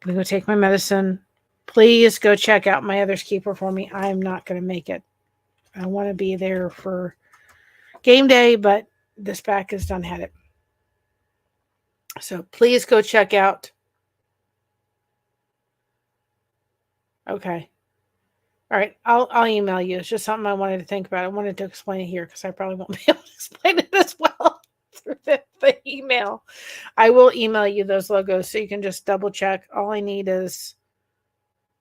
going to go take my medicine. Please go check out my Others Keeper for me. I'm not going to make it. I want to be there for game day, but this back has done had it. So please go check out. Okay. All right. I'll email you. It's just something I wanted to think about. I wanted to explain it here because I probably won't be able to explain it as well through the email. I will email you those logos so you can just double check. All I need is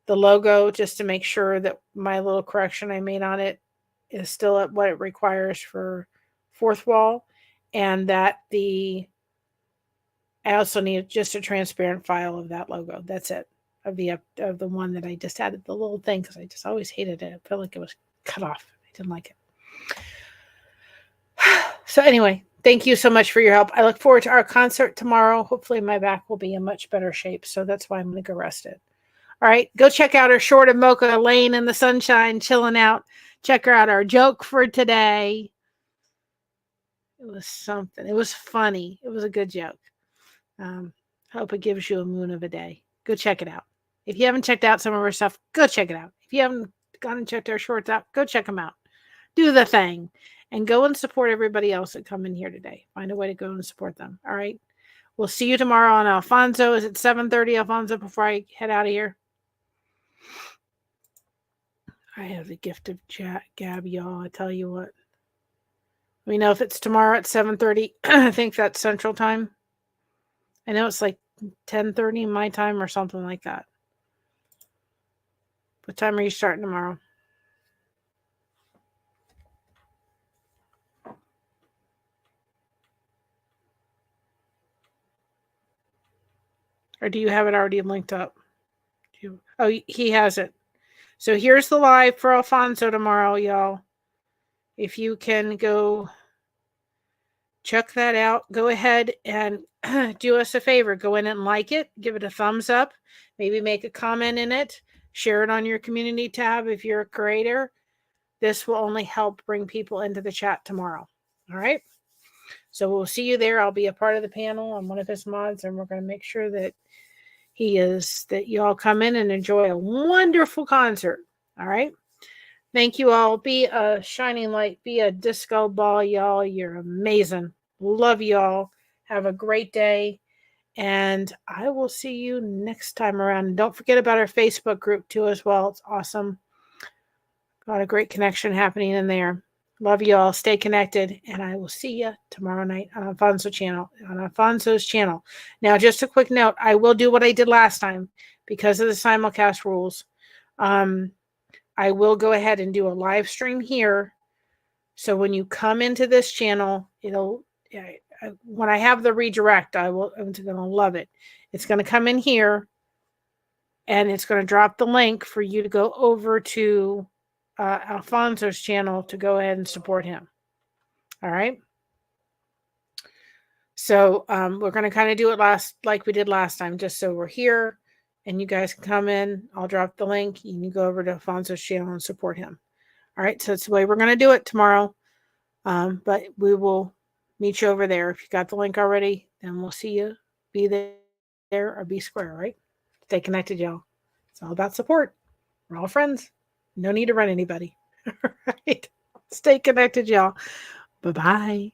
the logo just to make sure that my little correction I made on it is still at what it requires for fourth wall, and that I also need just a transparent file of that logo. That's it. Of the one that I just added the little thing because I just always hated it. I felt like it was cut off. I didn't like it. So anyway, thank you so much for your help. I look forward to our concert tomorrow. Hopefully my back will be in much better shape. So that's why I'm going to go rest it. All right, go check out our short of Mocha laying in the sunshine, chilling out. Check her out. Our joke for today. It was something. It was funny. It was a good joke. Hope it gives you a moon of a day. Go check it out. If you haven't checked out some of our stuff, go check it out. If you haven't gone and checked our shorts out, go check them out. Do the thing. And go and support everybody else that come in here today. Find a way to go and support them. All right. We'll see you tomorrow on Alfonso. Is it 7:30, Alfonso, before I head out of here? I have the gift of gab, y'all. I tell you what. We know if it's tomorrow at 7:30. I think that's Central Time. I know it's like 10:30 my time or something like that. What time are you starting tomorrow? Or do you have it already linked up? Oh, he has it. So here's the live for Alfonso tomorrow, y'all. If you can go check that out, go ahead and do us a favor. Go in and like it. Give it a thumbs up. Maybe make a comment in it. Share it on your community tab if you're a creator. This will only help bring people into the chat tomorrow. All right? So we'll see you there. I'll be a part of the panel. I'm one of his mods, and we're going to make sure that that you all come in and enjoy a wonderful concert. All right? Thank you all. Be a shining light. Be a disco ball, y'all. You're amazing. Love y'all. Have a great day. And I will see you next time around. And don't forget about our Facebook group too as well. It's awesome. Got a great connection happening in there. Love you all. Stay connected, and I will see you tomorrow night on Alfonso's channel. Now, just a quick note: I will do what I did last time because of the simulcast rules. I will go ahead and do a live stream here. So when you come into this channel, when I have the redirect, I'm going to love it. It's going to come in here, and it's going to drop the link for you to go over to Alfonso's channel to go ahead and support him. All right. So we're going to kind of do it like we did last time, just so we're here and you guys can come in. I'll drop the link. You can go over to Alfonso's channel and support him. All right. So that's the way we're going to do it tomorrow. But we will meet you over there. If you got the link already, then we'll see you. Be there or be square, right? Stay connected, y'all. It's all about support. We're all friends. No need to run anybody. All right. Stay connected, y'all. Bye-bye.